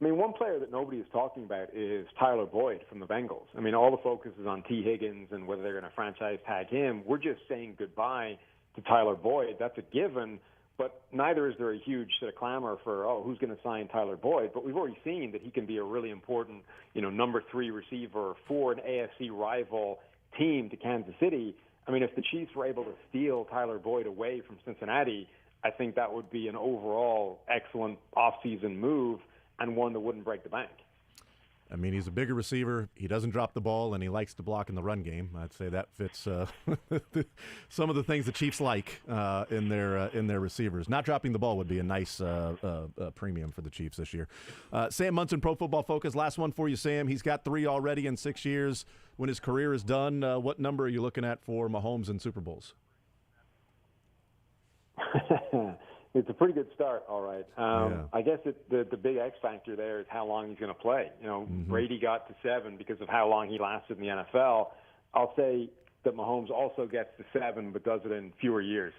I mean, one player that nobody is talking about is Tyler Boyd from the Bengals. I mean, all the focus is on T. Higgins and whether they're going to franchise tag him. We're just saying goodbye to Tyler Boyd. That's a given, but neither is there a huge sort of clamor for, who's going to sign Tyler Boyd? But we've already seen that he can be a really important, you know, number 3 receiver for an AFC rival team to Kansas City. I mean, if the Chiefs were able to steal Tyler Boyd away from Cincinnati, I think that would be an overall excellent offseason move, and one that wouldn't break the bank. I mean, he's a bigger receiver. He doesn't drop the ball, and he likes to block in the run game. I'd say that fits some of the things the Chiefs like in their receivers. Not dropping the ball would be a nice premium for the Chiefs this year. Sam Munson, Pro Football Focus. Last one for you, Sam. He's got 3 already in 6 years. When his career is done, what number are you looking at for Mahomes in Super Bowls? It's a pretty good start, all right. I guess the big X factor there is how long he's going to play. You know, Brady got to 7 because of how long he lasted in the NFL. I'll say that Mahomes also gets to 7, but does it in fewer years.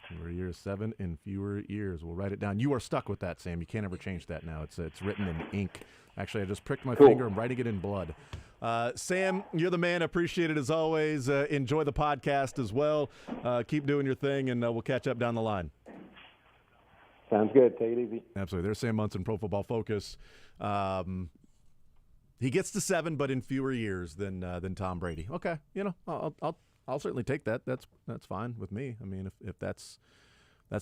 Fewer years, 7 in fewer years. We'll write it down. You are stuck with that, Sam. You can't ever change that now. It's written in ink. Actually, I just pricked my finger. I'm writing it in blood. Sam, you're the man. Appreciate it as always. Enjoy the podcast as well. Keep doing your thing, and we'll catch up down the line. Sounds good. Take it easy. Absolutely. There's Sam Munson, Pro Football Focus. He gets to 7, but in fewer years than Tom Brady. Okay, I'll certainly take that. That's fine with me. I mean, if that's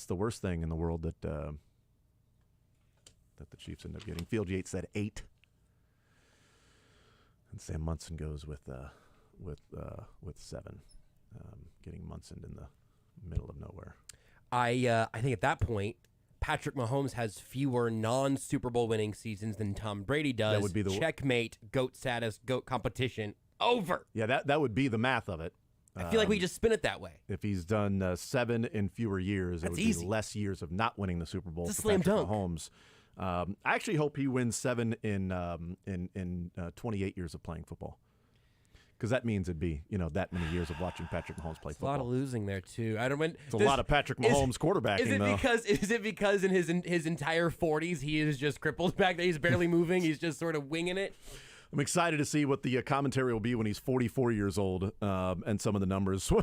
the worst thing in the world that the Chiefs end up getting. Field Yates said 8, and Sam Munson goes with 7, getting Munson in the middle of nowhere. I think at that point, Patrick Mahomes has fewer non-Super Bowl winning seasons than Tom Brady does. That would be the checkmate, GOAT status, GOAT competition, over. Yeah, that would be the math of it. I feel like we just spin it that way. If he's done 7 in fewer years, it would be less years of not winning the Super Bowl It's a for slam Patrick dunk. Mahomes. I actually hope he wins 7 in 28 years of playing football, because that means it'd be that many years of watching Patrick Mahomes play football. A lot of losing there too. It's a lot of Patrick Mahomes quarterbacking. Is it because in his entire 40s he is just crippled back there? He's barely moving. He's just sort of winging it. I'm excited to see what the commentary will be when he's 44 years old, and some of the numbers. So,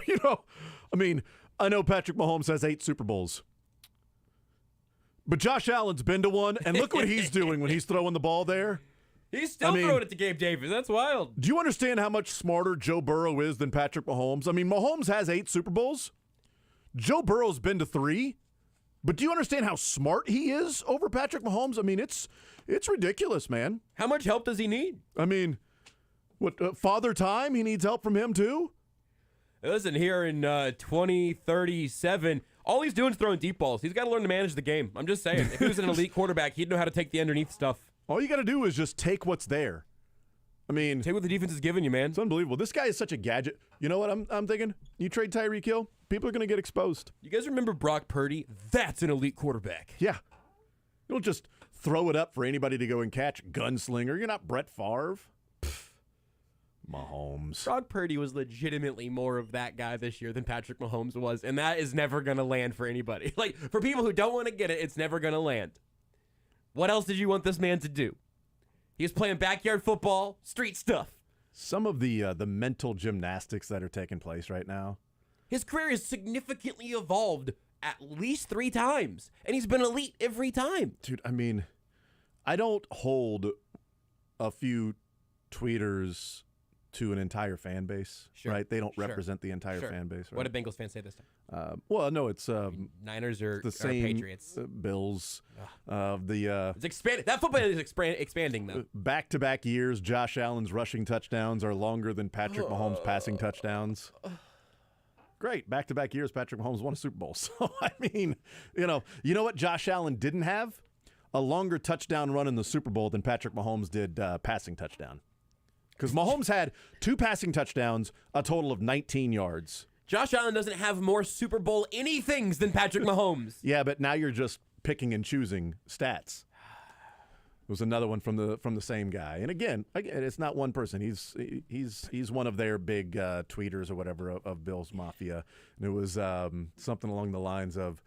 I know Patrick Mahomes has 8 Super Bowls, but Josh Allen's been to one, and look what he's doing when he's throwing the ball there. He's still throwing it to Gabe Davis. That's wild. Do you understand how much smarter Joe Burrow is than Patrick Mahomes? I mean, Mahomes has 8 Super Bowls. Joe Burrow's been to 3. But do you understand how smart he is over Patrick Mahomes? I mean, it's ridiculous, man. How much help does he need? I mean, Father Time? He needs help from him too? Listen, here in 2037, all he's doing is throwing deep balls. He's got to learn to manage the game. I'm just saying. If he was an elite quarterback, he'd know how to take the underneath stuff. All you got to do is just take what's there. I mean, take what the defense is giving you, man. It's unbelievable. This guy is such a gadget. You know what I'm thinking? You trade Tyreek Hill, people are going to get exposed. You guys remember Brock Purdy? That's an elite quarterback. Yeah. You don't just throw it up for anybody to go and catch. Gunslinger. You're not Brett Favre. Mahomes. Brock Purdy was legitimately more of that guy this year than Patrick Mahomes was, and that is never going to land for anybody. Like, for people who don't want to get it, it's never going to land. What else did you want this man to do? He was playing backyard football, street stuff. Some of the mental gymnastics that are taking place right now. His career has significantly evolved at least 3 times, and he's been elite every time. Dude, I mean, I don't hold a few tweeters to an entire fan base, right? They don't represent the entire fan base. Right? What did Bengals fans say this time? Well, no, it's Niners or the same Patriots. Bills. It's expanding. That football is expanding, though. Back-to-back years, Josh Allen's rushing touchdowns are longer than Patrick Mahomes' passing touchdowns. Great. Back-to-back years, Patrick Mahomes won a Super Bowl. So, I mean, you know what Josh Allen didn't have? A longer touchdown run in the Super Bowl than Patrick Mahomes did passing touchdown. Because Mahomes had 2 passing touchdowns, a total of 19 yards. Josh Allen doesn't have more Super Bowl anythings than Patrick Mahomes. Yeah, but now you're just picking and choosing stats. It was another one from the same guy. And again, it's not one person. He's one of their big tweeters or whatever of Bill's Mafia. And it was something along the lines of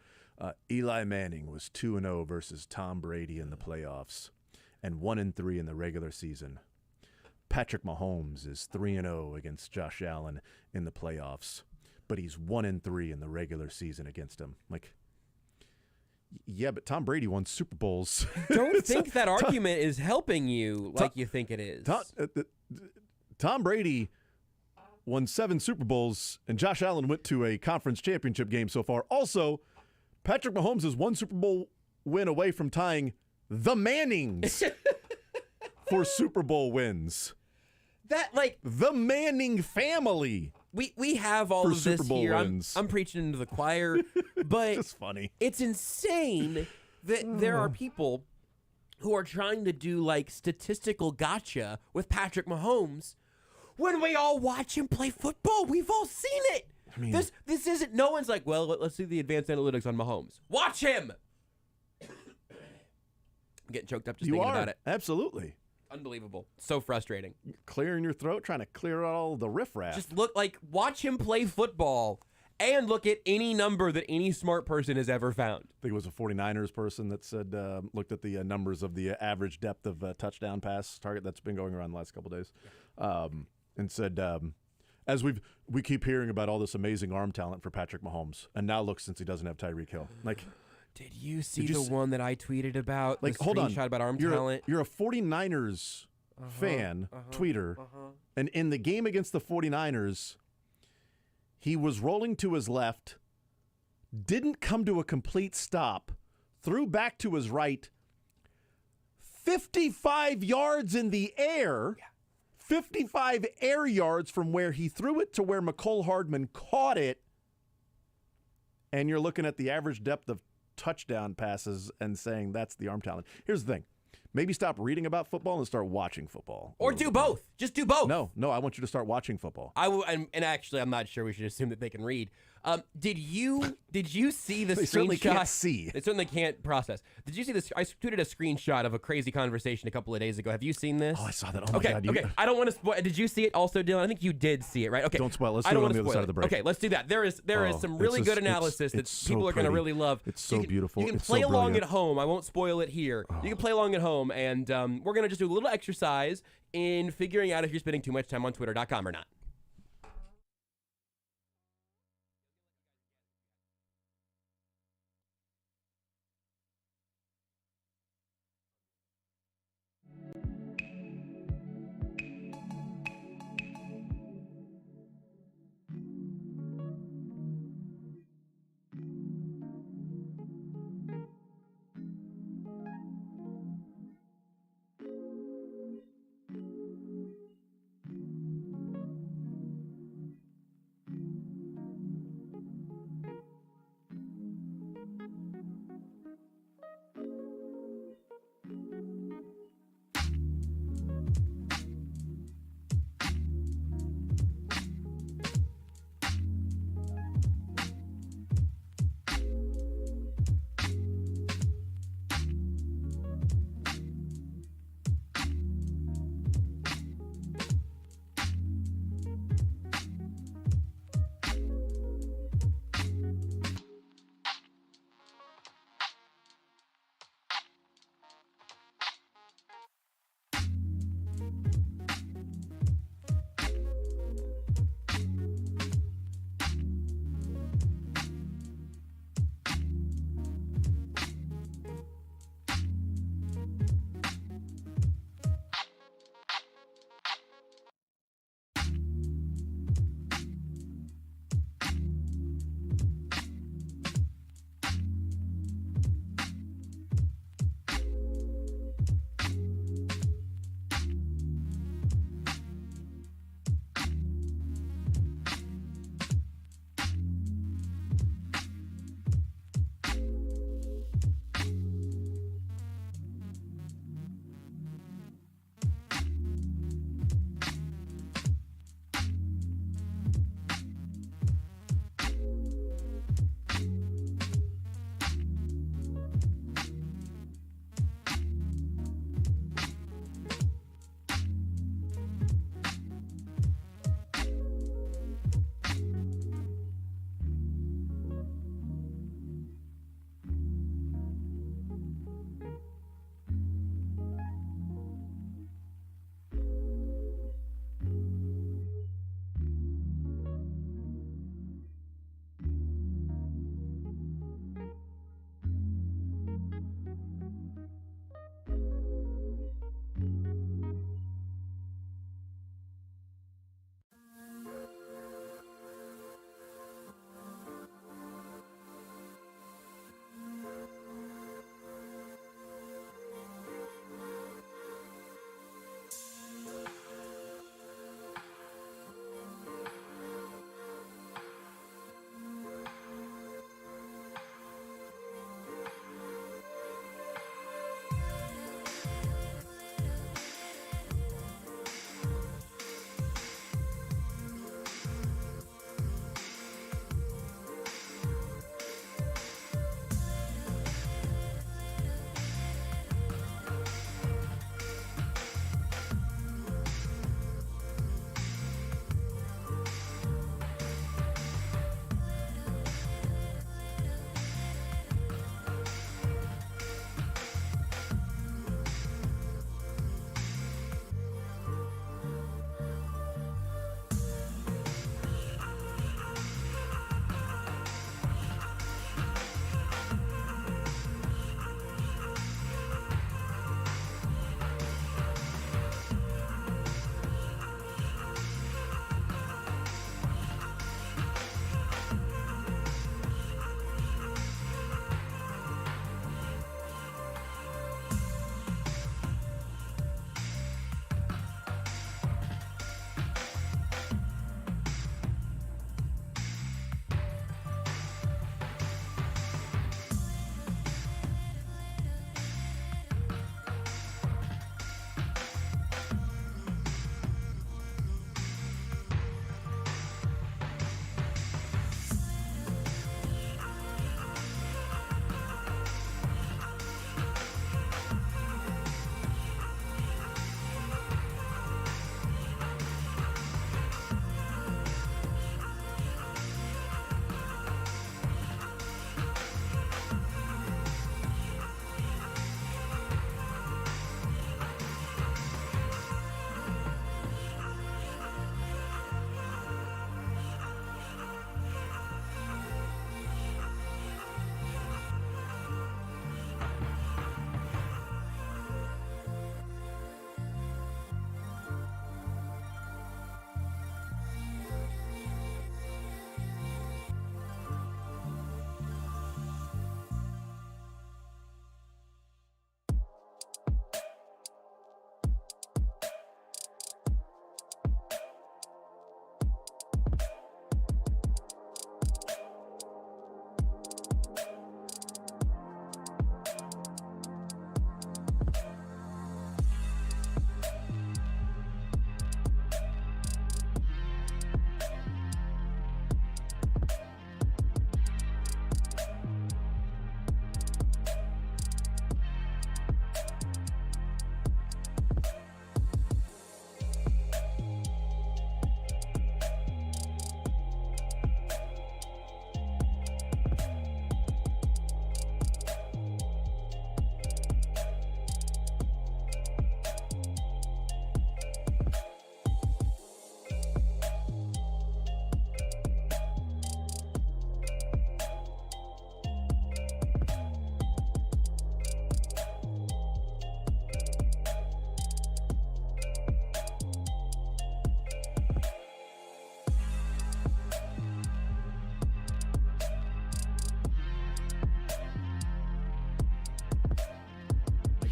Eli Manning was 2-0 versus Tom Brady in the playoffs and 1-3 in the regular season. Patrick Mahomes is 3-0 against Josh Allen in the playoffs, but he's 1-3 in the regular season against him. Like, yeah, but Tom Brady won Super Bowls. Don't think that argument is helping you like you think it is. Tom Brady won 7 Super Bowls, and Josh Allen went to a conference championship game so far. Also, Patrick Mahomes is 1 Super Bowl win away from tying the Mannings for Super Bowl wins. That, like, the Manning family. We have all of this here. I'm preaching into the choir, but it's funny. It's insane that there are people who are trying to do like statistical gotcha with Patrick Mahomes when we all watch him play football. We've all seen it. I mean, this isn't. No one's like, well, let's see the advanced analytics on Mahomes. Watch him. I'm getting choked up just thinking about it. Absolutely. Unbelievable. So frustrating. Clearing your throat, trying to clear out all the riffraff. Just watch him play football, and look at any number that any smart person has ever found. I think it was a 49ers person that said, looked at the numbers of the average depth of touchdown pass target that's been going around the last couple of days, and said, as we keep hearing about all this amazing arm talent for Patrick Mahomes, and now look, since he doesn't have Tyreek Hill. Like, did you see the one that I tweeted about? Like, the hold on, screenshot about arm talent. You're a 49ers fan, tweeter, and in the game against the 49ers, he was rolling to his left, didn't come to a complete stop, threw back to his right, 55 yards in the air, 55 air yards from where he threw it to where McCole Hardman caught it, and you're looking at the average depth of touchdown passes and saying that's the arm talent. Here's the thing. Maybe stop reading about football and start watching football. Or do both. Just do both. No, I want you to start watching football. I will, and actually, I'm not sure we should assume that they can read. Did you see the They screenshot? certainly can't see. They certainly can't process. Did you see this? I tweeted a screenshot of a crazy conversation a couple of days ago. Have you seen this? Oh, I saw that. Oh, my okay, God. Okay, I don't want to spoil. Did you see it also, Dylan? I think you did see it, right? Okay. Don't spoil it. Let's I do don't it want on to the other spoil side of the break. Okay, let's do that. There is some really good analysis that people are going to really love. It's so beautiful. You can It's play so along brilliant. at home. I won't spoil it here. You can play along at home, and we're going to just do a little exercise in figuring out if you're spending too much time on Twitter.com or not.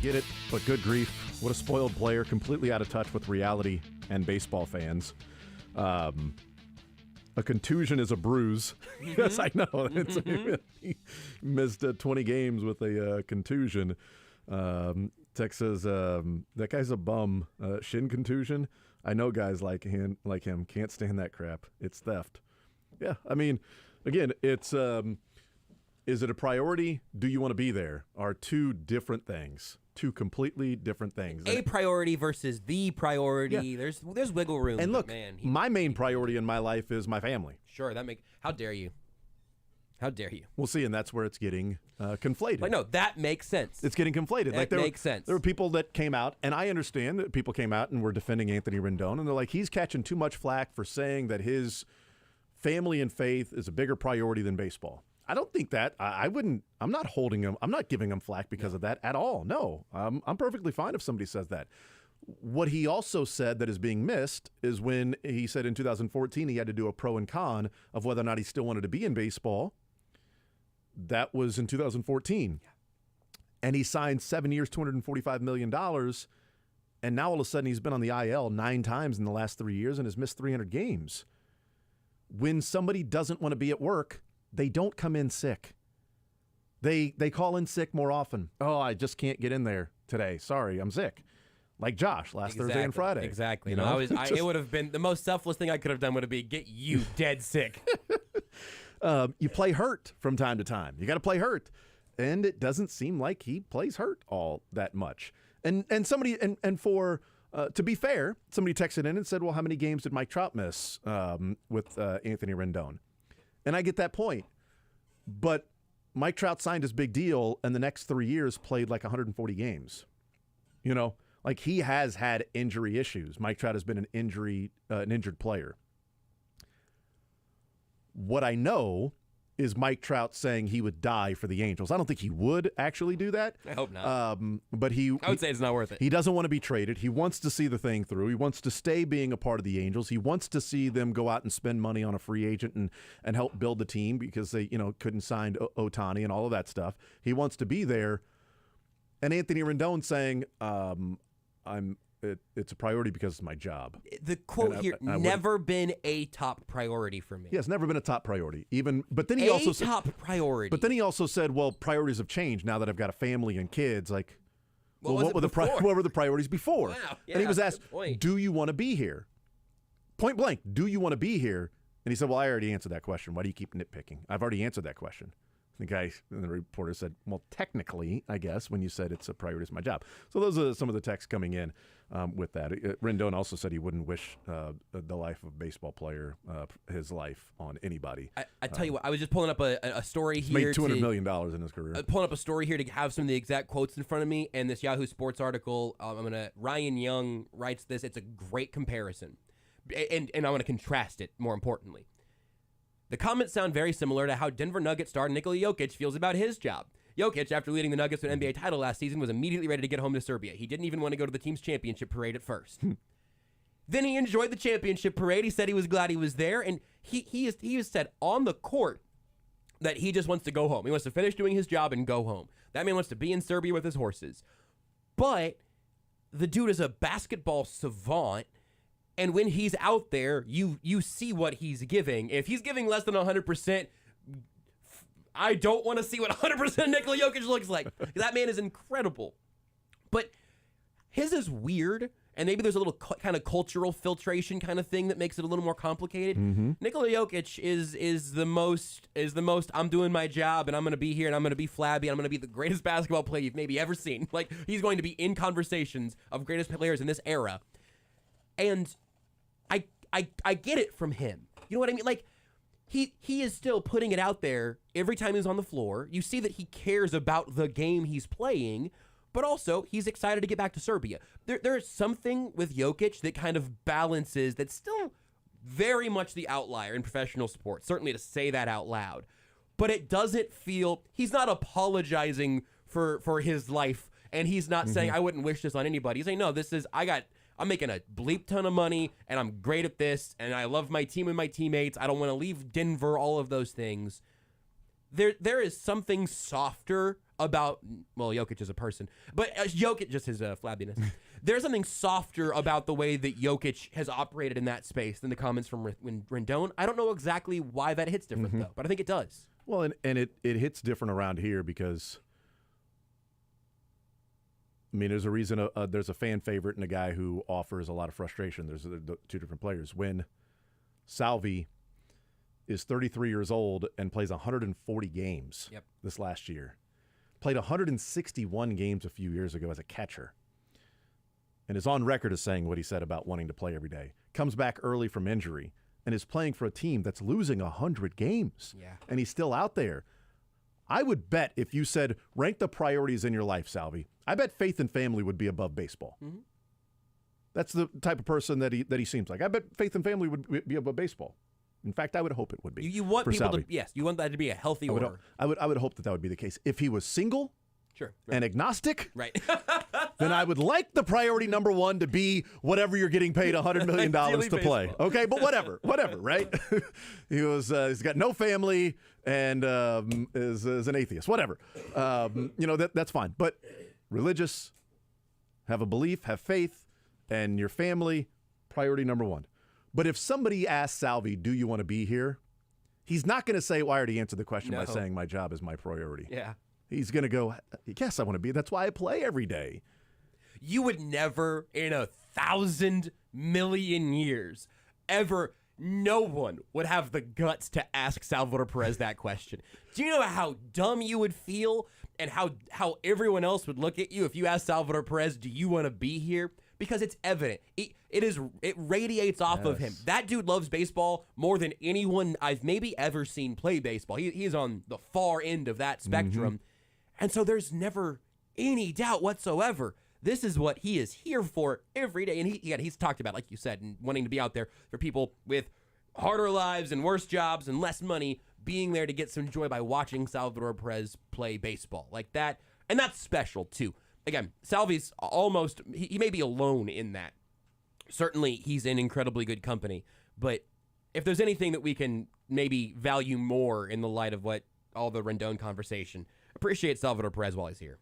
get it, but good grief. What a spoiled player, completely out of touch with reality and baseball fans. A contusion is a bruise. Yes, I know. He missed 20 games with a contusion. Tech says, that guy's a bum. Shin contusion. I know guys like him can't stand that crap. It's theft. Yeah, I mean, again, it's is it a priority? Do you want to be there? Are two different things. Two completely different things. A priority versus the priority. Yeah. There's wiggle room. And look, man, my main priority in my life is my family. Sure, how dare you? How dare you? We'll see, and that's where it's getting conflated. Like, no, that makes sense. It's getting conflated. That makes sense. There were people that came out, and I understand that people came out and were defending Anthony Rendon, and they're like, he's catching too much flack for saying that his family and faith is a bigger priority than baseball. I don't think that. I wouldn't. I'm not holding him. I'm not giving him flack because of that at all. No, I'm perfectly fine if somebody says that. What he also said that is being missed is when he said in 2014 he had to do a pro and con of whether or not he still wanted to be in baseball. That was in 2014. Yeah. And he signed 7 years, $245 million. And now all of a sudden he's been on the IL 9 times in the last 3 years and has missed 300 games. When somebody doesn't want to be at work, they don't come in sick. They call in sick more often. Oh, I just can't get in there today. Sorry, I'm sick. Like Josh last Thursday and Friday. Exactly. You know? It would have been the most selfless thing I could have done would have been get you dead sick. You play hurt from time to time. You got to play hurt. And it doesn't seem like he plays hurt all that much. And somebody, and for, to be fair, somebody texted in and said, well, how many games did Mike Trout miss with Anthony Rendon? And I get that point. But Mike Trout signed his big deal and the next 3 years played like 140 games. You know, like he has had injury issues. Mike Trout has been an injured player. What I know is Mike Trout saying he would die for the Angels. I don't think he would actually do that. I hope not. But I would say it's not worth it. He doesn't want to be traded. He wants to see the thing through. He wants to stay being a part of the Angels. He wants to see them go out and spend money on a free agent and help build the team because they, couldn't sign Ohtani and all of that stuff. He wants to be there. And Anthony Rendon saying, it's a priority because it's my job. The quote here, never been a top priority for me. Yeah, it's never been a top priority. But then he also said, top priority. But then he also said, well, priorities have changed now that I've got a family and kids. Like, what were the priorities before? Wow. Yeah, and he was asked, do you want to be here? Point blank, do you want to be here? And he said, well, I already answered that question. Why do you keep nitpicking? I've already answered that question. The reporter said, well, technically, I guess, when you said it's a priority, it's my job. So those are some of the texts coming in with that. Rendon also said he wouldn't wish the life of a baseball player, his life, on anybody. I tell you what, I was just pulling up a story here. He's made $200 million in his career. Pulling up a story here to have some of the exact quotes in front of me, and this Yahoo Sports article, Ryan Young writes this. It's a great comparison, and I want to contrast it, more importantly. The comments sound very similar to how Denver Nuggets star Nikola Jokic feels about his job. Jokic, after leading the Nuggets to an NBA title last season, was immediately ready to get home to Serbia. He didn't even want to go to the team's championship parade at first. Then he enjoyed the championship parade. He said he was glad he was there, and he has said on the court that he just wants to go home. He wants to finish doing his job and go home. That man wants to be in Serbia with his horses. But the dude is a basketball savant. And when he's out there, you see what he's giving. If he's giving less than 100%, I don't want to see what 100% Nikola Jokic looks like. That man is incredible. But his is weird, and maybe there's a little kind of cultural filtration kind of thing that makes it a little more complicated. Mm-hmm. Nikola Jokic is the most I'm doing my job, and I'm going to be here, and I'm going to be flabby, and I'm going to be the greatest basketball player you've maybe ever seen. Like, he's going to be in conversations of greatest players in this era. And I get it from him. You know what I mean? Like, he is still putting it out there every time he's on the floor. You see that he cares about the game he's playing, but also he's excited to get back to Serbia. There is something with Jokic that kind of balances, that's still very much the outlier in professional sports, certainly to say that out loud. But it doesn't feel, he's not apologizing for his life, and he's not saying, I wouldn't wish this on anybody. He's saying, no, I'm making a bleep ton of money, and I'm great at this, and I love my team and my teammates. I don't want to leave Denver, all of those things. There is something softer about, well, Jokic as a person, but Jokic, just his flabbiness. There's something softer about the way that Jokic has operated in that space than the comments from Rendon. I don't know exactly why that hits different, though, but I think it does. Well, and it hits different around here because, I mean, there's a reason there's a fan favorite and a guy who offers a lot of frustration. There's two different players. When Salvi is 33 years old and plays 140 games this last year, played 161 games a few years ago as a catcher, and is on record as saying what he said about wanting to play every day, comes back early from injury, and is playing for a team that's losing 100 games, and he's still out there. I would bet if you said, rank the priorities in your life, Salvi, I bet faith and family would be above baseball. That's the type of person that he seems like. I bet faith and family would be above baseball. In fact, I would hope it would be. You want people Salvi. to, yes, you want that to be a healthy order. I would hope that would be the case. If he was single, and agnostic, then I would like the priority number one to be whatever you're getting paid $100 million to play. Okay, but whatever, right? He's got no family and is an atheist. Whatever, that's fine. But religious, have a belief, have faith, and your family, priority number one. But if somebody asks Salvi, do you want to be here? He's not going to say, well, I already answered the question by saying my job is my priority. Yeah. He's going to go, yes, I want to be. That's why I play every day. You would never in 1,000 million years ever, no one would have the guts to ask Salvador Perez that question. Do you know how dumb you would feel and how everyone else would look at you if you asked Salvador Perez, do you want to be here? Because it's evident. It radiates off of him. That dude loves baseball more than anyone I've maybe ever seen play baseball. He is on the far end of that spectrum. And so there's never any doubt whatsoever. This is what he is here for every day. And he's talked about, like you said, and wanting to be out there for people with harder lives and worse jobs and less money, being there to get some joy by watching Salvador Perez play baseball like that. And that's special, too. Again, Salvi's almost, he may be alone in that. Certainly, he's in incredibly good company. But if there's anything that we can maybe value more in the light of what all the Rendon conversation, appreciate Salvador Perez while he's here.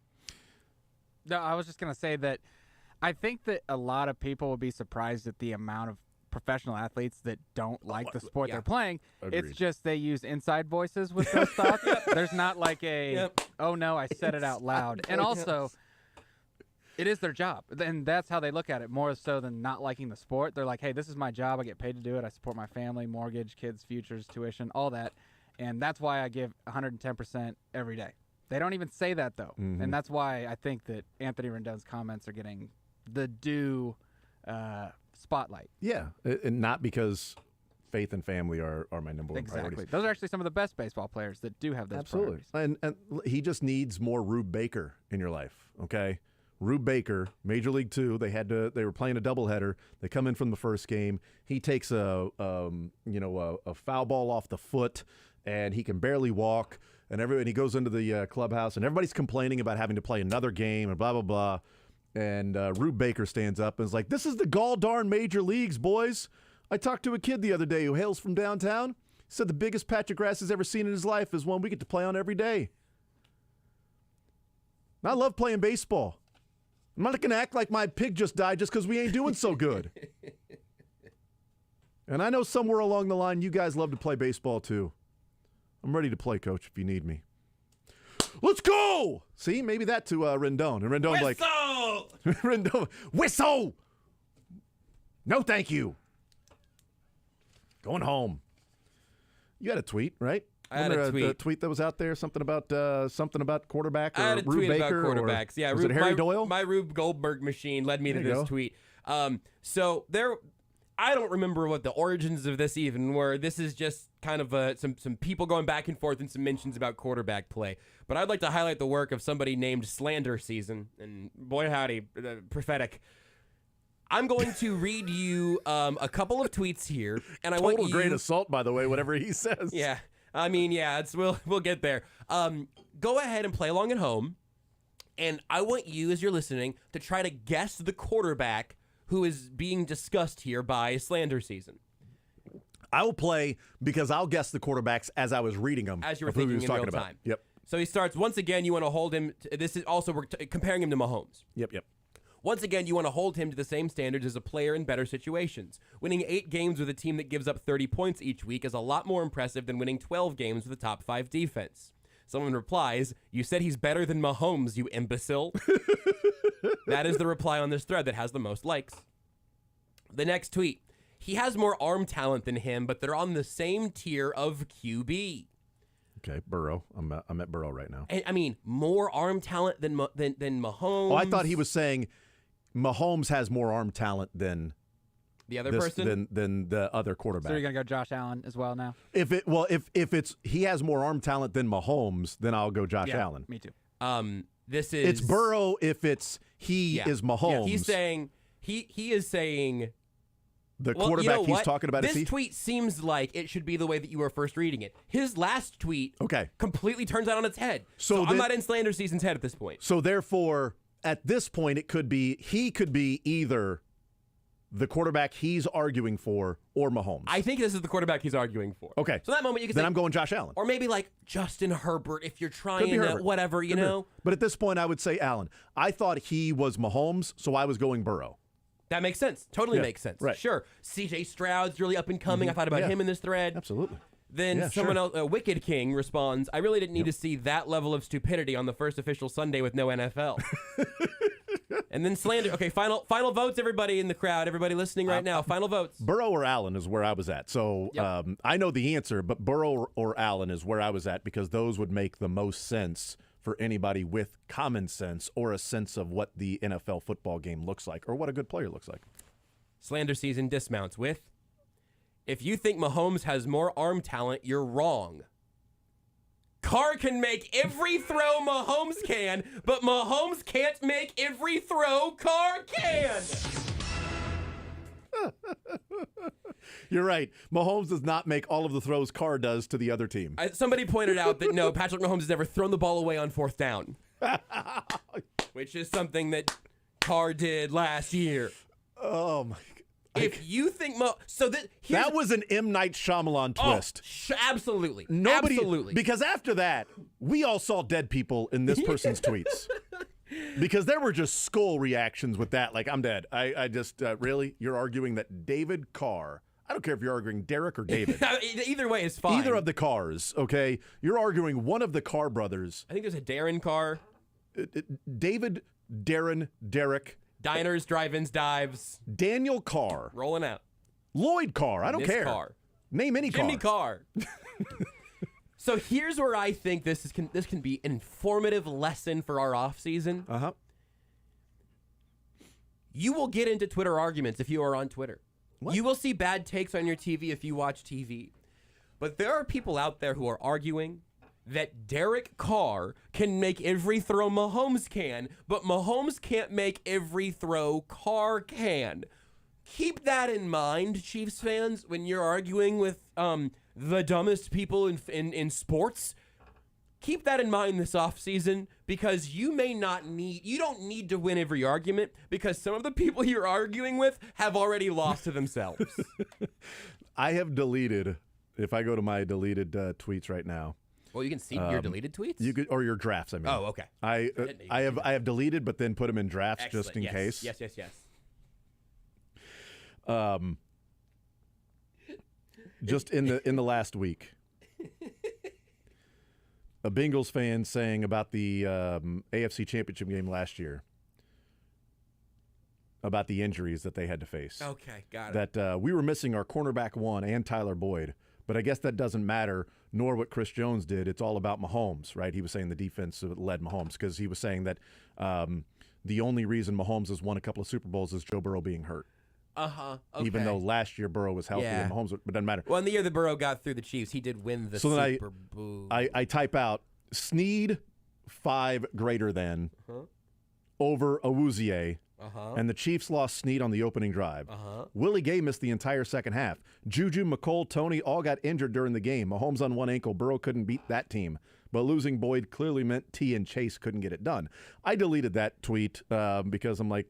No, I was just going to say that I think that a lot of people will be surprised at the amount of professional athletes that don't like the sport they're playing. Agreed. It's just they use inside voices with those thoughts. There's not like a, oh no, I said it out loud. And also, it is their job. And that's how they look at it, more so than not liking the sport. They're like, hey, this is my job. I get paid to do it. I support my family, mortgage, kids, futures, tuition, all that. And that's why I give 110% every day. They don't even say that, though. And that's why I think that Anthony Rendon's comments are getting the due spotlight. Yeah, and not because faith and family are my number one Exactly. priorities. Those are actually some of the best baseball players that do have those Absolutely. priorities. And he just needs more Rube Baker in your life, okay? Rube Baker, Major League 2, they were playing a doubleheader. They come in from the first game. He takes a foul ball off the foot, and he can barely walk. And he goes into the clubhouse, and everybody's complaining about having to play another game and blah, blah, blah. And Rube Baker stands up and is like, this is the gall darn major leagues, boys. I talked to a kid the other day who hails from downtown. He said the biggest patch of grass he's ever seen in his life is one we get to play on every day. And I love playing baseball. I'm not going to act like my pig just died just because we ain't doing so good. And I know somewhere along the line you guys love to play baseball too. I'm ready to play, Coach, if you need me. Let's go! See, maybe that to Rendon. And Rendon's like, Rendon, whistle! No, thank you. Going home. You had a tweet, right? I had a tweet that was out there, something about quarterback or I had a Rube tweet Baker about quarterbacks. Yeah, was it Harry Doyle? My Rube Goldberg machine led me to There you this go. tweet. I don't remember what the origins of this even were. This is just kind of some people going back and forth and some mentions about quarterback play. But I'd like to highlight the work of somebody named Slander Season, and boy howdy, prophetic. I'm going to read you a couple of tweets here, and I want you. Total grain of salt, by the way, whatever he says. Yeah, I mean, yeah, we'll get there. Go ahead and play along at home, and I want you, as you're listening, to try to guess the quarterback who is being discussed here by Slander Season. I will play because I'll guess the quarterbacks as I was reading them. As you were of who he thinking was in talking real about. time. Yep. So he starts, once again, you want to hold him. This is also, we're comparing him to Mahomes. Yep. Once again, you want to hold him to the same standards as a player in better situations. Winning 8 games with a team that gives up 30 points each week is a lot more impressive than winning 12 games with a top 5 defense. Someone replies, "You said he's better than Mahomes, you imbecile." That is the reply on this thread that has the most likes. The next tweet. He has more arm talent than him, but they're on the same tier of QB. Okay, Burrow. I'm at Burrow right now. And, I mean, more arm talent than Mahomes. Oh, I thought he was saying Mahomes has more arm talent than the other person, than the other quarterback. So you're gonna go Josh Allen as well now? If it's he has more arm talent than Mahomes, then I'll go Josh Allen. Me too. It's Burrow if it's he is Mahomes. Yeah, he's saying he is saying the quarterback he's talking about this is he? tweet seems like it should be the way that you were first reading it. His last tweet completely turns that on its head. So I'm not in slander season's head at this point. So therefore, at this point, he could be either the quarterback he's arguing for or Mahomes. I think this is the quarterback he's arguing for. Okay. So that moment you can then say, I'm going Josh Allen. Or maybe like Justin Herbert if you're trying Herbert. whatever, you know. But at this point, I would say Allen. I thought he was Mahomes, so I was going Burrow. That makes sense. Totally Yeah, makes sense. right. Sure. C.J. Stroud's really up and coming. I thought about him in this thread. Absolutely. Then Yeah, someone sure. else, Wicked King, responds, "I really didn't need to see that level of stupidity on the first official Sunday with no NFL." And then slander. Okay, final votes, everybody in the crowd, everybody listening right now. Final votes. Burrow or Allen is where I was at. So I know the answer, but Burrow or Allen is where I was at because those would make the most sense for anybody with common sense or a sense of what the NFL football game looks like or what a good player looks like. Slander season dismounts with, "If you think Mahomes has more arm talent, you're wrong. Carr can make every throw Mahomes can, but Mahomes can't make every throw Carr can." You're right. Mahomes does not make all of the throws Carr does to the other team. Somebody pointed out that no, Patrick Mahomes has never thrown the ball away on 4th down, which is something that Carr did last year. Oh my! If you think that was an M. Night Shyamalan twist. Absolutely, Absolutely. Because after that, we all saw dead people in this person's tweets. Because there were just skull reactions with that. Like, I'm dead. I just, really? You're arguing that David Carr, I don't care if you're arguing Derek or David. Either way is fine. Either of the Carrs, okay? You're arguing one of the Carr brothers. I think there's a Darren Carr. David, Darren, Derek. Diners, drive-ins, dives. Daniel Carr. Rolling out. Lloyd Carr. I don't Miss care. Carr. Name any Jimmy Carr. So here's where I think this can be an informative lesson for our offseason. Uh-huh. You will get into Twitter arguments if you are on Twitter. What? You will see bad takes on your TV if you watch TV. But there are people out there who are arguing that Derek Carr can make every throw Mahomes can, but Mahomes can't make every throw Carr can. Keep that in mind, Chiefs fans, when you're arguing with the dumbest people in sports. Keep that in mind this offseason because you don't need to win every argument because some of the people you're arguing with have already lost to themselves. I have deleted, if I go to my deleted tweets right now. Well, you can see your deleted tweets? You could, or your drafts, I mean. Oh, okay. I have deleted, but then put them in drafts. Excellent. Just in Yes. case. Yes. Just in the last week, a Bengals fan saying about the AFC Championship game last year, about the injuries that they had to face. Okay, got it. That we were missing our cornerback one and Tyler Boyd, but I guess that doesn't matter, nor what Chris Jones did. It's all about Mahomes, right? He was saying the defense led Mahomes because he was saying that the only reason Mahomes has won a couple of Super Bowls is Joe Burrow being hurt. Okay. Even though last year Burrow was healthy and Mahomes, but it doesn't matter. Well, in the year that Burrow got through the Chiefs, he did win the Super Bowl. I type out Snead 5 greater than over Awuzie, and the Chiefs lost Snead on the opening drive. Willie Gay missed the entire second half. Juju, McColl, Tony all got injured during the game. Mahomes on one ankle. Burrow couldn't beat that team. But losing Boyd clearly meant T and Chase couldn't get it done. I deleted that tweet because I'm like,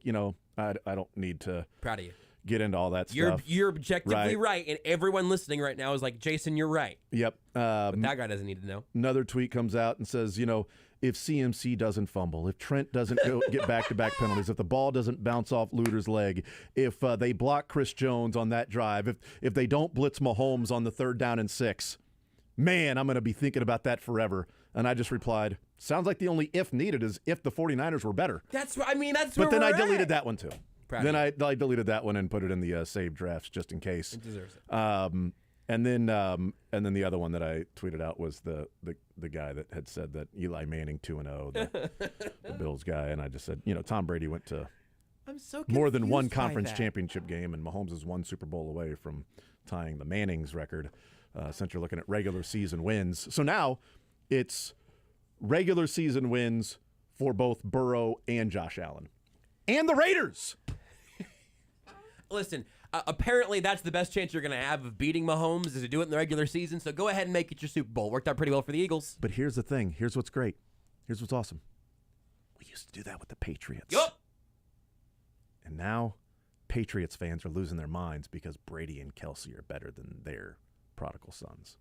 I don't need to. Proud of you. get into all that You're stuff. you're objectively right, and everyone listening right now is like, Jason, you're right. Yep. But that guy doesn't need to know. Another tweet comes out and says, if CMC doesn't fumble, if Trent doesn't get back-to-back penalties, if the ball doesn't bounce off Luter's leg, if they block Chris Jones on that drive, if they don't blitz Mahomes on the 3rd down and 6, man, I'm going to be thinking about that forever. And I just replied, sounds like the only if needed is if the 49ers were better. That's what I mean. That's But where then I we're deleted at. that one too. Then I deleted that one and put it in the saved drafts just in case. It deserves it. And then the other one that I tweeted out was the guy that had said that Eli Manning 2-0, the Bills guy, and I just said, Tom Brady went to I'm so more than one confused by conference that. championship game, and Mahomes is one Super Bowl away from tying the Manning's record. Since you're looking at regular season wins, so now it's regular season wins for both Burrow and Josh Allen, and the Raiders. Listen, apparently that's the best chance you're going to have of beating Mahomes is to do it in the regular season. So go ahead and make it your Super Bowl. Worked out pretty well for the Eagles. But here's the thing. Here's what's great. Here's what's awesome. We used to do that with the Patriots. Yup. And now Patriots fans are losing their minds because Brady and Kelsey are better than their prodigal sons.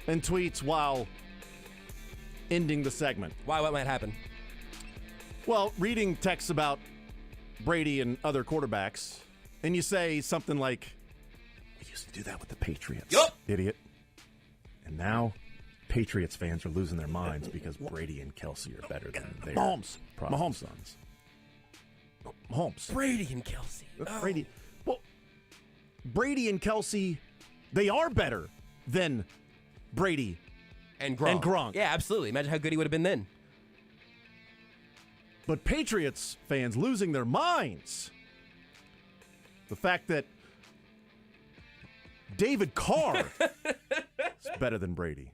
and tweets while ending the segment. Why? What might happen? Well, reading texts about Brady and other quarterbacks, and you say something like, "We used to do that with the Patriots." Yup. Idiot. And now, Patriots fans are losing their minds because Brady and Kelsey are better than their Mahomes sons. Mahomes. Brady and Kelsey. Brady. Well, Brady and Kelsey, they are better than Brady and Gronk. And Gronk. Yeah, absolutely. Imagine how good he would have been then. But Patriots fans losing their minds. The fact that David Carr is better than Brady.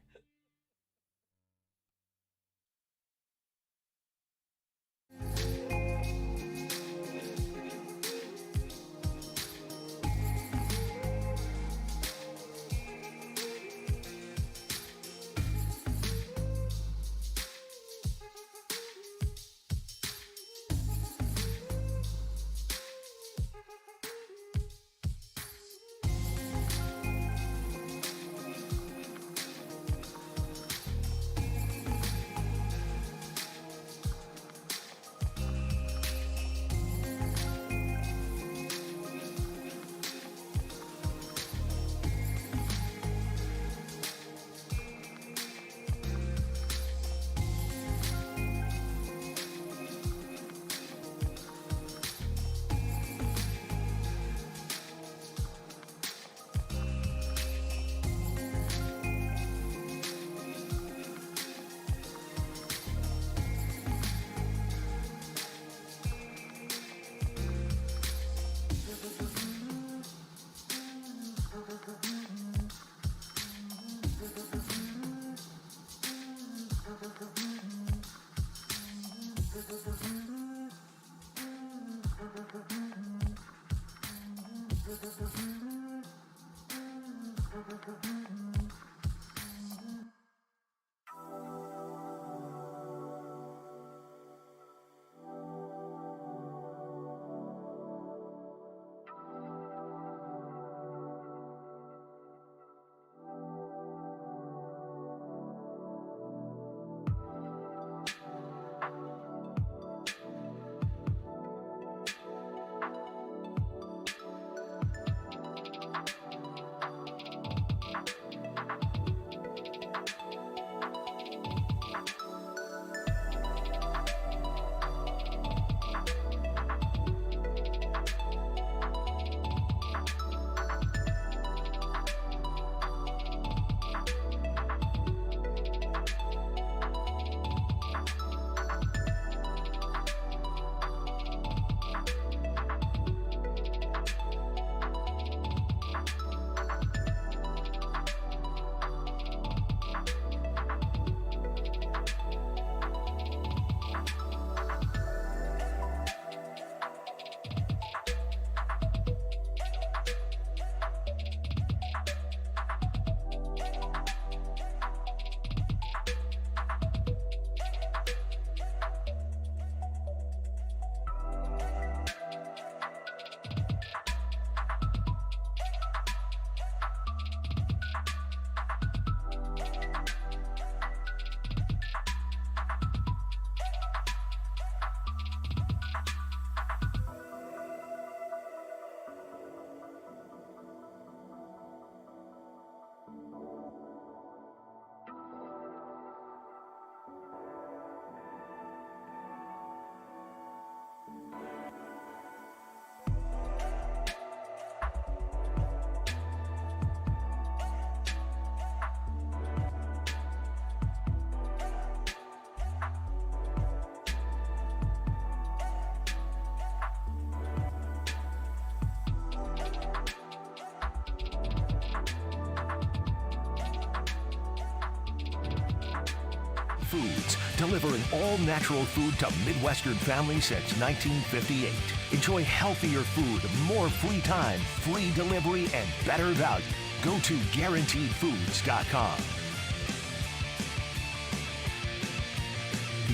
Foods, delivering all-natural food to Midwestern families since 1958. Enjoy healthier food, more free time, free delivery, and better value. Go to GuaranteedFoods.com.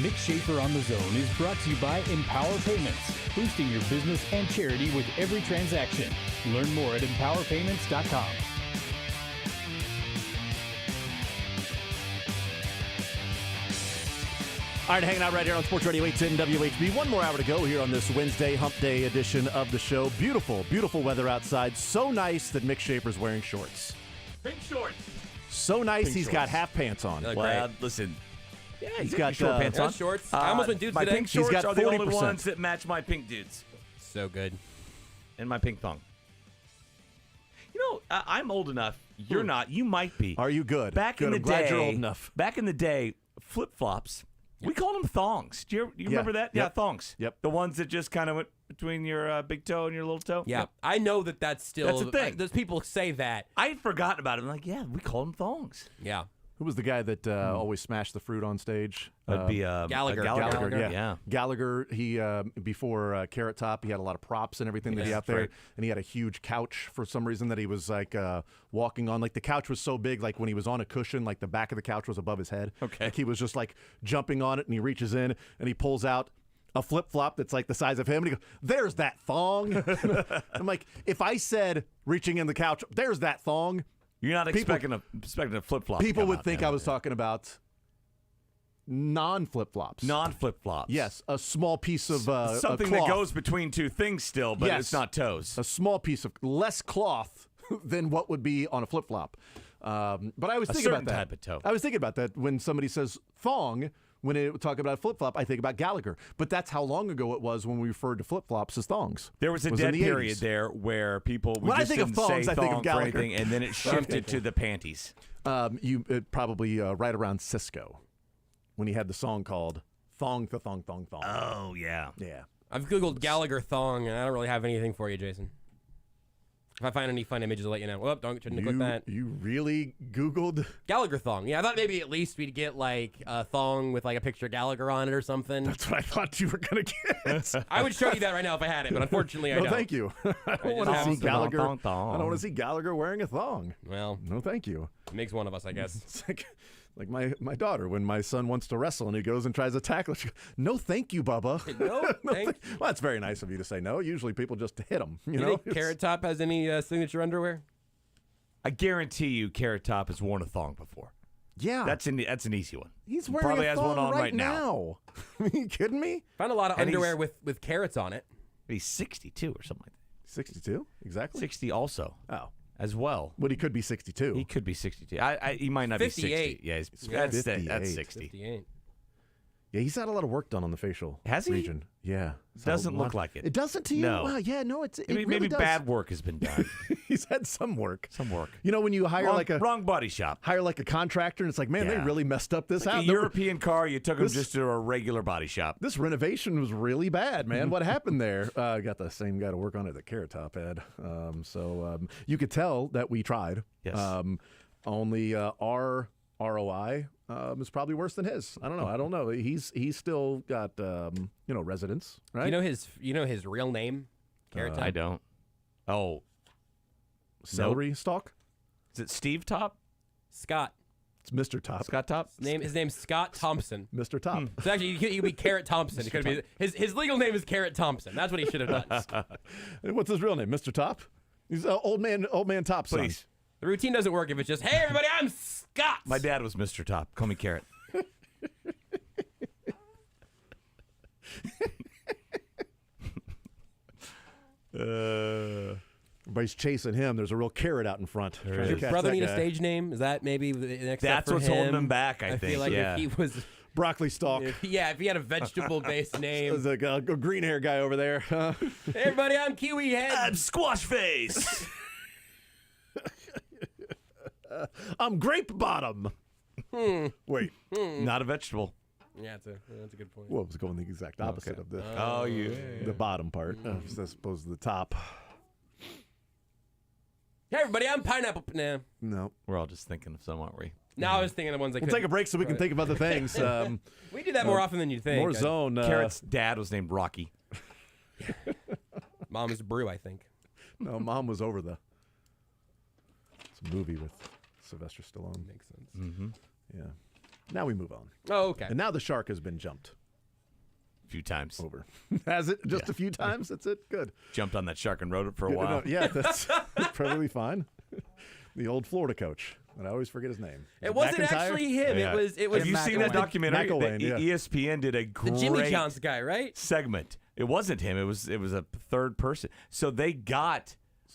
Nick Schaefer on the Zone is brought to you by Empower Payments, boosting your business and charity with every transaction. Learn more at EmpowerPayments.com. All right, hanging out right here on Sports Radio 810 WHB. One more hour to go here on this Wednesday, hump day edition of the show. Beautiful, beautiful weather outside. So nice that Mick Schaefer's wearing shorts. Pink shorts. So nice Pink he's shorts. got half pants on. Well, listen. Yeah, he's got short pants on. Shorts. I almost went dudes my today. pink He's shorts got are the only 40%. ones that match my pink dudes. So good. And my pink thong. You know, I'm old enough. You're not. You might be. Are you good? Back Good. in the I'm glad day, you're old enough. Back in the day, flip-flops. We called them thongs. Do you remember that? Yep. Yeah, thongs. Yep. The ones that just kind of went between your big toe and your little toe. Yeah, Yep. I know that's still That's a thing. Those people say that. I had forgotten about it. I'm like, yeah, we call them thongs. Yeah. Who was the guy that always smashed the fruit on stage? That'd be Gallagher. Gallagher, yeah. Gallagher, he before Carrot Top, he had a lot of props and everything that he Yeah, out there, right. and he had a huge couch for some reason that he was like walking on. Like the couch was so big, like when he was on a cushion, like the back of the couch was above his head. Okay. Like he was just like jumping on it, and he reaches in and he pulls out a flip flop that's like the size of him, and he goes, "There's that thong." I'm like, if I said reaching in the couch, "There's that thong," You're not People- expecting a flip-flop. people would think I was talking about non-flip flops. Non-flip-flops. Yes, a small piece of something cloth. that goes between two things still, but Yes. it's not toes. A small piece of less cloth than what would be on a flip flop. But I was A thinking about certain that. type of toe. I was thinking about that when somebody says thong. When they talk about flip flop, I think about Gallagher. But that's how long ago it was when we referred to flip flops as thongs. There was a in dead the period 80s. there where people When I just think of didn't thongs, say I think of thong for Gallagher. anything, and then it shifted to the panties. You probably right around Cisco when he had the song called "Thong the Thong Thong Thong." Oh yeah, yeah. I've Googled Gallagher thong, and I don't really have anything for you, Jason. If I find any fun images, I'll let you know. Well, shouldn't have clicked that. You really Googled Gallagher thong. Yeah, I thought maybe at least we'd get like a thong with like a picture of Gallagher on it or something. That's what I thought you were gonna get. I would show you that right now if I had it, but unfortunately I No, don't. thank you. I don't want to see Gallagher. I don't want to see Gallagher wearing a thong. Well, no, thank you. Makes one of us, I guess. It's like my daughter when my son wants to wrestle and he goes and tries to tackle. She goes, "No, thank you, Bubba." No, thank. Well, that's very nice of you to say no. Usually people just hit him. You You know. think Carrot Top has any signature underwear? I guarantee you, Carrot Top has worn a thong before. Yeah, that's an easy one. He's He wearing probably a has thong one on right now. Are you kidding me? Found a lot of And underwear he's- with carrots on it. He's 62 or something like that. 62 exactly. 60 also. Oh. As well. But he could be 62. He could be 62. He might not 58. be 60. Yeah, that's 60. 58. Yeah, he's had a lot of work done on the facial Has he? region. Yeah. He's had a Doesn't look lot- like it. It doesn't to you? No. Wow, yeah, no, it Maybe, really does. bad work has been done. He's had some work. Some work. You know, when you hire wrong body shop. hire like a contractor, and it's like, man, they Yeah. really messed up this Like house. a European car, you took them This- just to a regular body shop. This renovation was really bad, man. What happened there? I got the same guy to work on it that Carrot Top had. So you could tell that we tried. Yes. Only our ROI is probably worse than his. I don't know. He's still got residence, right? You know his real name? Carrot Top? I don't. Oh. Celery stalk? Is it Steve Top? Scott. It's Mr. Top. Scott Top? His name's Scott Thompson. Mr. Top. So actually, you could be Carrot Thompson. It could be his legal name is Carrot Thompson. That's what he should have done. What's his real name? Mr. Top? He's old man Top's son. Please. The routine doesn't work if it's just, hey everybody, I'm Scott. My dad was Mr. Top. Call me Carrot. Everybody's chasing him. There's a real carrot out in front. Trying to Does your catch brother that need a guy. stage name? Is that maybe the next step That's for what's him? holding him back, I think, feel like yeah. if he was, Broccoli stalk. if he had a vegetable-based name. There's a green hair guy over there. Hey everybody, I'm Kiwi Head. I'm Squash Face. I'm Grape Bottom. Wait. Not a vegetable. Yeah, that's a good point. Well, I was going the exact opposite of the Oh, yeah. the bottom part, as opposed to the top. Hey everybody, I'm Pineapple. Nah. No. We're all just thinking of some, aren't we? No, I was thinking of the ones I We'll could. take a break so we can think of other things. We do that more often than you think. More zone. Carrot's dad was named Rocky. Mom's Brew, I think. No, Mom was over the. It's a movie with Sylvester Stallone. Makes sense. Mm-hmm. Yeah. Now we move on. Oh, okay. And now the shark has been jumped A few times. over. Has it? Just a few times? That's it? Good. Jumped on that shark and rode it for a while. Yeah, that's perfectly fine. The old Florida coach. And I always forget his name. It wasn't McIntyre? actually him. Yeah. It was. Have you seen that documentary? McElwain, yeah. ESPN did a great the Jimmy John's guy, right? segment. It wasn't him. It was a third person. So they got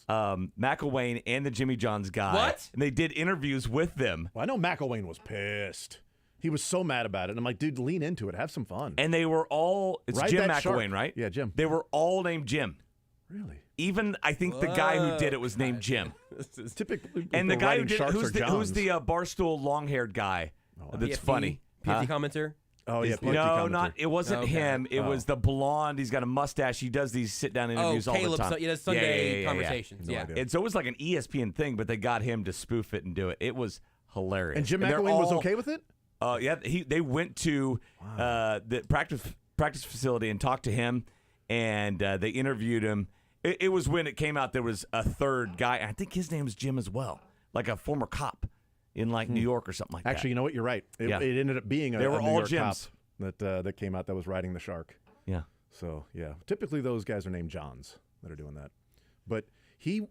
McElwain and the Jimmy John's guy. What? And they did interviews with them. Well, I know McElwain was pissed. He was so mad about it. And I'm like, dude, lean into it. Have some fun. And they were all, it's Ride Jim that shark. McElwain, right? Yeah, Jim. They were all named Jim. Really? Even, I think the guy who did it was named Jim. Typically, And the guy who did sharks who's are who's the Johns. Barstool long-haired guy that's funny? PFT commenter? Oh, yeah. No, it wasn't Okay. him. It was the blonde. He's got a mustache. He does these sit-down interviews all Caleb, the time. so he does Sunday conversations. Yeah. And so it was like an ESPN thing, but they got him to spoof it and do it. It was hilarious. And Jim they're McElwain was all- okay with it? Yeah, they went to the practice facility and talked to him, and they interviewed him. It was when it came out there was a third guy. I think his name was Jim as well, like a former cop in like New York or something like that. Actually, you know what? You're right. It ended up being They were a New all York Jims. cop that came out that was riding the shark. Yeah. So, yeah. Typically, those guys are named Johns that are doing that. But he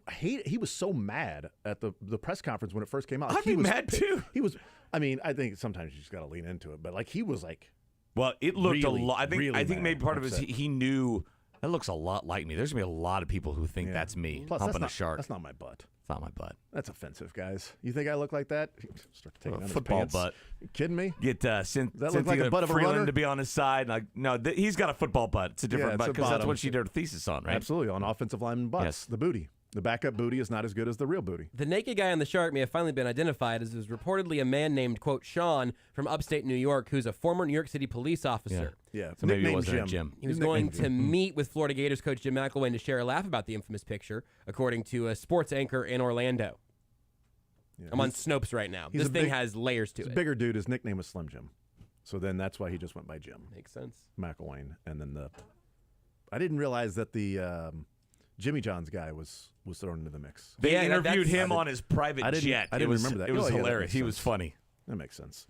was so mad at the press conference when it first came out. I'd be mad too. He was. I mean, I think sometimes you just got to lean into it. But like he was like, well, it looked really, a lot. I think really maybe mad, part of it is upset. he knew that looks a lot like me. There's gonna be a lot of people who think that's me Plus, humping that's a shark. That's not my butt. It's not my butt. That's offensive, guys. You think I look like that? Start taking down his Football pants. butt. You kidding me? Get that look like Cynthia a butt of a Freeland runner? to be on his side. Like, no, he's got a football butt. It's a different Yeah, butt it's a because that's bottom. what she did her thesis on, right? Absolutely, on offensive lineman butts. Yes. The booty. The backup booty is not as good as the real booty. The naked guy on the shark may have finally been identified as is reportedly a man named, quote, Sean from upstate New York, who's a former New York City police officer. Yeah. So maybe it Nickname wasn't Jim. He was going to meet with Florida Gators coach Jim McElwain to share a laugh about the infamous picture, according to a sports anchor in Orlando. Yeah. I'm on Snopes right now. He's This a thing big- has layers to He's it. a bigger dude. His nickname was Slim Jim. So then that's why he just went by Jim. Makes sense. McElwain. And then I didn't realize that the Jimmy John's guy was thrown into the mix. They Yeah, interviewed that's- him on his private jet. I didn't it was, remember that. It was Oh, yeah, that hilarious. makes He was sense. funny. That makes sense.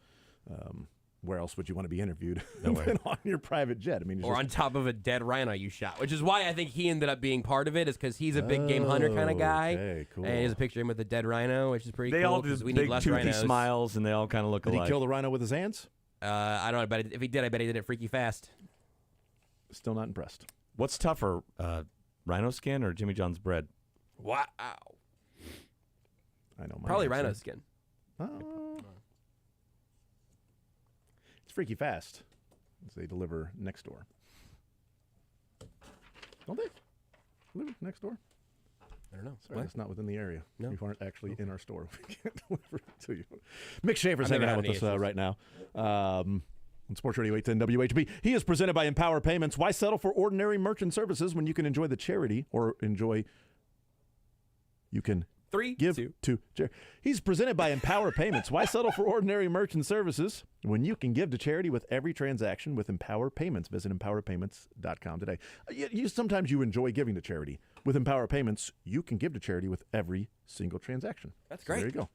Where else would you want to be interviewed Nowhere. than on your private jet? I mean, Or on top of a dead rhino you shot, which is why I think he ended up being part of it, is because he's a big game hunter kind of guy. Okay, cool. And he has a picture of him with a dead rhino, which is pretty They cool. all do 'cause we need big less toothy rhinos. smiles, and they all kind of look Did alike. he kill the rhino with his hands? I don't know, but if he did, I bet he did it freaky fast. Still not impressed. What's tougher, rhino skin or Jimmy John's bread? Wow. I know. my Probably answer. rhino skin. It's freaky fast. As they deliver next door. Don't they? Deliver next door? I don't know. Sorry, What? that's not within the area. No. You aren't actually in our store. We can't deliver it to you. Mick Schaefer's I've never hanging out had with any us issues. right now. On Sports Radio 810 WHB. He is presented by Empower Payments. Why settle for ordinary merchant services when you can enjoy the charity you can give to charity? He's presented by Empower Payments. Why settle for ordinary merchant services when you can give to charity with every transaction with Empower Payments? Visit empowerpayments.com today. Sometimes you enjoy giving to charity. With Empower Payments, you can give to charity with every single transaction. That's So great. there you go.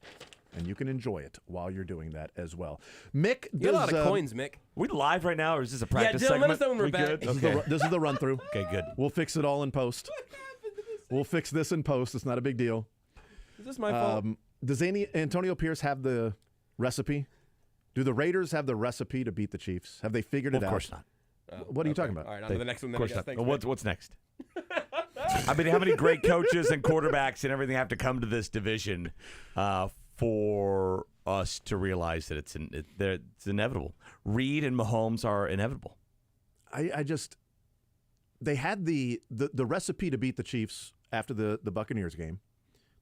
And you can enjoy it while you're doing that as well. Mick, You got a lot of coins, Mick. We live right now, or is this a practice Dylan, let us segment? know when we're We back. good? This is the run through. Okay, good. We'll fix it all in post. We'll fix this in post. It's not a big deal. Is this my fault? Does Antonio Pierce have the recipe? Do the Raiders have the recipe to beat the Chiefs? Have they figured it out? Of course not. What are you talking about? All right, on to the next one. Of Then, course I guess. not. Thanks, Well, Mick. what's next? I mean, how many great coaches and quarterbacks and everything have to come to this division for us to realize that it's inevitable? Reed and Mahomes are inevitable. They had the recipe to beat the Chiefs after the Buccaneers game.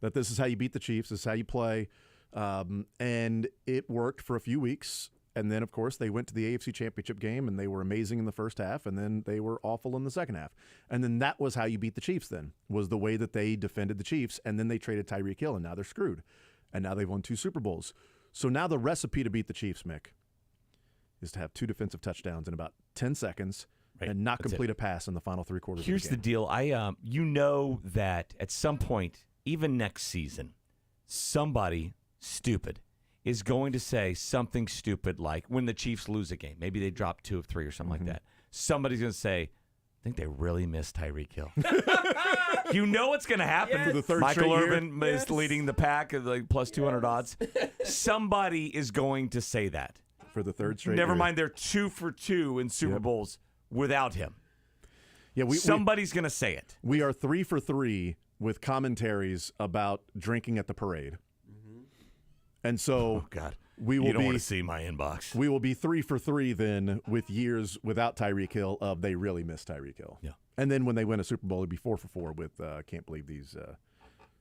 That this is how you beat the Chiefs. This is how you play. And it worked for a few weeks. And then, of course, they went to the AFC Championship game, and they were amazing in the first half, and then they were awful in the second half. And then that was how you beat the Chiefs then, was the way that they defended the Chiefs, and then they traded Tyreek Hill, and now they're screwed. And now they've won 2 Super Bowls. So now the recipe to beat the Chiefs, Mick, is to have 2 defensive touchdowns in about 10 seconds and not That's complete a pass in the final 3 quarters Here's of the the game. deal. You know that at some point, even next season, somebody stupid is going to say something stupid like when the Chiefs lose a game, maybe they drop 2 of 3 or something like that. Somebody's going to say, think they really miss Tyreek Hill. You know what's going to happen. For the third Michael straight year. Irvin is leading the pack at like plus 200 odds. Somebody is going to say that. For the third straight Never year. mind, they're 2 for 2 in Super Bowls without him. Yeah, Somebody's going to say it. We are 3 for 3 with commentaries about drinking at the parade. And so, Oh, God. we will You don't be want to see my inbox. We will be 3 for 3 then with years without Tyreek Hill of they really miss Tyreek Hill. Yeah. And then when they win a Super Bowl, it'll be 4 for 4 with can't believe these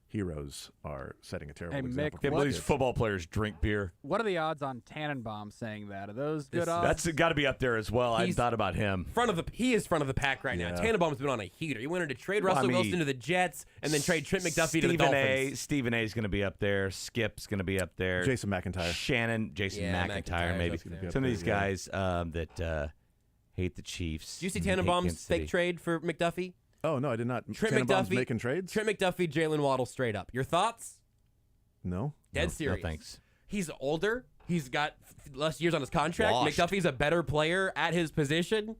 heroes are setting a terrible Hey, example. Mick, Can't believe these football players drink beer. What are the odds on Tannenbaum saying that? Are those good odds? That's got to be up there as well. I He's thought about him. He is front of the pack right now. Yeah. Tannenbaum's been on a heater. He wanted to trade Well, Russell I mean, Wilson to the Jets and then trade Trent McDuffie to the Stephen Dolphins. Stephen A. is going to be up there. Skip's going to be up there. Jason McIntyre. Jason Yeah, McIntyre, McIntyre's maybe. up there. Some of these guys that hate the Chiefs. Did you see hate Tannenbaum's Kansas City. fake trade for McDuffie? Oh, no, I did not. Trent Tannenbaum's McDuffie making trades? Trent McDuffie, Jalen Waddle straight up. Your thoughts? No. Dead No, serious. No, thanks. He's older. He's got less years on his contract. Washed. McDuffie's a better player at his position.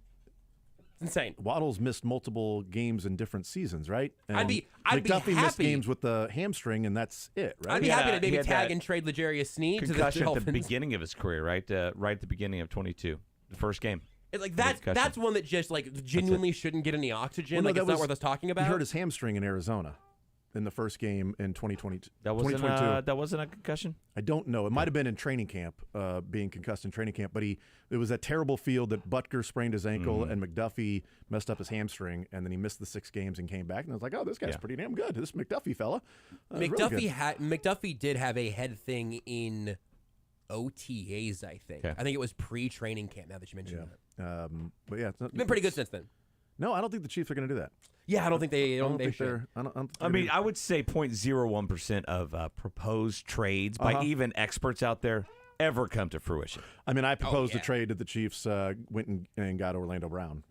It's insane. Waddle's missed multiple games in different seasons, right? And I'd be McDuffie missed happy. games with the hamstring, and that's it, right? I'd be He had happy a- to maybe he had tag that and trade L'Jarius Sneed to the Concussion at the Dolphins. beginning of his career, right? Right at the beginning of 22, the first game. It's like Concussion. that's one that just like genuinely shouldn't get any oxygen. Well, no, like that it's not was- worth us talking about. He hurt his hamstring in Arizona in the first game in 2022. That wasn't 2022. that wasn't a concussion. I don't know. It might have been in training camp, being concussed in training camp. But it was that terrible field that Butker sprained his ankle and McDuffie messed up his hamstring, and then he missed the 6 games and came back. And I was like, oh, this guy's pretty damn good. This McDuffie fella. Really good. McDuffie did have a head thing in OTAs. I think. Okay. I think it was pre-training camp. Now that you mention that, But yeah, it's been pretty good since then. No, I don't think the Chiefs are going to do that. Yeah, I don't think they. I don't think they're. I don't think I mean, I would say 0.01% of proposed trades by even experts out there ever come to fruition. I mean, I proposed a trade that the Chiefs went and got Orlando Brown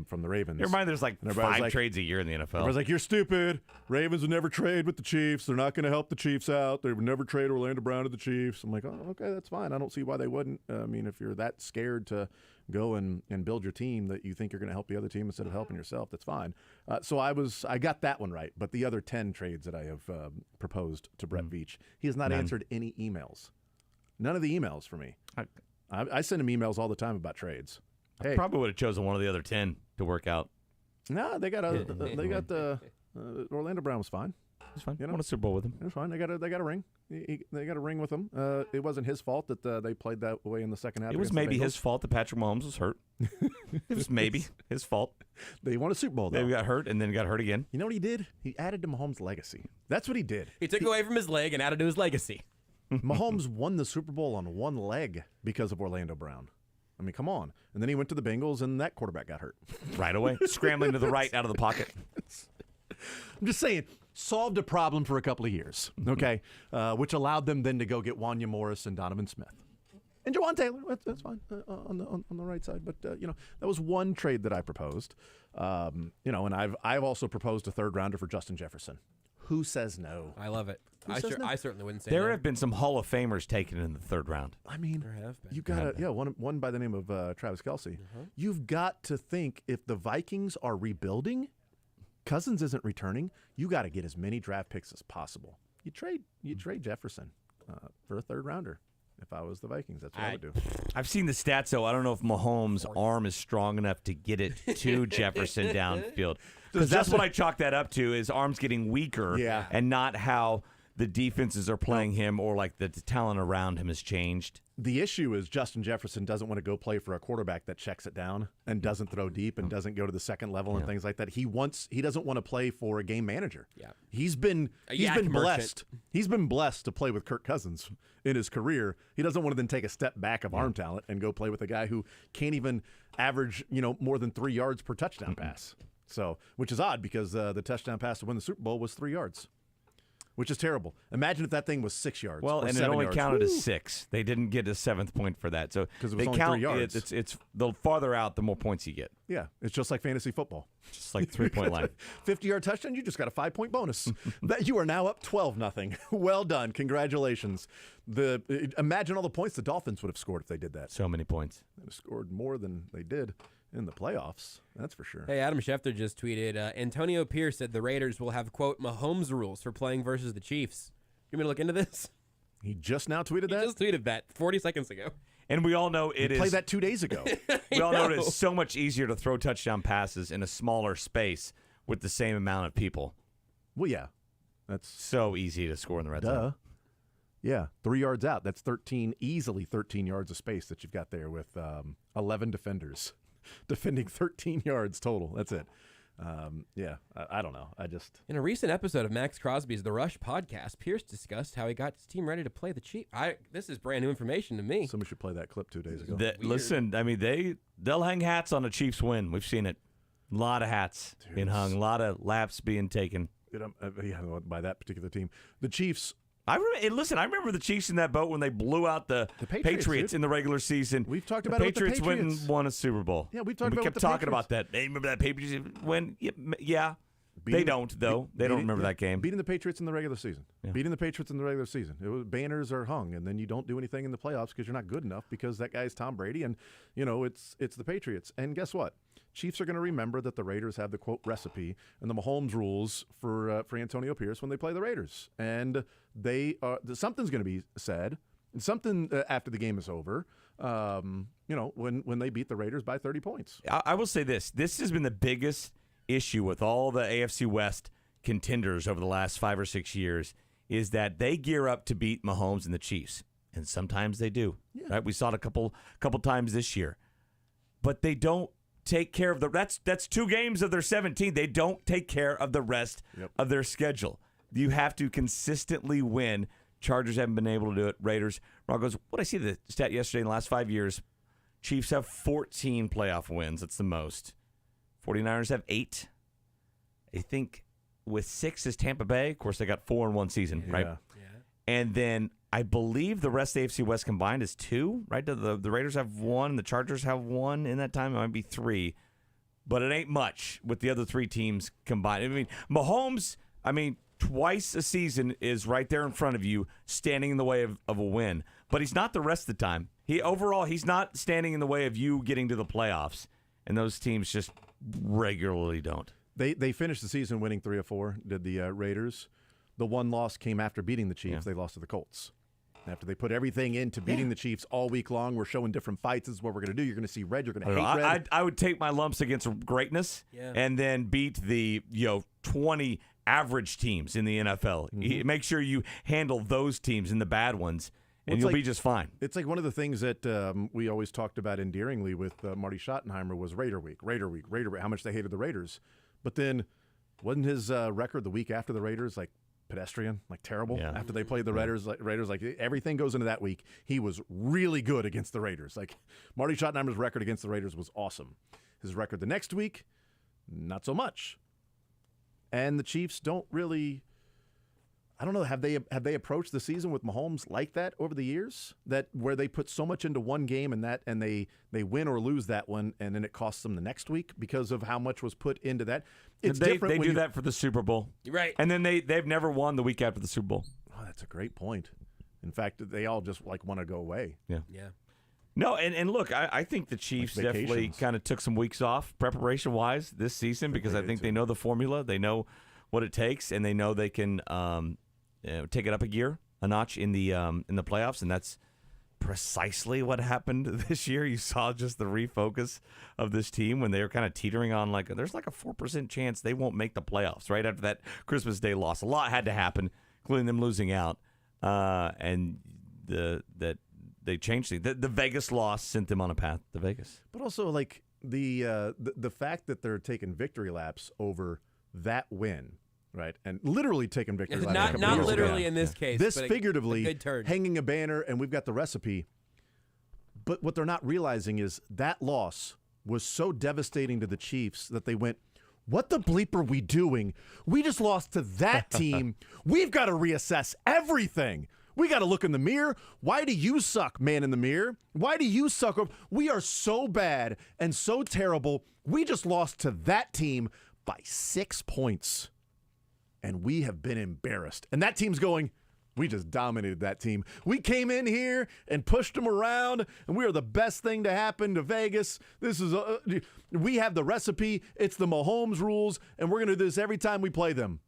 from the Ravens. Never mind, there's like And everybody's 5 trades a year in the NFL. Everybody's like, you're stupid. Ravens would never trade with the Chiefs. They're not going to help the Chiefs out. They would never trade Orlando Brown to the Chiefs. I'm like, oh, okay, that's fine. I don't see why they wouldn't. I mean, if you're that scared to go and build your team that you think you're going to help the other team instead of helping yourself, that's fine. So I got that one right. But the other 10 trades that I have proposed to Brett Veach, he has not answered any emails. None of the emails for me. I send him emails all the time about trades. I probably would have chosen one of the other 10 to work out. No, they got the Orlando Brown was fine. It's fine. You know? Won a Super Bowl with him. It was fine. They got a ring. They got a ring with him. It wasn't his fault that they played that way in the second half. It was against the maybe Bengals. his fault that Patrick Mahomes was hurt. It was maybe his fault. They won a Super Bowl, though. Maybe got hurt and then got hurt again. You know what he did? He added to Mahomes' legacy. That's what he did. He took away from his leg and added to his legacy. Mahomes won the Super Bowl on one leg because of Orlando Brown. I mean, come on. And then he went to the Bengals, and that quarterback got hurt. Right away. Scrambling to the right out of the pocket. I'm just saying, solved a problem for a couple of years, okay, which allowed them then to go get Wanya Morris and Donovan Smith. And Jawan Taylor, that's fine on the right side. But, that was one trade that I proposed. And I've also proposed a third-rounder for Justin Jefferson. Who says no? I love it. Who says no? I certainly wouldn't say There no. have been some Hall of Famers taken in the third round. I mean, There have been. you got one by the name of Travis Kelce. You've got to think if the Vikings are rebuilding, Cousins isn't returning. You got to get as many draft picks as possible. You trade Jefferson for a third rounder. If I was the Vikings, that's what I would do. I've seen the stats, though. I don't know if Mahomes' arm is strong enough to get it to Jefferson downfield. Because that's what I chalk that up to, is arms getting weaker and not how the defenses are playing him or like the talent around him has changed. The issue is Justin Jefferson doesn't want to go play for a quarterback that checks it down and doesn't throw deep and doesn't go to the second level and things like that. He doesn't want to play for a game manager. Yeah. He's been blessed. He's been blessed to play with Kirk Cousins in his career. He doesn't want to then take a step back of arm talent and go play with a guy who can't even average, more than 3 yards per touchdown pass. So, which is odd because the touchdown pass to win the Super Bowl was 3 yards. Which is terrible. Imagine if that thing was 6 yards. Well, or and it 7 only yards. counted as Woo! 6. They didn't get a 7th point for that. So 'Cause it was they only count 3 yards. It's the farther out, the more points you get. Yeah, it's just like fantasy football. Just like 3-point line. 50-yard touchdown, you just got a 5-point bonus. That you are now up 12-0. Well done. Congratulations. Imagine all the points the Dolphins would have scored if they did that. So many points. They would have scored more than they did. in the playoffs. That's for sure. Hey, Adam Schefter just tweeted, Antonio Pierce said the Raiders will have, quote, Mahomes rules for playing versus the Chiefs. You want me to look into this? He just now tweeted that? He just tweeted that 40 seconds ago. And we all know it is. Played that 2 days ago. We all know it is so much easier to throw touchdown passes in a smaller space with the same amount of people. Well, yeah. That's so easy to score in the red zone. Yeah, 3 yards out. That's easily 13 yards of space that you've got there with 11 defenders defending 13 yards total. That's it. I don't know. In a recent episode of Max Crosby's The Rush podcast, Pierce discussed how he got his team ready to play the Chiefs. This is brand new information to me. Somebody should play that clip 2 days ago. Listen, I mean, they'll hang hats on a Chiefs win. We've seen it. A lot of hats being hung, a lot of laps being taken. By that particular team. The Chiefs. I remember the Chiefs in that boat when they blew out the Patriots in the regular season. We've talked the about Patriots it with the Patriots. went and won a Super Bowl. Yeah, we've talked about it We kept with the talking Patriots. about that. Hey, remember that Patriots win? Yeah. They don't, though. They don't remember that game. Beating the Patriots in the regular season. Yeah. Beating the Patriots in the regular season. Banners are hung, and then you don't do anything in the playoffs because you're not good enough because that guy's Tom Brady, and, it's the Patriots. And guess what? Chiefs are going to remember that the Raiders have the, quote, recipe and the Mahomes rules for Antonio Pierce when they play the Raiders. And something's going to be said, something after the game is over, when they beat the Raiders by 30 points. I will say this. This has been the biggest issue with all the AFC West contenders over the last 5 or 6 years is that they gear up to beat Mahomes and the Chiefs. And sometimes they do. Yeah. Right? We saw it a couple times this year. But they don't take care of that's 2 games of their 17. They don't take care of the rest of their schedule. You have to consistently win. Chargers haven't been able to do it. Raiders, Broncos. What I see the stat yesterday in the last 5 years, Chiefs have 14 playoff wins. That's the most. 49ers have 8. I think with 6 is Tampa Bay. Of course, they got 4 in one season, right? Yeah. And then I believe the rest of the AFC West combined is 2, right? The Raiders have 1, and the Chargers have 1 in that time. It might be 3. But it ain't much with the other 3 teams combined. I mean, Mahomes, twice a season is right there in front of you, standing in the way of a win. But he's not the rest of the time. He's not standing in the way of you getting to the playoffs. And those teams just regularly don't. They finished the season winning 3 of 4, did the Raiders. The one loss came after beating the Chiefs. Yeah. They lost to the Colts. After they put everything into beating the Chiefs all week long, we're showing different fights. This is what we're going to do. You're going to see red. You're going to hate red. I would take my lumps against greatness and then beat the 20 average teams in the NFL. Mm-hmm. Make sure you handle those teams and the bad ones, and you'll be just fine. It's like one of the things that we always talked about endearingly with Marty Schottenheimer was Raider Week, how much they hated the Raiders. But then wasn't his record the week after the Raiders like pedestrian, like terrible? Yeah. After they played the Raiders, like everything goes into that week. He was really good against the Raiders. Like Marty Schottenheimer's record against the Raiders was awesome. His record the next week, not so much. And the Chiefs don't really, I don't know, have they approached the season with Mahomes like that over the years? That where they put so much into one game and they win or lose that one, and then it costs them the next week because of how much was put into that. It's different. They do that for the Super Bowl, right? And then they've never won the week after the Super Bowl. Oh, that's a great point. In fact, they all just want to go away. Yeah. No, and look, I think the Chiefs definitely kind of took some weeks off preparation-wise this season because I think they know the formula, they know what it takes, and they know they can take it up a notch in the playoffs, and that's precisely what happened this year. You saw just the refocus of this team when they were kind of teetering on there's like a 4% chance they won't make the playoffs right after that Christmas Day loss. A lot had to happen, including them losing out, and they changed things. The Vegas loss sent them on a path to Vegas. But also, like the fact that they're taking victory laps over that win, right? And literally taking victory laps. Not literally in this case. This figuratively, hanging a banner, and we've got the recipe. But what they're not realizing is that loss was so devastating to the Chiefs that they went, what the bleep are we doing? We just lost to that team. We've got to reassess everything. We got to look in the mirror. Why do you suck, man in the mirror? Why do you suck? We are so bad and so terrible. We just lost to that team by 6 points. And we have been embarrassed. And that team's going, We just dominated that team. We came in here and pushed them around, and we are the best thing to happen to Vegas. This is we have the recipe. It's the Mahomes rules, and we're going to do this every time we play them.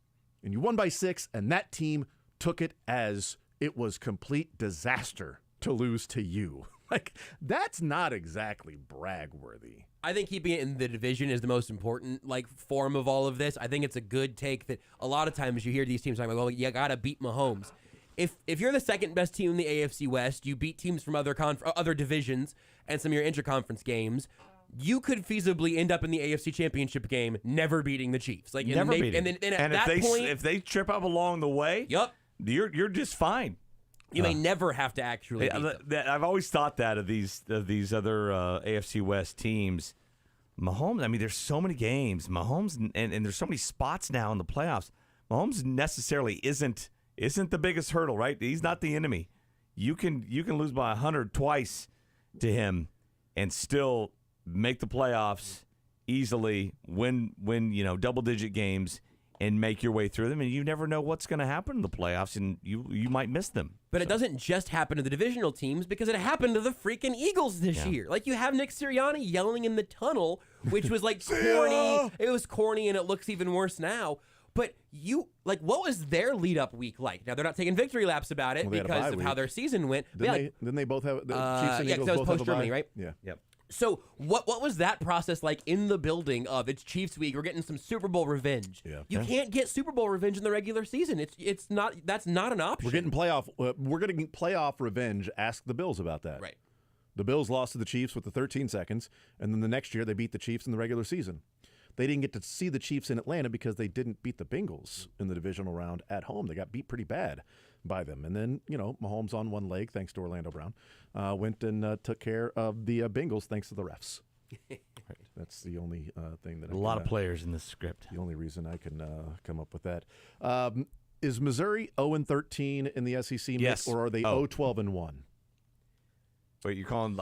And you won by 6, and that team took it as it was complete disaster to lose to you. Like, that's not exactly brag-worthy. I think keeping it in the division is the most important form of all of this. I think it's a good take that a lot of times you hear these teams talking about, well, you got to beat Mahomes. If you're the second best team in the AFC West, you beat teams from other divisions and some of your interconference games, you could feasibly end up in the AFC Championship game never beating the Chiefs. Never beating. And at that point, if they trip up along the way, you're just fine. You may never have to actually beat them. I've always thought that of these other AFC West teams. Mahomes, I mean, there's so many games. Mahomes, and there's so many spots now in the playoffs. Mahomes necessarily isn't the biggest hurdle, right? He's not the enemy. You can lose by 100 twice to him and still make the playoffs easily, win double-digit games, and make your way through them, and you never know what's going to happen in the playoffs, and you might miss them. But it doesn't just happen to the divisional teams because it happened to the freaking Eagles this year. You have Nick Sirianni yelling in the tunnel, which was corny. It was corny, and it looks even worse now. But what was their lead-up week like? Now, they're not taking victory laps about it because of how their season went. Didn't they both have the Chiefs and Eagles that was both have a post-Germany, bye? right? Yeah. Yep. So what was that process like in the building of it's Chiefs week? We're getting some Super Bowl revenge. Yeah. You can't get Super Bowl revenge in the regular season. It's not that's not an option. We're getting playoff revenge. Ask the Bills about that. Right. The Bills lost to the Chiefs with the 13 seconds, and then the next year they beat the Chiefs in the regular season. They didn't get to see the Chiefs in Atlanta because they didn't beat the Bengals in the divisional round at home. They got beat pretty bad by them. And then, Mahomes on one leg, thanks to Orlando Brown, went and took care of the Bengals thanks to the refs. Right. That's the only thing that a lot of players in this script. The only reason I can come up with that. Is Missouri 0-13 in the SEC mix, Yes. or are they 0-12-1? Wait, are you going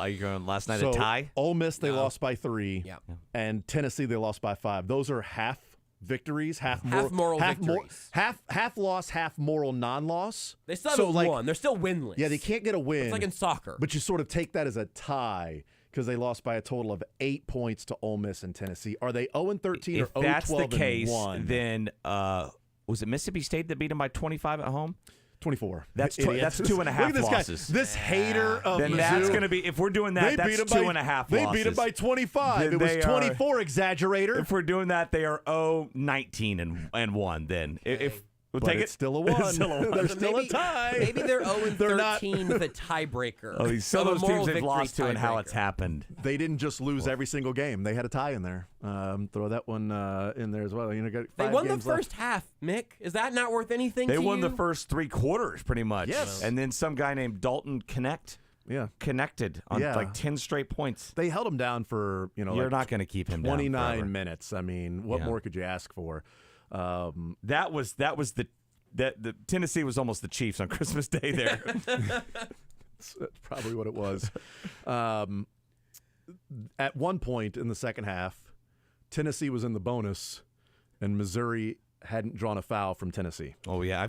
last night a tie? Ole Miss, they lost by 3. Yeah. And Tennessee, they lost by 5. Those are half victories, half moral victories. Half loss, half moral non-loss. They still haven't won. They're still winless. Yeah, they can't get a win. It's like in soccer. But you sort of take that as a tie because they lost by a total of 8 points to Ole Miss and Tennessee. Are they 0-13 or 0-12-1? If that's the case, then was it Mississippi State that beat them by 25 at home? 24. That's 2.5 losses. This hater of then Mizzou. That's going to be, if we're doing that, that's 2.5 losses. They beat them by 25. It was 24, exaggerator. If we're doing that, they are 0-19-1 then. If we'll but take it's still a 1. They're still a tie. Maybe they're 0-13 with a tiebreaker. Oh, some of those teams they've lost to and how it's happened. They didn't just lose every single game. They had a tie in there. Throw that one in there as well. Got they won the first left. half, Mick. Is that not worth anything They to won you? the first 3 quarters pretty much. Yes. And then some guy named Dalton connected on like 10 straight points. They held him down for, You're not going to keep him 29 down minutes. I mean, what more could you ask for? That was the Tennessee was almost the Chiefs on Christmas Day there. That's probably what it was. At one point in the second half, Tennessee was in the bonus, and Missouri hadn't drawn a foul from Tennessee. Oh yeah,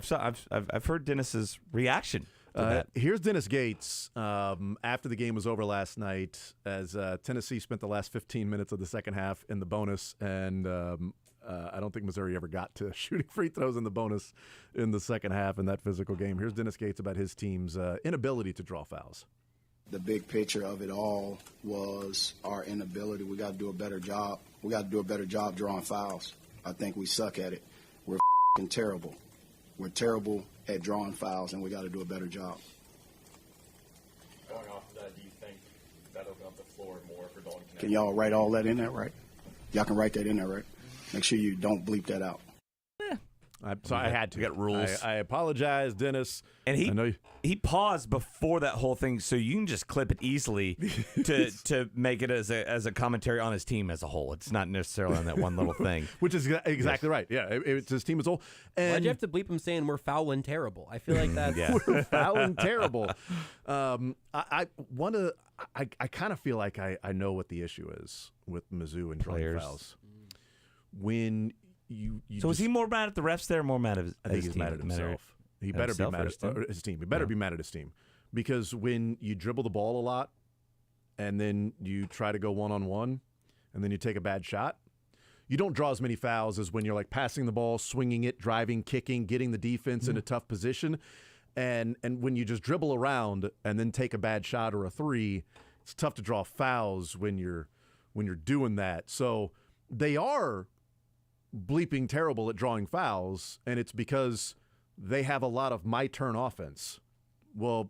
I've heard Dennis's reaction to that. Here's Dennis Gates after the game was over last night, as Tennessee spent the last 15 minutes of the second half in the bonus, and I don't think Missouri ever got to shooting free throws in the bonus in the second half in that physical game. Here's Dennis Gates about his team's inability to draw fouls. The big picture of it all was our inability. We got to do a better job. We got to do a better job drawing fouls. I think we suck at it. We're terrible. We're terrible at drawing fouls, and we got to do a better job. Going off of that, do you think that'll open up the floor more for Dalton? Can y'all write all that in there, right? Y'all can write that in there, right? Make sure you don't bleep that out. So I had to. We got rules. I apologize, Dennis. And he paused before that whole thing, so you can just clip it easily to make it as a commentary on his team as a whole. It's not necessarily on that one little thing. Which is exactly right. Yeah, it's his team as a whole. And why'd you have to bleep him saying we're foul and terrible? I feel like that's we're foul and terrible. I kind of feel like I know what the issue is with Mizzou and drawing fouls. When you so is he more mad at the refs there or more mad at his I think he's team? mad at himself. He better be Himself or mad his at team? his team. He better Yeah. be mad at his team. Because when you dribble the ball a lot and then you try to go one-on-one and then you take a bad shot, you don't draw as many fouls as when you're like passing the ball, swinging it, driving, kicking, getting the defense in a tough position. And when you just dribble around and then take a bad shot or a three, it's tough to draw fouls when you're doing that. So they are bleeping terrible at drawing fouls, and it's because they have a lot of my turn offense. Well,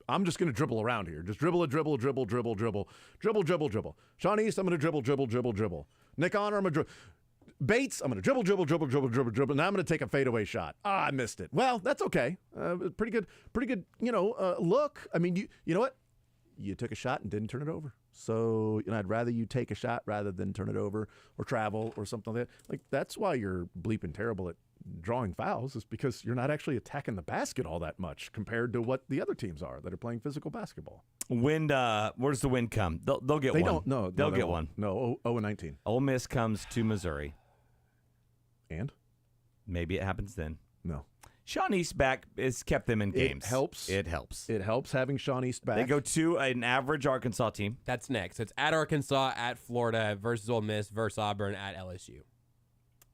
I'm just going to dribble around here. Just dribble. Sean East, I'm going to dribble. Nick Honor, I'm going to dribble. Bates, I'm going to dribble. Now I'm going to take a fadeaway shot. I missed it. Well, that's okay. Pretty good, look. I mean, you know what? You took a shot and didn't turn it over. So I'd rather you take a shot rather than turn it over or travel or something like that. Like, that's why you're bleeping terrible at drawing fouls, is because you're not actually attacking the basket all that much compared to what the other teams are that are playing physical basketball. Wind, where does the Wind come? They'll get They one. don't. No, they'll they get won't. one. No, 0-19. Ole Miss comes to Missouri. And? Maybe it happens then. No. Sean East back has kept them in games. It helps. It helps. It helps having Sean East back. They go to an average Arkansas team. That's next. It's at Arkansas, at Florida, versus Ole Miss, versus Auburn, at LSU.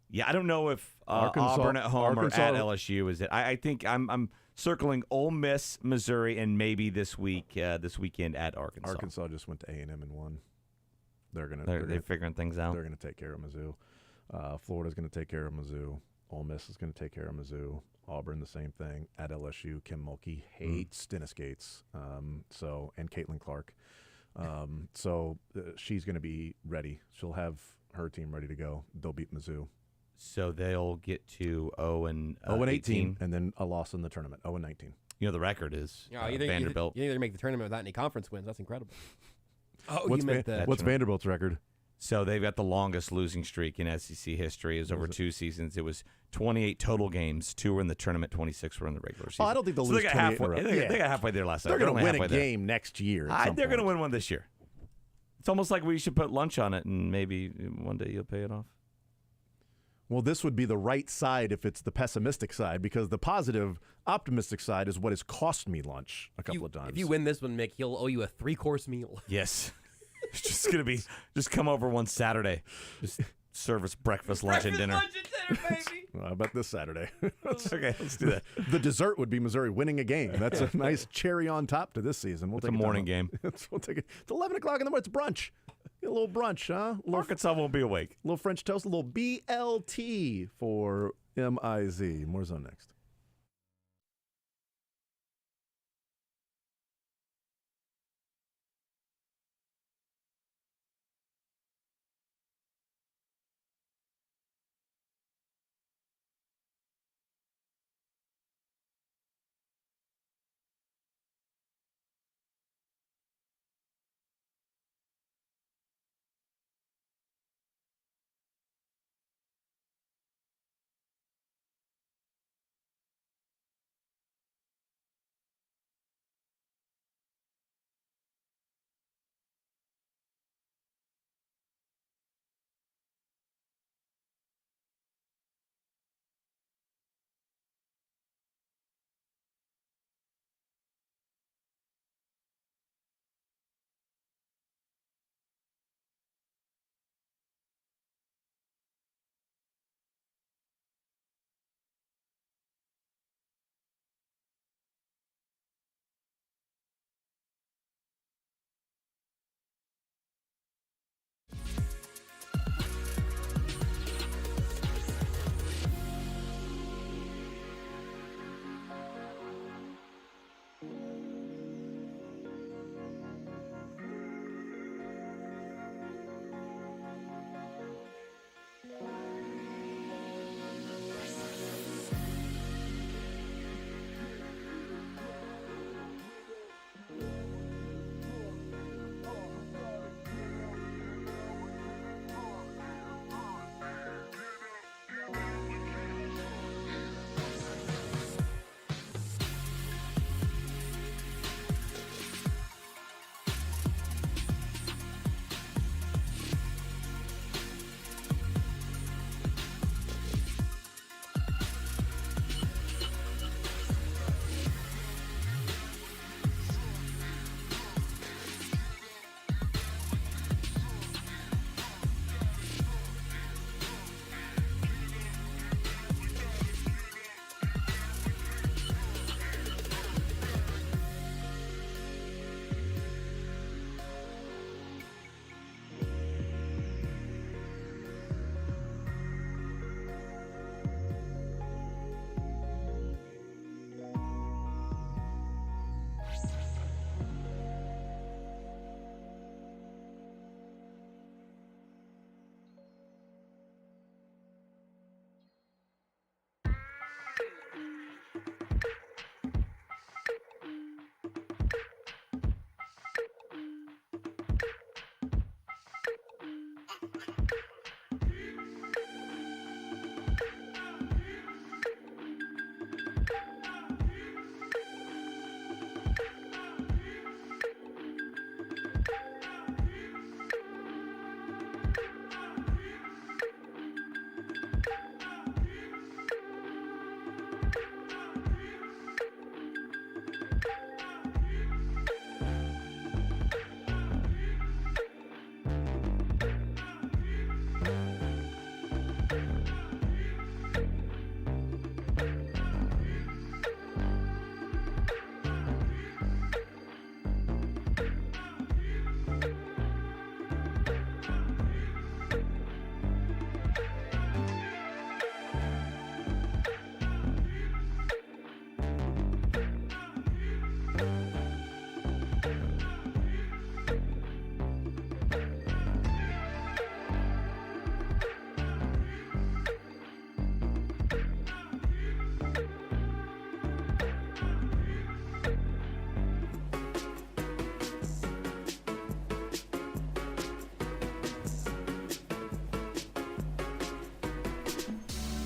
Yeah, I don't know if Arkansas- Auburn at home Arkansas- or at LSU is it. I think I'm circling Ole Miss, Missouri, and maybe this weekend at Arkansas. Arkansas just went to A&M and won. They're figuring things out. They're going to take care of Mizzou. Florida's going to take care of Mizzou. Ole Miss is going to take care of Mizzou. Auburn, the same thing. At LSU, Kim Mulkey hates Dennis Gates, and Caitlin Clark. She's going to be ready. She'll have her team ready to go. They'll beat Mizzou. So they'll get to 0-18, and then a loss in the tournament. 0-19. You know the record is You think Vanderbilt. you think they make the tournament without any conference wins? That's incredible. Oh, What's you meant the What's Vanderbilt's record? So they've got the longest losing streak in SEC history. It was over 2 seasons. It was 28 total games. 2 were in the tournament, 26 were in the regular season. Oh, I don't think they'll so lose they got 28 halfway. in a row. They got halfway there last night. They're going to only win a halfway there. game next year. They're going to win one this year. It's almost like we should put lunch on it, and maybe one day you'll pay it off. Well, this would be the right side if it's the pessimistic side, because the positive, optimistic side is what has cost me lunch a couple of times. If you win this one, Mick, he'll owe you a 3-course meal. Yes. It's just going to be, just come over one Saturday. Just serve us breakfast, lunch, and dinner. Lunch and dinner, baby. Well, how about this Saturday? Okay, let's do that. The dessert would be Missouri winning a game. That's a nice cherry on top to this season. We'll It's take a it morning down. game. We'll take it. It's 11 o'clock in the morning. It's brunch. Get a little brunch, huh? Arkansas won't be awake. A little French toast, a little BLT for MIZ. More zone next.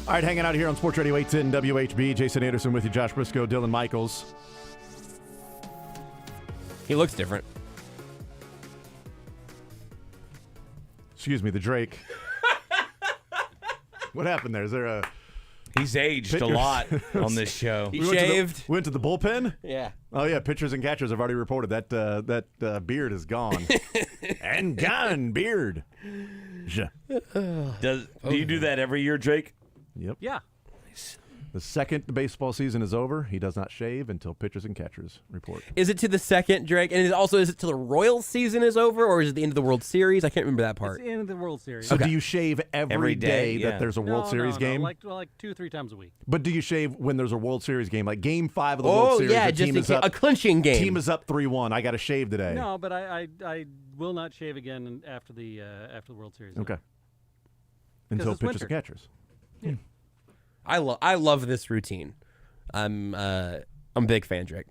All right, hanging out here on Sports Radio 810 WHB. Jason Anderson with you, Josh Brisco, Dylan Michaels. He looks different. Excuse me, the Drake. What happened there? Is there a... He's aged a lot on this show. He shaved. Went to the bullpen? Yeah. Oh, yeah, pitchers and catchers have already reported that beard is gone. And gone, beard. Do you do that every year, Drake? Yep. Yeah. The second the baseball season is over, he does not shave until pitchers and catchers report. Is it to the second, Drake? And is it till the Royals season is over, or is it the end of the World Series? I can't remember that part. It's the end of the World Series. So do you shave every day that there's a World No, Series game? like 2 or 3 times a week. But do you shave when there's a World Series game? Like Game 5 of the World Series, yeah, the just team is up, a clinching game. Team is up 3-1. I got to shave today. No, but I will not shave again after the World Series. Okay. Until it's pitchers winter. and catchers. Yeah. I love this routine. I'm a big fan, Drake.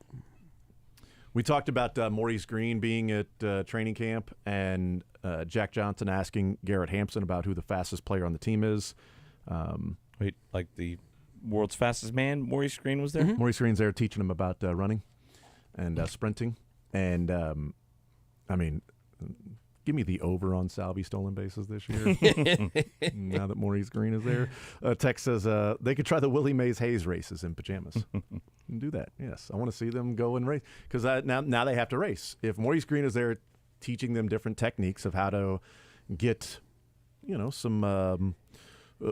We talked about Maurice Green being at training camp and Jack Johnson asking Garrett Hampson about who the fastest player on the team is. Wait, like the world's fastest man, Maurice Green was there? Mm-hmm. Maurice Green's there teaching him about running and sprinting. And, I mean, give me the over on Salvi stolen bases this year. Now that Maurice Green is there. Tex says they could try the Willie Mays Hayes races in pajamas. Do that, yes. I want to see them go and race. Because now they have to race. If Maurice Green is there teaching them different techniques of how to get, some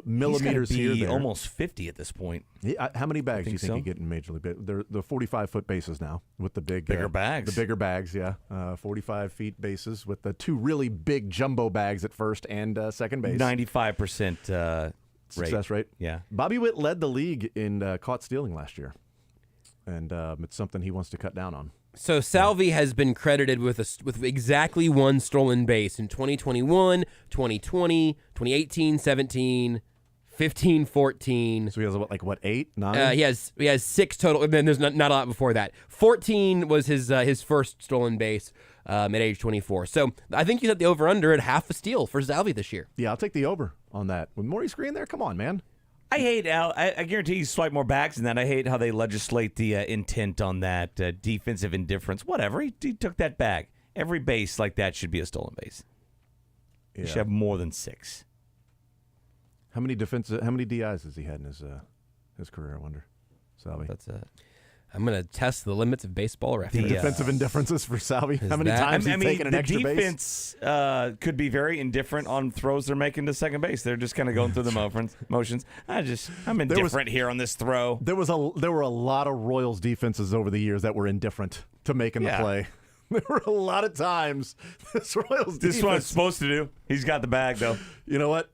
millimeters He's gotta be here. almost 50 at this point. How many bags do you think so. you get in Major League Baseball? They're the 45-foot bases now with the bigger bags. The bigger bags, yeah. 45 feet bases with the 2 really big jumbo bags at first and second base. 95% success rate. Yeah. Bobby Witt led the league in caught stealing last year, and it's something he wants to cut down on. So Salvi has been credited with exactly 1 stolen base in 2021, 2020, 2018, 17, 15, 14. So he has 8, 9? He has 6 total. And then there's not a lot before that. 14 was his first stolen base at age 24. So I think you set the over under at half a steal for Salvi this year. Yeah, I'll take the over on that. With Maurice Green there, come on, man. I hate how I guarantee you swipe more bags than that. I hate how they legislate the intent on that defensive indifference. Whatever. He took that bag. Every base like that should be a stolen base. Yeah. You should have more than 6. How many DIs has he had in his career? I wonder. Salvi. That's I'm going to test the limits of baseball reference. Defensive indifferences for Salvi. How many times he's taken an extra base? The defense could be very indifferent on throws they're making to second base. They're just kind of going through the motions. I'm indifferent here on this throw. There were a lot of Royals defenses over the years that were indifferent to making the play. There were a lot of times this Royals defense. This is what it's supposed to do. He's got the bag, though. You know what?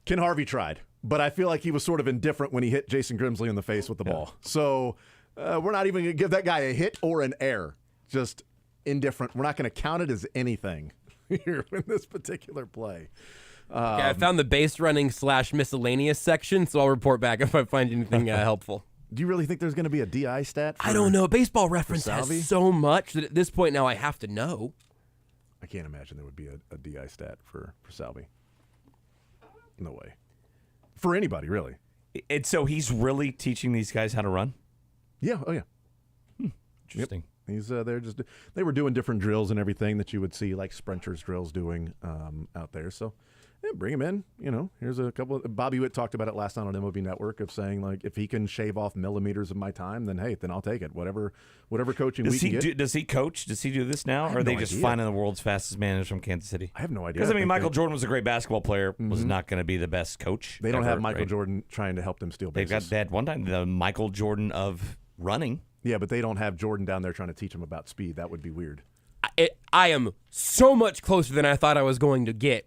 Ken Harvey tried, but I feel like he was sort of indifferent when he hit Jason Grimsley in the face with the ball. So we're not even going to give that guy a hit or an error. Just indifferent. We're not going to count it as anything here in this particular play. Okay, I found the base running / miscellaneous section, so I'll report back if I find anything helpful. Do you really think there's going to be a DI stat? I don't know. Baseball Reference has so much that at this point now I have to know. I can't imagine there would be a DI stat for Salvi. No way. For anybody, really. And so he's really teaching these guys how to run? Yeah. Oh, yeah. Interesting. Yep. He's there they were doing different drills and everything that you would see like sprinters drills doing out there. So yeah, bring him in. Here's a couple of, Bobby Witt talked about it last night on MLB Network of saying like if he can shave off millimeters of my time, then hey, then I'll take it. Whatever coaching we can get. Does he coach? Does he do this now, or are they just finding the world's fastest man from Kansas City? I have no idea. Because Michael Jordan was a great basketball player, was not going to be the best coach. They don't have Michael Jordan trying to help them steal bases. They had one time the Michael Jordan of running. Yeah, but they don't have Jordan down there trying to teach him about speed. That would be weird. I am so much closer than I thought I was going to get.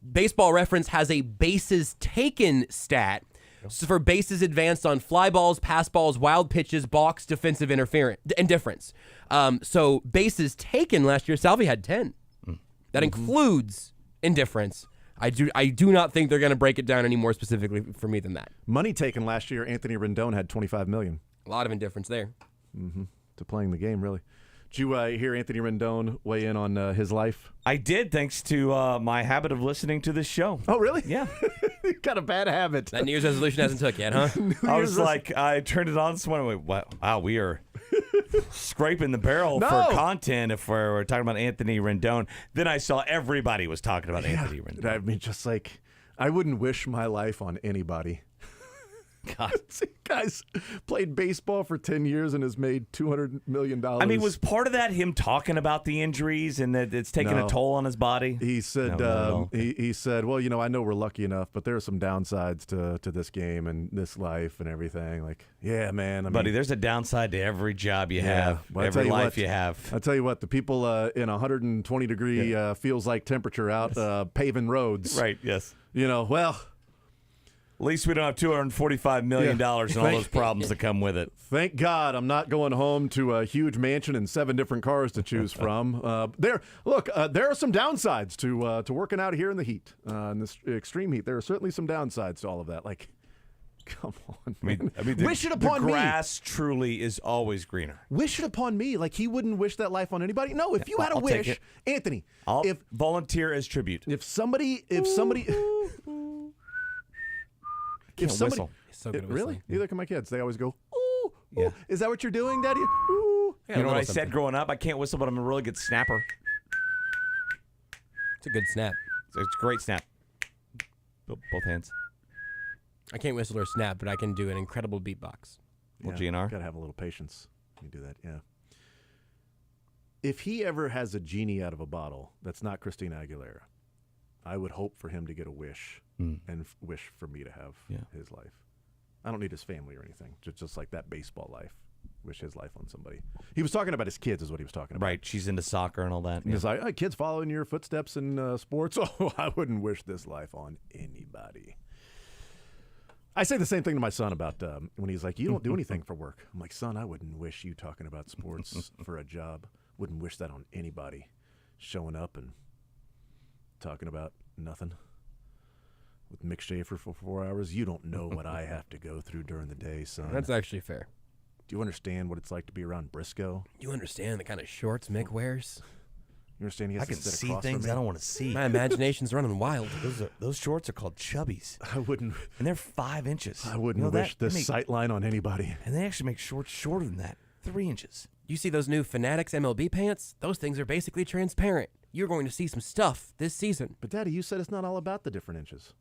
Baseball Reference has a bases taken stat for bases advanced on fly balls, pass balls, wild pitches, balks, defensive indifference. So bases taken last year, Salvi had 10. That includes indifference. I do not think they're going to break it down any more specifically for me than that. Money taken last year, Anthony Rendon had $25 million. A lot of indifference there. To playing the game, really. Did you hear Anthony Rendon weigh in on his life? I did, thanks to my habit of listening to this show. Oh, really? Yeah. You got a bad habit. That New Year's resolution hasn't took yet, huh? I was like, I turned it on this morning. I went, wow, we are scraping the barrel for content if we're talking about Anthony Rendon. Then I saw everybody was talking about Anthony Rendon. I mean, just like, I wouldn't wish my life on anybody. God. Guy's played baseball for 10 years and has made $200 million. I mean, was part of that him talking about the injuries and that it's taking a toll on his body? He said, he said, well, you know, I know we're lucky enough, but there are some downsides to this game and this life and everything. Like, yeah, man. I Buddy, mean, there's a downside to every job you have, well, every life you have. I tell you what, the people in 120 degree feels like temperature out paving roads. Right, yes. You know, well... At least we don't have $245 million and all those problems that come with it. Thank God I'm not going home to a huge mansion and 7 different cars to choose from. There are some downsides to working out here in the heat, in this extreme heat. There are certainly some downsides to all of that. Like, come on, man. I mean wish it upon me. The grass truly is always greener. Wish it upon me. Like, he wouldn't wish that life on anybody. No, if you had a wish, Anthony, I'll volunteer as tribute. If somebody. Can't whistle. So good at really? whistling. Neither can my kids. They always go, ooh, Yeah. ooh. Is that what you're doing, Daddy? Ooh. You know what I said growing up? I can't whistle, but I'm a really good snapper. It's a good snap. It's a great snap. Both hands. I can't whistle or snap, but I can do an incredible beatbox. Well, GNR? Got to have a little patience when you do that, yeah. If he ever has a genie out of a bottle that's not Christina Aguilera, I would hope for him to get a wish and wish for me to have his life. I don't need his family or anything. Just like that baseball life. Wish his life on somebody. He was talking about his kids is what he was talking about. Right. She's into soccer and all that. He's like, oh, kids following your footsteps in sports. Oh, I wouldn't wish this life on anybody. I say the same thing to my son about when he's like, you don't do anything for work. I'm like, son, I wouldn't wish you talking about sports for a job. Wouldn't wish that on anybody. Showing up and talking about nothing with Mick Schaefer for 4 hours. You don't know what I have to go through during the day, son. That's actually fair. Do you understand what it's like to be around Brisco? You understand the kind of shorts Mick wears? You understand he has I can to sit see across things from me? I don't want to see. My imagination's running wild. Those shorts are called chubbies. I wouldn't. And they're 5 inches. I wouldn't wish this sight line on anybody. And they actually make shorts shorter than that. 3 inches. You see those new Fanatics MLB pants? Those things are basically transparent. You're going to see some stuff this season. But, Daddy, you said it's not all about the different inches.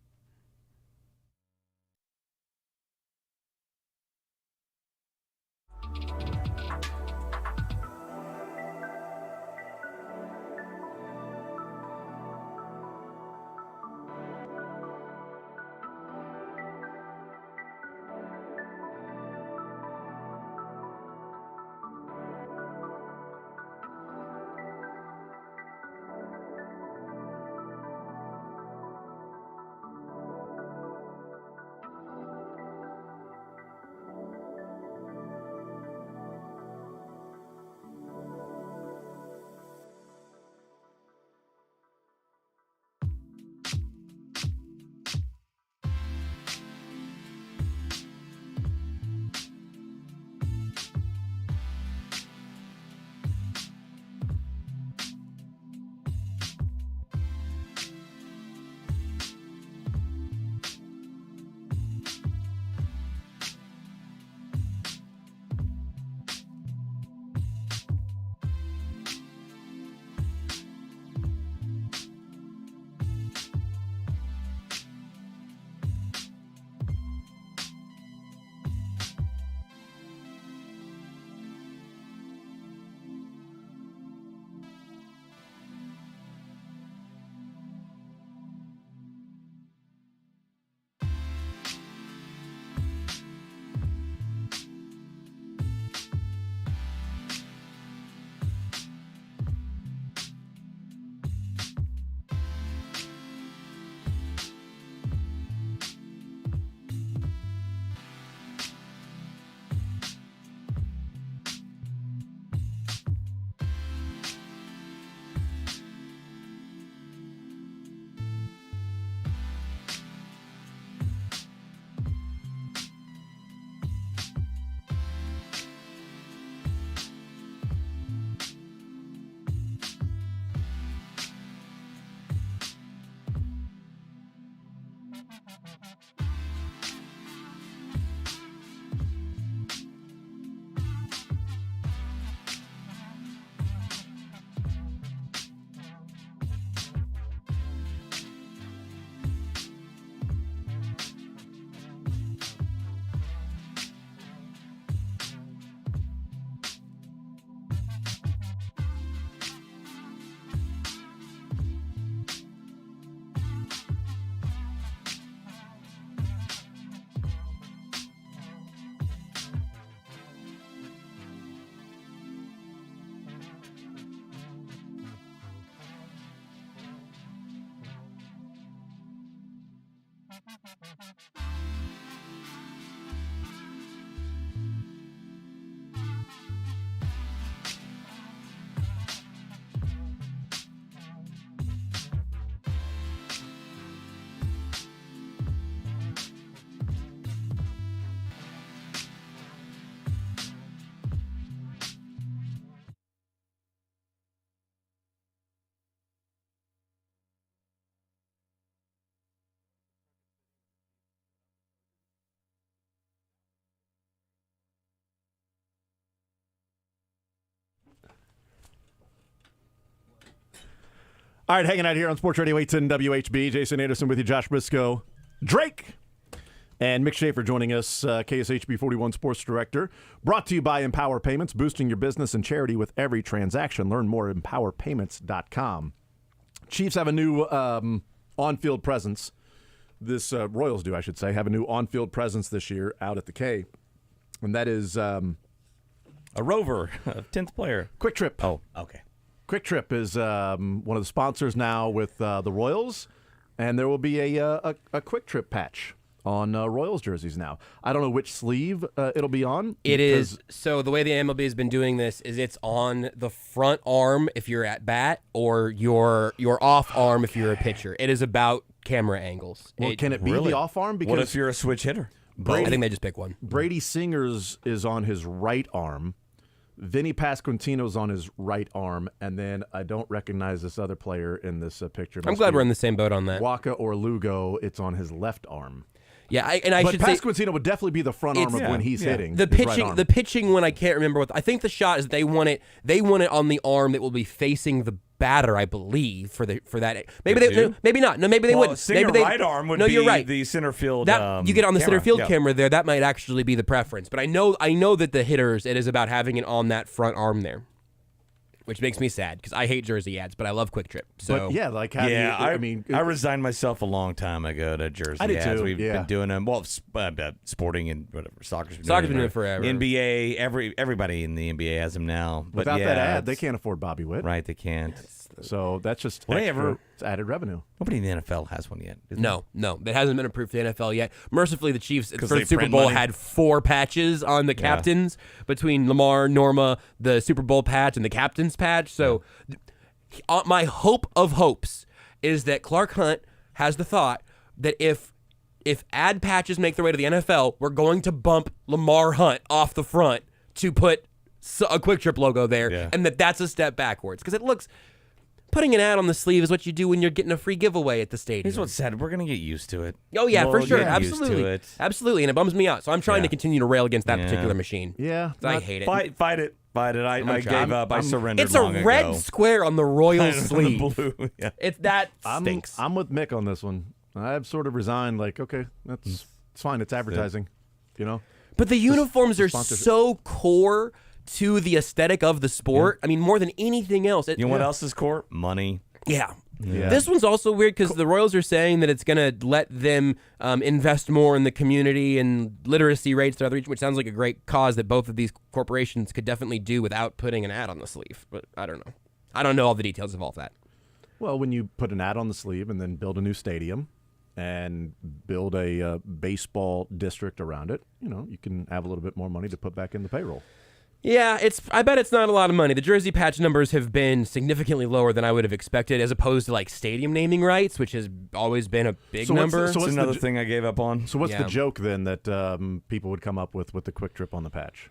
All right, hanging out here on Sports Radio 810 WHB. Jason Anderson with you, Josh Brisco, Drake, and Mick Schaefer joining us, KSHB 41 Sports Director. Brought to you by Empower Payments, boosting your business and charity with every transaction. Learn more at empowerpayments.com. Chiefs have a new on-field presence. This Royals do, I should say, have a new on-field presence this year out at the K, and that is a rover, a 10th player. Quick Trip. Oh, okay. Quick Trip is one of the sponsors now with the Royals, and there will be a Quick Trip patch on Royals jerseys now. I don't know which sleeve it'll be on. It is. So the way the MLB has been doing this is it's on the front arm if you're at bat, or your off arm if you're a pitcher. It is about camera angles. Well, can it be really? the off arm? Because what if you're a switch hitter? I think they just pick one. Brady Singer's is on his right arm. Vinny Pasquantino's on his right arm, and then I don't recognize this other player in this picture. I'm glad we're in the same boat on that. Waka or Lugo, it's on his left arm. Yeah, I but should say Pasquantino would definitely be the front arm of when he's hitting. The his pitching, right arm. the pitching one, I can't remember what. I think the shot is they want it on the arm that will be facing the batter, I believe, for that. Maybe they, no, maybe not. No, maybe they wouldn't. Singer Maybe they, right arm would no, be you're right. the center field. That you get on the center field yeah. camera there. That might actually be the preference. But I know that the hitters, it is about having it on that front arm there. Which makes me sad because I hate jersey ads, but I love Quick Trip. So but yeah, like how I mean, I resigned myself a long time ago to jersey I did ads. too, We've yeah. been doing them. Well, sporting and whatever. Soccer's been doing it forever. NBA, everybody in the NBA has them now. But without yeah, that ad, they can't afford Bobby Witt. Right, they can't. So that's just Whatever. It's added revenue. Nobody in the NFL has one yet. No, that hasn't been approved for the NFL yet. Mercifully, the Chiefs for they the Super print Bowl money. had 4 patches on the captains between Lamar, Norma, the Super Bowl patch, and the captain's patch. So my hope of hopes is that Clark Hunt has the thought that if ad patches make their way to the NFL, we're going to bump Lamar Hunt off the front to put a Quick Trip logo there, and that's a step backwards because it looks. Putting an ad on the sleeve is what you do when you're getting a free giveaway at the stadium. Here's what's sad. We're going to get used to it. Oh, yeah, for sure. Get used to Absolutely. it. Absolutely. And it bums me out. So I'm trying to continue to rail against that particular machine. Yeah. I hate it. Fight it. I gave up. I surrendered It's a long red ago. square on the royal sleeve. Blue. Yeah. That stinks. I'm with Mick on this one. I've sort of resigned. Like, okay, it's fine. It's advertising, you know. But the uniforms are sponsorship. so core to the aesthetic of the sport. I mean, more than anything else. You know what else is core? Money. Yeah. This one's also weird because the Royals are saying that it's going to let them invest more in the community and literacy rates to other regions, which sounds like a great cause that both of these corporations could definitely do without putting an ad on the sleeve. But I don't know. I don't know all the details of all that. Well, when you put an ad on the sleeve and then build a new stadium and build a baseball district around it, you know, you can have a little bit more money to put back in the payroll. Yeah, I bet it's not a lot of money. The jersey patch numbers have been significantly lower than I would have expected, as opposed to like stadium naming rights, which has always been a big number. That's another thing I gave up on. So what's the joke then that people would come up with the Quick Trip on the patch?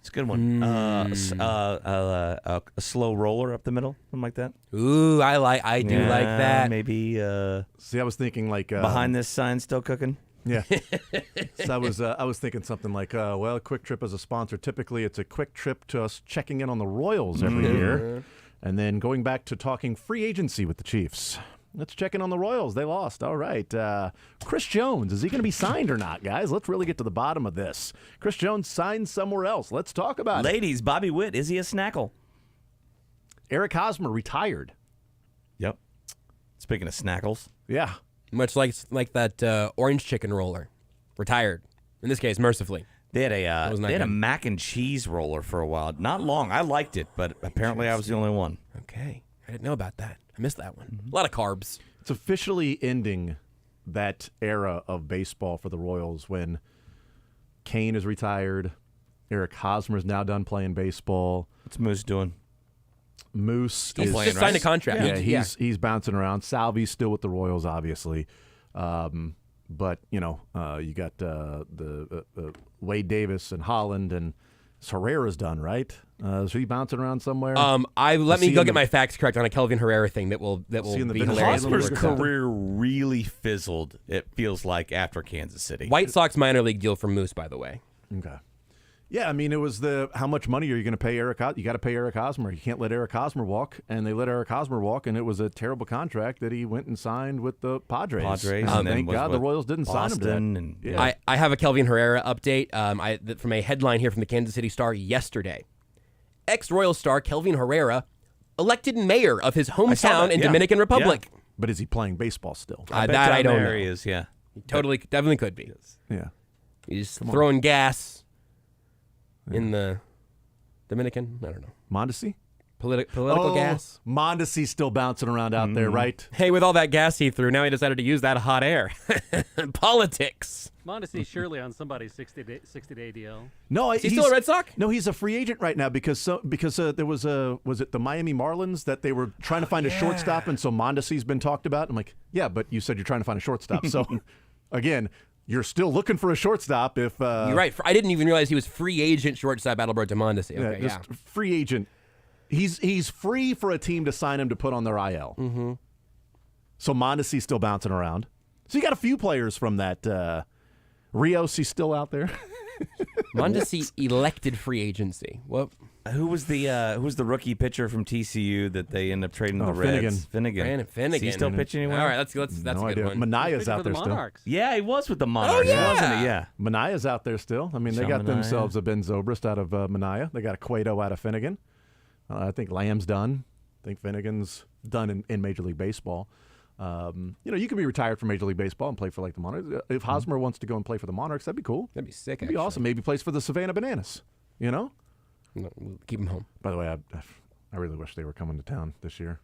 It's a good one. A slow roller up the middle, something like that. Ooh, I do like that. Maybe. See, I was thinking like behind this sign, still cooking. Yeah. So I was thinking something like, well, Quick Trip as a sponsor, typically it's a quick trip to us checking in on the Royals every year, and then going back to talking free agency with the Chiefs. Let's check in on the Royals. They lost. All right. Chris Jones, is he going to be signed or not, guys? Let's really get to the bottom of this. Chris Jones signed somewhere else. Let's talk about it. Ladies, Bobby Witt, is he a snackle? Eric Hosmer retired. Yep. Speaking of snackles. Yeah. Much like that orange chicken roller. Retired. In this case, mercifully. They had a mac and cheese roller for a while. Not long. I liked it, but apparently I was the only one. Okay. I didn't know about that. I missed that one. A lot of carbs. It's officially ending that era of baseball for the Royals when Kane is retired, Eric Hosmer's now done playing baseball. What's Moose doing? Moose Still is playing, Just signed a contract. Yeah, he's bouncing around. Salvi's still with the Royals, obviously. But, you got the Wade Davis and Holland, and Herrera's done, right? So he bouncing around somewhere? Let me go get my facts correct on a Kelvin Herrera thing that will be hilarious. Hosmer's career really fizzled, it feels like, after Kansas City. White Sox minor league deal for Moose, by the way. Okay. Yeah, I mean, it was how much money are you going to pay Eric? You got to pay Eric Hosmer. You can't let Eric Hosmer walk, and they let Eric Hosmer walk, and it was a terrible contract that he went and signed with the Padres. And thank God the Royals didn't sign him to that. I have a Kelvin Herrera update from a headline here from the Kansas City Star yesterday. Ex-Royal star Kelvin Herrera elected mayor of his hometown in Dominican Republic. Yeah. But is he playing baseball still? That I don't know. He is, yeah. He definitely could be. Yeah. He's throwing gas in the Dominican. I don't know. Mondesi? Political gas. Mondesi's still bouncing around out there, right? Hey, with all that gas he threw, now he decided to use that hot air. Politics. Mondesi surely on somebody's 60-day DL. No, is he still a Red Sox? No, he's a free agent right now because there was it the Miami Marlins that they were trying to find a shortstop, and so Mondesi's been talked about. I'm like, yeah, but you said you're trying to find a shortstop. So, again, you're still looking for a shortstop. If you're right, I didn't even realize he was free agent shortstop Adalberto Mondesi. Okay, just free agent. He's free for a team to sign him to put on their IL. Mm-hmm. So Mondesi's still bouncing around. So you got a few players from that. Rios, he's still out there. Mondesi elected free agency. Well, who was the rookie pitcher from TCU that they ended up trading to the Reds? Finnegan. Finnegan. Is he still pitching anywhere? All right, that's no a good idea. one. Manaya's out there still. Yeah, he was with the Monarchs, wasn't he? Yeah. Manaya's out there still. I mean, they got themselves a Ben Zobrist out of Manaya. They got a Cueto out of Finnegan. I think Lamb's done. I think Finnegan's done in Major League Baseball. You can be retired from Major League Baseball and play for like the Monarchs. If Hosmer wants to go and play for the Monarchs, that'd be cool. That'd be sick. That'd be awesome. Maybe plays for the Savannah Bananas. No, we'll keep him home. By the way, I really wish they were coming to town this year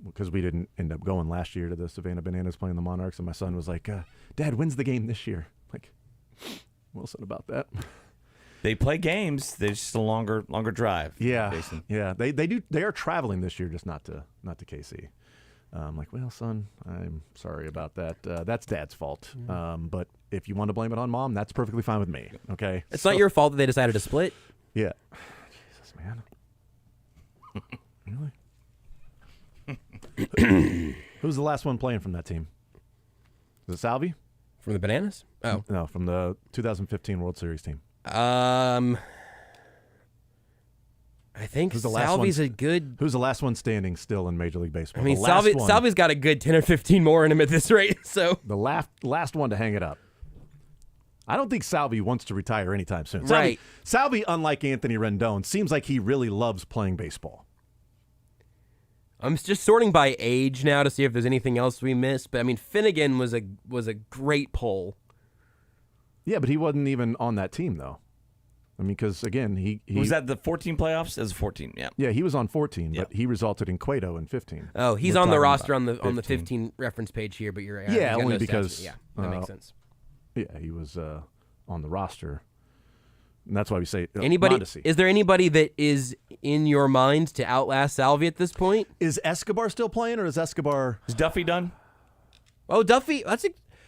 because we didn't end up going last year to the Savannah Bananas playing the Monarchs, and my son was like, "Dad, when's the game this year?" Like, Wilson about that. They play games. They're just a longer drive. Yeah, Jason. Yeah. They are traveling this year, just not to KC. I'm like, well, son, I'm sorry about that. That's Dad's fault. But if you want to blame it on Mom, that's perfectly fine with me. Okay. It's not your fault that they decided to split. Yeah. Jesus, man. Really? Who's the last one playing from that team? Is it Salvi? From the Bananas? Oh. No, from the 2015 World Series team. I think Salvi's a good... Who's the last one standing still in Major League Baseball? I mean, Salvi's got a good 10 or 15 more in him at this rate, so... The last one to hang it up. I don't think Salvi wants to retire anytime soon. Right. Salvi, unlike Anthony Rendon, seems like he really loves playing baseball. I'm just sorting by age now to see if there's anything else we missed, but I mean, Finnegan was a great pull. Yeah, but he wasn't even on that team, though. I mean, because, again, he was that the 14 playoffs? As 14, yeah. Yeah, he was on 14, but he resulted in Cueto in 15. Oh, he's on the roster on the 15 reference page here, but you're right. Yeah, only because... Yeah, that makes sense. Yeah, he was on the roster. And that's why we say anybody. Mondesi. Is there anybody that is in your mind to outlast Salvi at this point? Is Escobar still playing, or is Escobar... Is Duffy done? Oh, Duffy.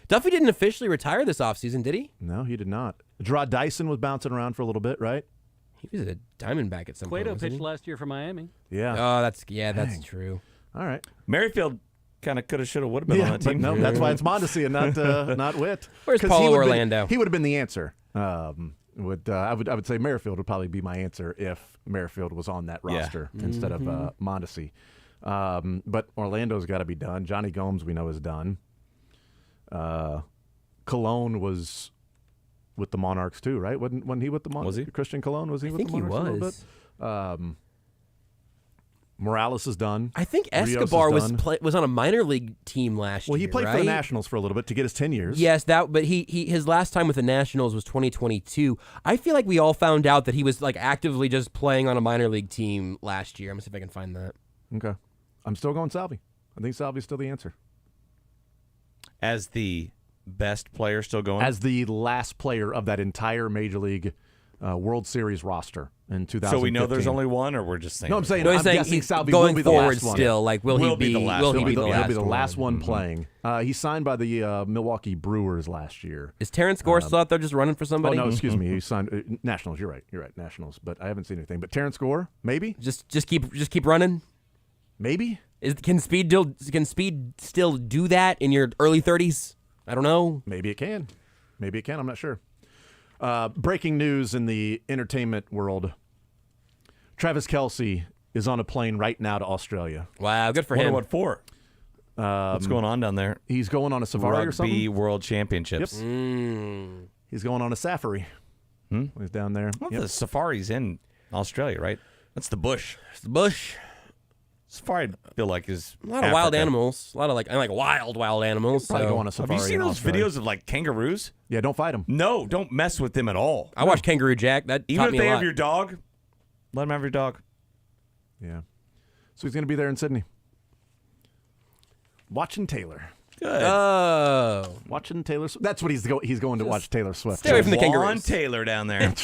Duffy didn't officially retire this offseason, did he? No, he did not. Gerard Dyson was bouncing around for a little bit, right? He was a Diamondback at some point. Cueto pitched last year for Miami. Yeah. Oh, that's true. All right. Merrifield kind of could have, should have, would have been on that team. No, that's why it's Mondesi and not Witt. Where's Paulo Orlando? He would have been the answer. I would say Merrifield would probably be my answer if Merrifield was on that roster instead of Mondesi. But Orlando's got to be done. Johnny Gomes, we know, is done. Colon was with the Monarchs too, right? Wasn't he with the Monarchs? Was he? Christian Colon, was he with the Monarchs? I think he was. Morales is done. I think Escobar was on a minor league team last year. Well, he played for the Nationals for a little bit to get his 10 years. Yes, but his last time with the Nationals was 2022. I feel like we all found out that he was like actively just playing on a minor league team last year. I'm gonna see if I can find that. Okay, I'm still going Salvi. I think Salvi's still the answer. as the best player still going? As the last player of that entire Major League World Series roster in 2015. So we know there's only one, or we're just saying? No, I'm saying No, I'm he's saying guessing he's Salvi going will be the forward last one. still. Like, will he be the last one? He'll be the one? last one playing. He signed by the Milwaukee Brewers last year. Is Terrence Gore still out there just running for somebody? Oh no, excuse me. He signed Nationals. You're right. Nationals. But I haven't seen anything. But Terrence Gore, maybe. Just keep running. Maybe. Can Speed still do that in your early 30s? I don't know. Maybe it can. I'm not sure. Breaking news in the entertainment world. Travis Kelce is on a plane right now to Australia. Wow, good for him. What for? What's going on down there? He's going on a safari or something? Rugby World Championships. Yep. He's going on a safari. He's down there. Well, the safari's in Australia, right? That's the bush. It's the bush. Safari, I feel like, is a lot of wild animals. A lot of like wild animals. Probably so. go on a safari. Have you seen those videos of like kangaroos? Yeah, don't fight them. No, don't mess with them at all. I watched Kangaroo Jack. That even taught if me they a have lot. your dog, let them have your dog. Yeah. So he's going to be there in Sydney. Watching Taylor. Good. Oh. Watching Taylor Swift. That's what he's going to watch Taylor Swift. Stay away from the kangaroos. Taylor down there.